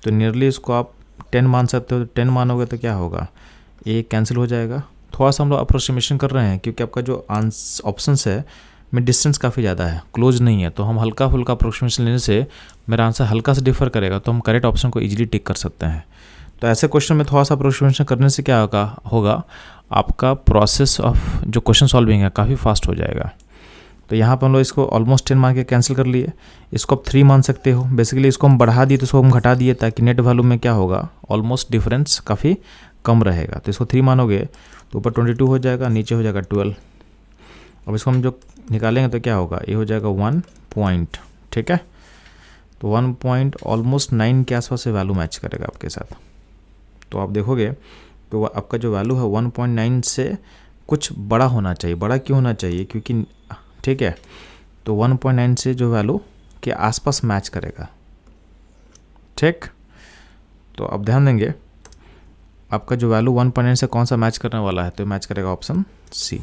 तो नियरली इसको आप 10 मान सकते हो। तो 10 मानोगे तो क्या होगा, ये कैंसिल हो जाएगा। थोड़ा सा हम लोग अप्रोक्सीमेशन कर रहे हैं क्योंकि आपका जो ऑप्शंस है में डिस्टेंस काफ़ी ज़्यादा है, क्लोज नहीं है, तो हम हल्का फुल्का अप्रोक्सीमेशन लेने से मेरा आंसर हल्का से डिफर करेगा, तो हम करेक्ट ऑप्शन को इजीली टिक कर सकते हैं। तो ऐसे क्वेश्चन में थोड़ा सा अप्रोक्सीमेशन करने से क्या होगा आपका प्रोसेस ऑफ जो क्वेश्चन सॉल्विंग है काफ़ी फास्ट हो जाएगा। तो यहाँ पर हम लोग इसको ऑलमोस्ट 10 मान के कैंसिल कर लिए, इसको आप 3 मान सकते हो। बेसिकली इसको हम बढ़ा दिए तो इसको हम घटा दिए, ताकि नेट वैल्यू में क्या होगा ऑलमोस्ट डिफरेंस काफ़ी कम रहेगा। तो इसको 3 मानोगे तो ऊपर 22 हो जाएगा, नीचे हो जाएगा 12। अब इसको हम जो निकालेंगे तो क्या होगा, ये हो जाएगा 1 पॉइंट। ठीक है, तो 1 पॉइंट ऑलमोस्ट 9 के आसपास से वैल्यू मैच करेगा आपके साथ। तो आप देखोगे तो आपका जो वैल्यू है 1.9 से कुछ बड़ा होना चाहिए। बड़ा क्यों होना चाहिए, क्योंकि ठीक है, तो 1.9 से जो वैल्यू के आसपास मैच करेगा। ठीक, तो अब ध्यान देंगे आपका जो वैल्यू 1.9 से कौन सा मैच करने वाला है, तो मैच करेगा ऑप्शन सी।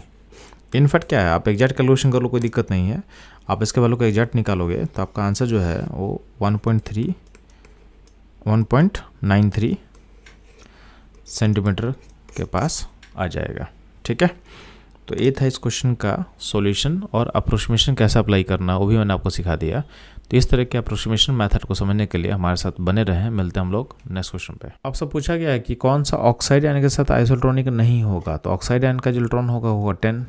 इनफैक्ट क्या है, आप एग्जैक्ट कैलकुलेशन कर लो, कोई दिक्कत नहीं है। आप इसके वैल्यू को एग्जैक्ट निकालोगे तो आपका आंसर जो है वो 1.93 सेंटीमीटर के पास आ जाएगा। ठीक है, तो ये था इस क्वेश्चन का सॉल्यूशन, और अप्रोक्सीमेशन कैसे अप्लाई करना वो भी मैंने आपको सिखा दिया। तो इस तरह के अप्रोक्सीमेशन मेथड को समझने के लिए हमारे साथ बने रहें। मिलते हैं हम लोग नेक्स्ट क्वेश्चन पे। आपसे पूछा गया है कि कौन सा ऑक्साइड आयन के साथ आइसोट्रॉनिक नहीं होगा। तो ऑक्साइड आयन का जो इलेक्ट्रॉन होगा 10,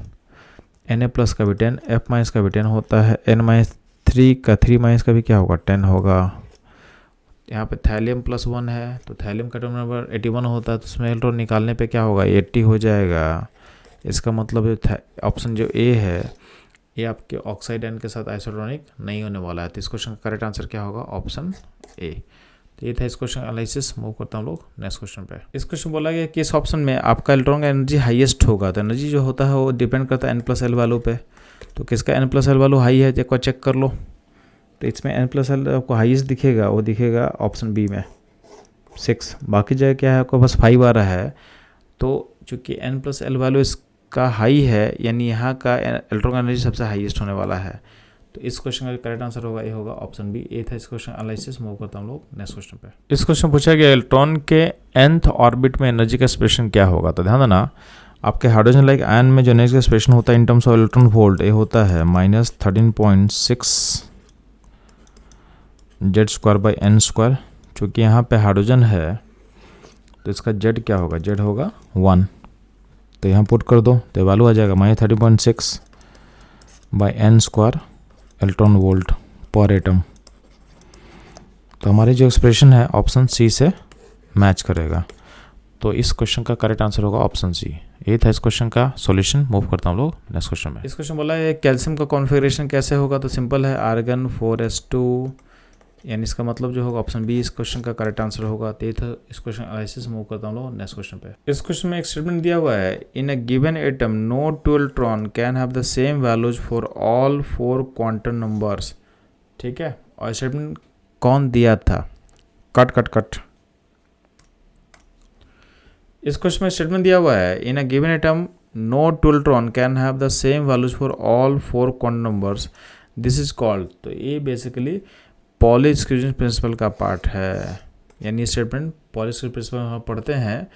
Na+ का भी 10, F- का भी 10 होता है, N-3 का 3- का भी क्या होगा 10 होगा। यहाँ पे थैलियम +1 है, तो थैलियम का एटॉमिक नंबर 81 होता है, तो उसमें इलेक्ट्रॉन निकालने पे क्या होगा 80 हो जाएगा। इसका मतलब ऑप्शन जो ए है ये आपके ऑक्साइड आयन के साथ आइसोटोनिक नहीं होने वाला है। तो इस क्वेश्चन का करेक्ट आंसर क्या होगा ऑप्शन ए। तो ये था इस क्वेश्चन एनालिसिस। मूव करता हम लोग नेक्स्ट क्वेश्चन पे। इस क्वेश्चन बोला गया कि इस ऑप्शन में आपका इलेक्ट्रॉन का एनर्जी हाईएस्ट होगा। तो एनर्जी जो होता है वो डिपेंड करता है N+L वैल्यू पे। तो किसका N+L वैल्यू हाई है एक बार चेक कर लो। तो इसमें N+L आपको हाईएस्ट दिखेगा, वो दिखेगा ऑप्शन बी में 6। बाकी जगह क्या है आपको बस 5 आ रहा है। तो चूँकि N+L वैल्यू इसका हाई है, यानी यहाँ का इलेक्ट्रॉन एनर्जी सबसे हाईएस्ट होने वाला है। तो इस क्वेश्चन का करेक्ट आंसर होगा ये होगा ऑप्शन बी। ए था इस क्वेश्चन एनालिसिस। मूव करता हम लोग नेक्स्ट क्वेश्चन पे। इस क्वेश्चन पूछा गया इलेक्ट्रॉन के nth ऑर्बिट में एनर्जी का एक्सप्रेशन क्या होगा। तो ध्यान देना, आपके हाइड्रोजन लाइक आयन में जो एनर्जी का एक्सप्रेशन होता है in terms of electron volt, ये होता है -13.6 Z²/n²। चूँकि यहाँ पे हाइड्रोजन है तो इसका Z क्या होगा, Z होगा 1। तो यहाँ पुट कर दो तो वैल्यू आ जाएगा -13.6/n² इलेक्ट्रॉन वोल्ट पर एटम। तो हमारी जो एक्सप्रेशन है ऑप्शन सी से मैच करेगा। तो इस क्वेश्चन का करेक्ट आंसर होगा ऑप्शन सी। ये था इस क्वेश्चन का सॉल्यूशन। मूव करता हूँ लोग नेक्स्ट क्वेश्चन में। इस क्वेश्चन बोला है कैल्शियम का कॉन्फ़िगरेशन कैसे होगा। तो सिंपल है, आर्गन 4s2, यानी इसका मतलब जो होगा ऑप्शन बी इस क्वेश्चन का करेक्ट आंसर होगा। तो ये था इस क्वेश्चन एनालिसिस। मूव करता हूँ लोग नेक्स्ट क्वेश्चन पे। इस क्वेश्चन में एक स्टेटमेंट दिया हुआ है, in a given atom no 2 electron can have the same values for all 4 quantum numbers. ठीक है, और स्टेटमेंट कौन दिया था, कट कट कट। इस क्वेश्चन में स्टेटमेंट दिया हुआ है, in a given atom no 2 electron can have the same values for all 4 quantum numbers, this is called. तो ये बेसिकली पॉली एक्सक्लूजन प्रिंसिपल का पार्ट है। यानी स्टेटमेंट पॉली एक्सक्लूजन प्रिंसिपल में हम पढ़ते हैं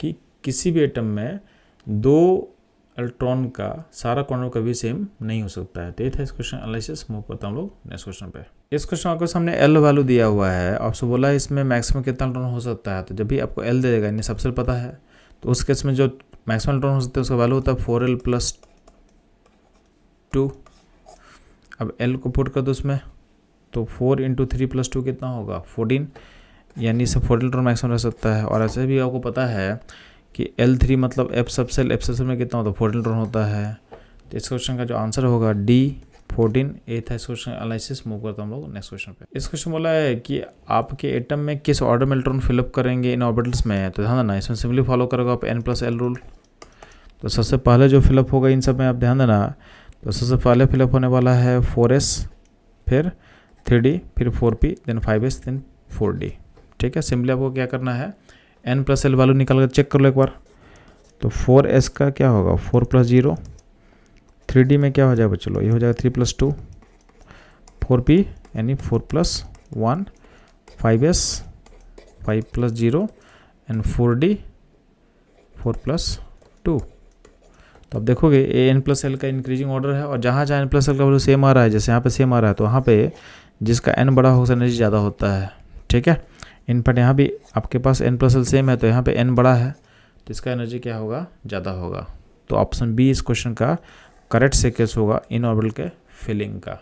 कि किसी भी एटम में 2 इलेक्ट्रॉन का सारा क्वांटम कभी सेम नहीं हो सकता है। तो ये था इस क्वेश्चन एनालिसिस। मूव करता हम लोग नेक्स्ट क्वेश्चन पे। इस क्वेश्चन आपको सामने एल वैल्यू दिया हुआ है, आपसे बोला है इसमें मैक्सिमम कितना इलेक्ट्रॉन हो सकता है। तो जब भी आपको एल दे देगा, यानी सबसे पता है, तो उस केस में जो मैक्सिमम इलेक्ट्रॉन हो सकते हैं उसका वैल्यू होता है 4l+2। अब एल को पुट कर दो उसमें, तो 4 × 3 + 2 कितना होगा 14, यानी इससे 14 इलेक्ट्रॉन मैक्सिमम रह सकता है। और ऐसे भी आपको पता है कि L3 मतलब एफ सबसेल में कितना होता है 14 इलेक्ट्रॉन होता है। तो इस क्वेश्चन का जो आंसर होगा डी 14। ए था इस क्वेश्चन एनालिसिस। मूव करता हम लोग नेक्स्ट क्वेश्चन पे। इस क्वेश्चन बोला है कि आपके एटम में किस ऑर्डर में इलेक्ट्रॉन फिलअप करेंगे इन ऑर्बिटल्स में। तो ध्यान देना, इसमें सिंपली फॉलो करोगे आप N+L रूल। तो सबसे पहले जो फिलअप होगा इन सब में आप ध्यान देना, तो सबसे पहले फिलअप होने वाला है 4s, फिर 3d, फिर 4p, then 5s, then 4d। ठीक है, सिंपली आपको क्या करना है N+L वैल्यू निकाल कर चेक कर लो एक बार। तो 4s का क्या होगा 4 + 0, 3d में क्या हो जाएगा चलो ये हो जाएगा 3 + 2, 4p यानी 4 + 1, 5s 5 + 0 एंड 4d 4 + 2। तो अब देखोगे ए N+L का इंक्रीजिंग ऑर्डर है, और जहाँ जहाँ N+L का वैल्यू सेम आ रहा है, जैसे यहाँ पे सेम आ रहा है, तो वहाँ पे जिसका n बड़ा होगा एनर्जी ज़्यादा होता है। ठीक है, इनफैक्ट यहाँ भी आपके पास N+L सेम है, तो यहाँ पे n बड़ा है तो इसका एनर्जी क्या होगा ज़्यादा होगा। तो ऑप्शन बी इस क्वेश्चन का करेक्ट सीक्वेंस होगा इन ऑर्बिटल के फिलिंग का।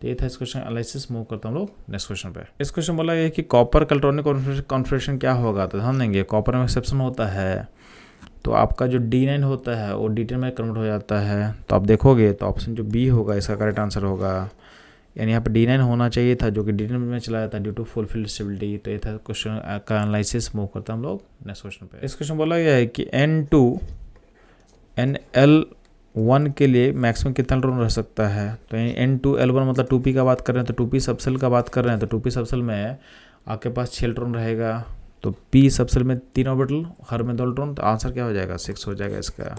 तो ये था इस क्वेश्चन एनालिसिस। मूव करता हूँ लोग नेक्स्ट क्वेश्चन पे। इस क्वेश्चन बोला गया कि कॉपर का इलेक्ट्रॉनिक कॉन्फ़िगरेशन क्या होगा। तो ध्यान देंगे, कॉपर में एक्सेप्शन होता है, तो आपका जो D9 होता है वो D10 में कन्वर्ट हो जाता है। तो आप देखोगे तो ऑप्शन जो बी होगा इसका करेक्ट आंसर होगा, यानी यहाँ पे D9 होना चाहिए था जो कि D10 में चला जाता है ड्यू टू फुलफिल्ड स्टेबिलिटी। तो ये था क्वेश्चन का एनालिसिस। मूव करता हम लोग नेक्स्ट क्वेश्चन पे। इस क्वेश्चन बोला गया है कि N2 NL1 के लिए मैक्सिमम कितना इलेक्ट्रॉन रह सकता है। तो N2L1 मतलब 2p का बात कर रहे हैं, तो 2p सबसेल का बात कर रहे हैं, तो 2p सबसेल में आपके पास 6 इलेक्ट्रॉन रहेगा। तो p सबसेल में 3 ऑर्बिटल, हर में 2 इलेक्ट्रॉन, तो आंसर क्या हो जाएगा 6 हो जाएगा इसका।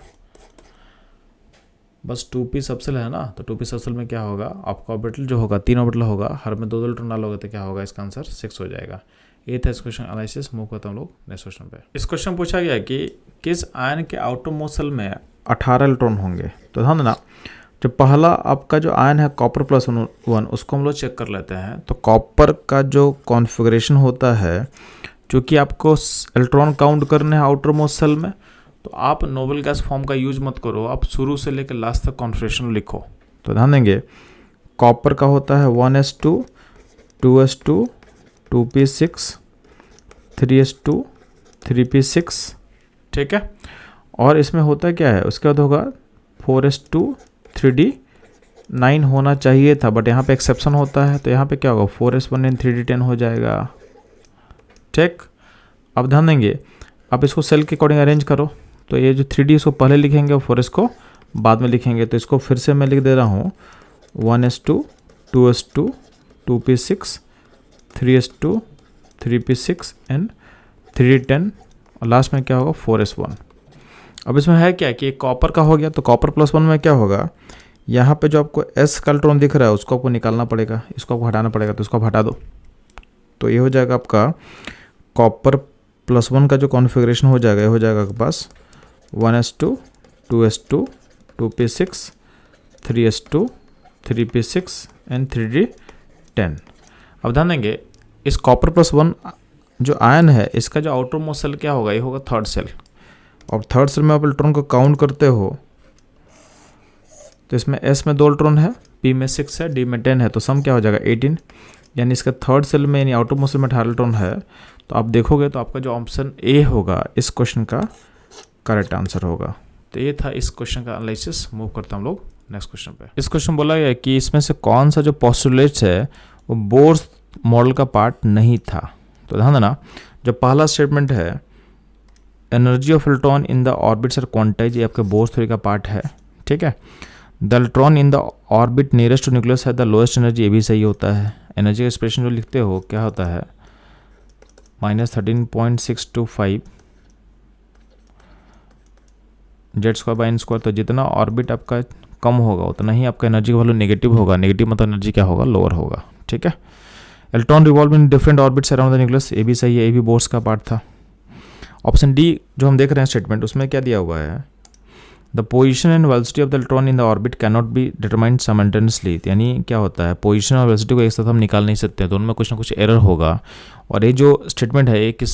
बस 2p सबसेल है ना, तो 2p सबसेल में क्या होगा आपका ऑर्बिटल जो होगा 3 ऑर्बिटल होगा, हर में 2 इलेक्ट्रॉन डालोगे तो क्या होगा इसका आंसर 6 हो जाएगा। ये था इस क्वेश्चन एनालिसिस। मूव करता हम लोग नेक्स्ट क्वेश्चन पे। इस क्वेश्चन पूछा गया कि किस आयन के आउटर मोस्ट शेल में 18 इलेक्ट्रॉन होंगे। तो ध्यान देना, जो पहला आपका जो आयन है कॉपर +1 उसको हम लोग चेक कर लेते हैं। तो कॉपर का जो कॉन्फ़िगरेशन होता है, चूँकि आपको इलेक्ट्रॉन काउंट करने हैं आउटर मोस्ट सेल में, तो आप नोबल गैस फॉर्म का यूज मत करो, आप शुरू से लेकर लास्ट तक कॉन्फ़िगरेशन लिखो। तो ध्यान देंगे, कॉपर का होता है 1s2 2s2 2p6 3s2 3p6, ठीक है। और इसमें होता क्या है, उसके बाद होगा 4s2 3d9 होना चाहिए था, बट यहाँ पे एक्सेप्शन होता है। तो यहाँ पे क्या होगा, 4s1 3d10 हो जाएगा, ठीक। अब ध्यान देंगे, आप इसको सेल के अकॉर्डिंग अरेंज करो। तो ये जो 3d इसको पहले लिखेंगे और 4s को बाद में लिखेंगे। तो इसको फिर से मैं लिख दे रहा हूँ 1s2 2s2 2p6 3s2 3p6 and 3d10, और लास्ट में क्या होगा 4s1। अब इसमें है क्या कि कॉपर का हो गया, तो कॉपर +1 में क्या होगा, यहाँ पे जो आपको s का इलेक्ट्रॉन दिख रहा है उसको आपको निकालना पड़ेगा, इसको आपको हटाना पड़ेगा। तो इसको आप हटा दो, तो ये हो जाएगा आपका कॉपर +1 का जो कॉन्फ़िगरेशन हो जाएगा, ये हो जाएगा आपके पास 1s2 2s2 2p6 3s2 3p6 and 3d10। अब ध्यान देंगे, इस कॉपर +1 जो आयन है इसका जो आउटर मोस्ट सेल क्या होगा, ये होगा थर्ड सेल। और थर्ड सेल में आप इलेक्ट्रॉन को काउंट करते हो, तो इसमें s में 2 इलेक्ट्रॉन है, p में 6 है, d में 10 है, तो सम क्या हो जाएगा 18। यानी इसका थर्ड सेल में यानी आउटर मोस्ट सेल में 18 इलेक्ट्रॉन है। तो आप देखोगे तो आपका जो ऑप्शन ए होगा इस क्वेश्चन का करेक्ट आंसर होगा। तो ये था इस क्वेश्चन का एनालिसिस। मूव करते हैं हम लोग नेक्स्ट क्वेश्चन पे। इस क्वेश्चन बोला गया कि इसमें से कौन सा जो पोस्टुलेट्स है वो बोर्स मॉडल का पार्ट नहीं था। तो ध्यान देना, जो पहला स्टेटमेंट है energy of electron in the orbits are quantize, ये आपके बोर्स थ्योरी का पार्ट है, ठीक है। The electron in the orbit nearest to nucleus है द लोएस्ट एनर्जी, ये भी सही होता है। एनर्जी एक्सप्रेशन जो लिखते हो क्या होता है -13.625 Z²/n²। तो जितना ऑर्बिट आपका कम होगा उतना ही आपका एनर्जी का वैल्यू नेगेटिव होगा। नेगेटिव मतलब एनर्जी क्या होगा, लोअर होगा, ठीक है। Electron revolve in different orbits around the nucleus, ये भी सही है, ये भी बोर्स का पार्ट था। ऑप्शन डी जो हम देख रहे हैं स्टेटमेंट, उसमें क्या दिया हुआ है, the position and velocity of the electron in the orbit can not be determined simultaneously. यानी क्या होता है, पोजीशन और वेलोसिटी को एक साथ हम निकाल नहीं सकते, दोनों में कुछ ना कुछ एरर होगा। और ये जो स्टेटमेंट है ये किस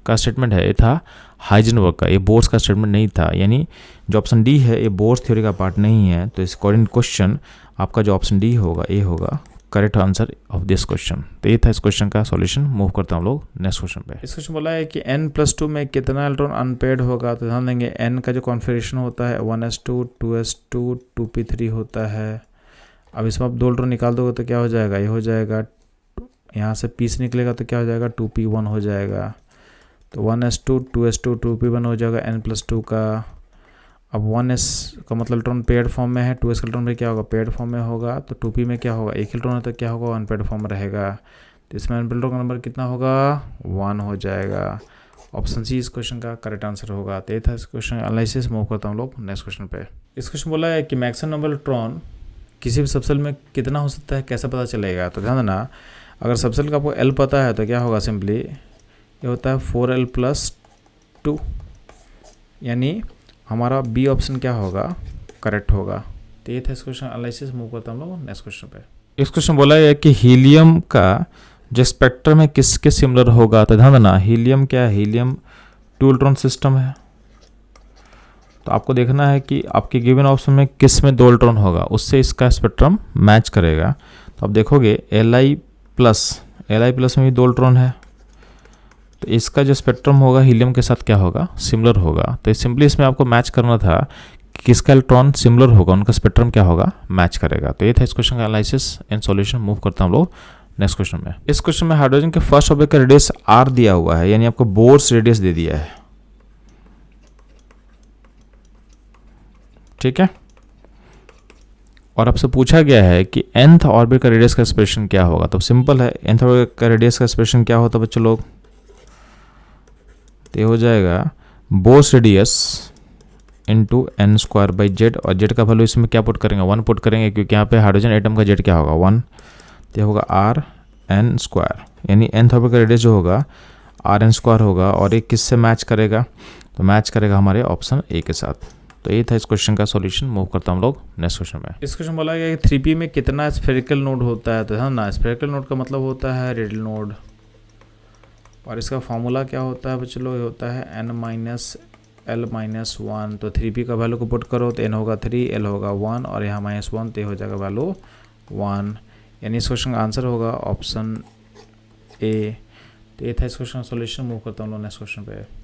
का स्टेटमेंट है, ये था हाइजेनबर्ग का, ये बोर्स का स्टेटमेंट नहीं था। यानी जो ऑप्शन डी है ये बोर्स थ्योरी का पार्ट नहीं है। तो इस अकॉर्डिंग क्वेश्चन आपका जो ऑप्शन डी होगा ये होगा correct answer of this question. तो ये था इस क्वेश्चन का सॉल्यूशन। मूव करते हैं हम लोग नेक्स्ट क्वेश्चन पे। इस क्वेश्चन बोला है कि n+2 में कितना इलेक्ट्रॉन अनपेयर्ड होगा। तो ध्यान देंगे n का जो कॉन्फ़िगरेशन होता है 1s2 2s2 2p3 होता है। अब इसमें आप 2 इलेक्ट्रॉन निकाल दोगे तो क्या हो जाएगा, ये हो जाएगा, यहाँ से p से निकलेगा तो क्या हो जाएगा 2p1 हो जाएगा। तो 1s2 2s2 2p1 हो जाएगा n+2 का। अब 1s का मतलब इलेक्ट्रॉन पेयर्ड फॉर्म में है, 2s का इलेक्ट्रॉन में क्या होगा, पेयर्ड फॉर्म में होगा। तो 2p में क्या होगा, एक इलेक्ट्रॉन है तो क्या होगा, अनपेयर्ड फॉर्म में रहेगा। तो इसमें अनपेयर्ड का नंबर कितना होगा, 1 हो जाएगा। ऑप्शन सी इस क्वेश्चन का करेक्ट आंसर होगा। तो ये था इस क्वेश्चन एनालिसिस। मूव करता हम लोग नेक्स्ट क्वेश्चन पे। इस क्वेश्चन बोला है कि मैक्सिमम नंबर इलेक्ट्रॉन किसी भी सबसेल में कितना हो सकता है, कैसे पता चलेगा। तो ध्यान देना, अगर सबसेल का आपको एल पता है तो क्या होगा, सिंपली ये होता है 4l+2, यानी हमारा बी ऑप्शन क्या होगा, करेक्ट होगा। तो ये था इस क्वेश्चन एनालिसिस। मूव करता हम लोग नेक्स्ट क्वेश्चन पे। इस क्वेश्चन बोला है कि हीलियम का जो स्पेक्ट्रम है किसके सिमिलर होगा। तो ध्यान देना, हीलियम क्या है, हीलियम 2 इलेक्ट्रॉन सिस्टम है। तो आपको देखना है कि आपके गिवन ऑप्शन में किस में 2 इलेक्ट्रॉन होगा, उससे इसका स्पेक्ट्रम मैच करेगा। तो आप देखोगे Li+ में भी 2 इलेक्ट्रॉन है, तो इसका जो स्पेक्ट्रम होगा हीलियम के साथ क्या होगा, सिमिलर होगा। तो सिंपली इसमें आपको मैच करना था कि किसका इलेक्ट्रॉन सिमिलर होगा, उनका स्पेक्ट्रम क्या होगा, मैच करेगा। तो ये था इस क्वेश्चन का एनालिसिस एंड सॉल्यूशन। मूव करता हम लोग नेक्स्ट क्वेश्चन में। इस क्वेश्चन में हाइड्रोजन के फर्स्ट ऑर्बिट का रेडियस r दिया हुआ है, यानी आपको बोर्स रेडियस दे दिया है, ठीक है। और आपसे पूछा गया है कि nth ऑर्बिट का रेडियस का एक्सप्रेशन क्या होगा। तो सिंपल है, nth ऑर्बिट का रेडियस का एक्सप्रेशन क्या होता है बच्चों लोग, तो ये हो जाएगा बोर्स रेडियस इंटू n²/z, और z का वैल्यू इसमें क्या पुट करेंगे, 1 पुट करेंगे, क्योंकि यहाँ पे हाइड्रोजन एटम का z क्या होगा 1, तो ये होगा rn², यानी nth ऑर्बिट का रेडियस जो होगा rn² होगा। और ये किससे मैच करेगा, तो मैच करेगा हमारे ऑप्शन ए के साथ। तो ये था इस क्वेश्चन का सॉल्यूशन। मूव करता हम लोग नेक्स्ट क्वेश्चन में। इस क्वेश्चन बोला गया कि 3p में कितना स्फेरिकल नोड होता है, तो है ना, स्फेरिकल नोड का मतलब होता है रेडियल नोड, और इसका फॉर्मूला क्या होता है बच्चों लोग, ये होता है n माइनस l माइनस 1। तो 3p का वैल्यू को पुट करो तो n होगा 3, l होगा 1 और यहाँ -1, तो ये हो जाएगा वैल्यू 1, यानी इस क्वेश्चन का आंसर होगा ऑप्शन ए। तो ये था इस क्वेश्चन का सॉल्यूशन। मूव करता हूँ नेक्स्ट क्वेश्चन पे।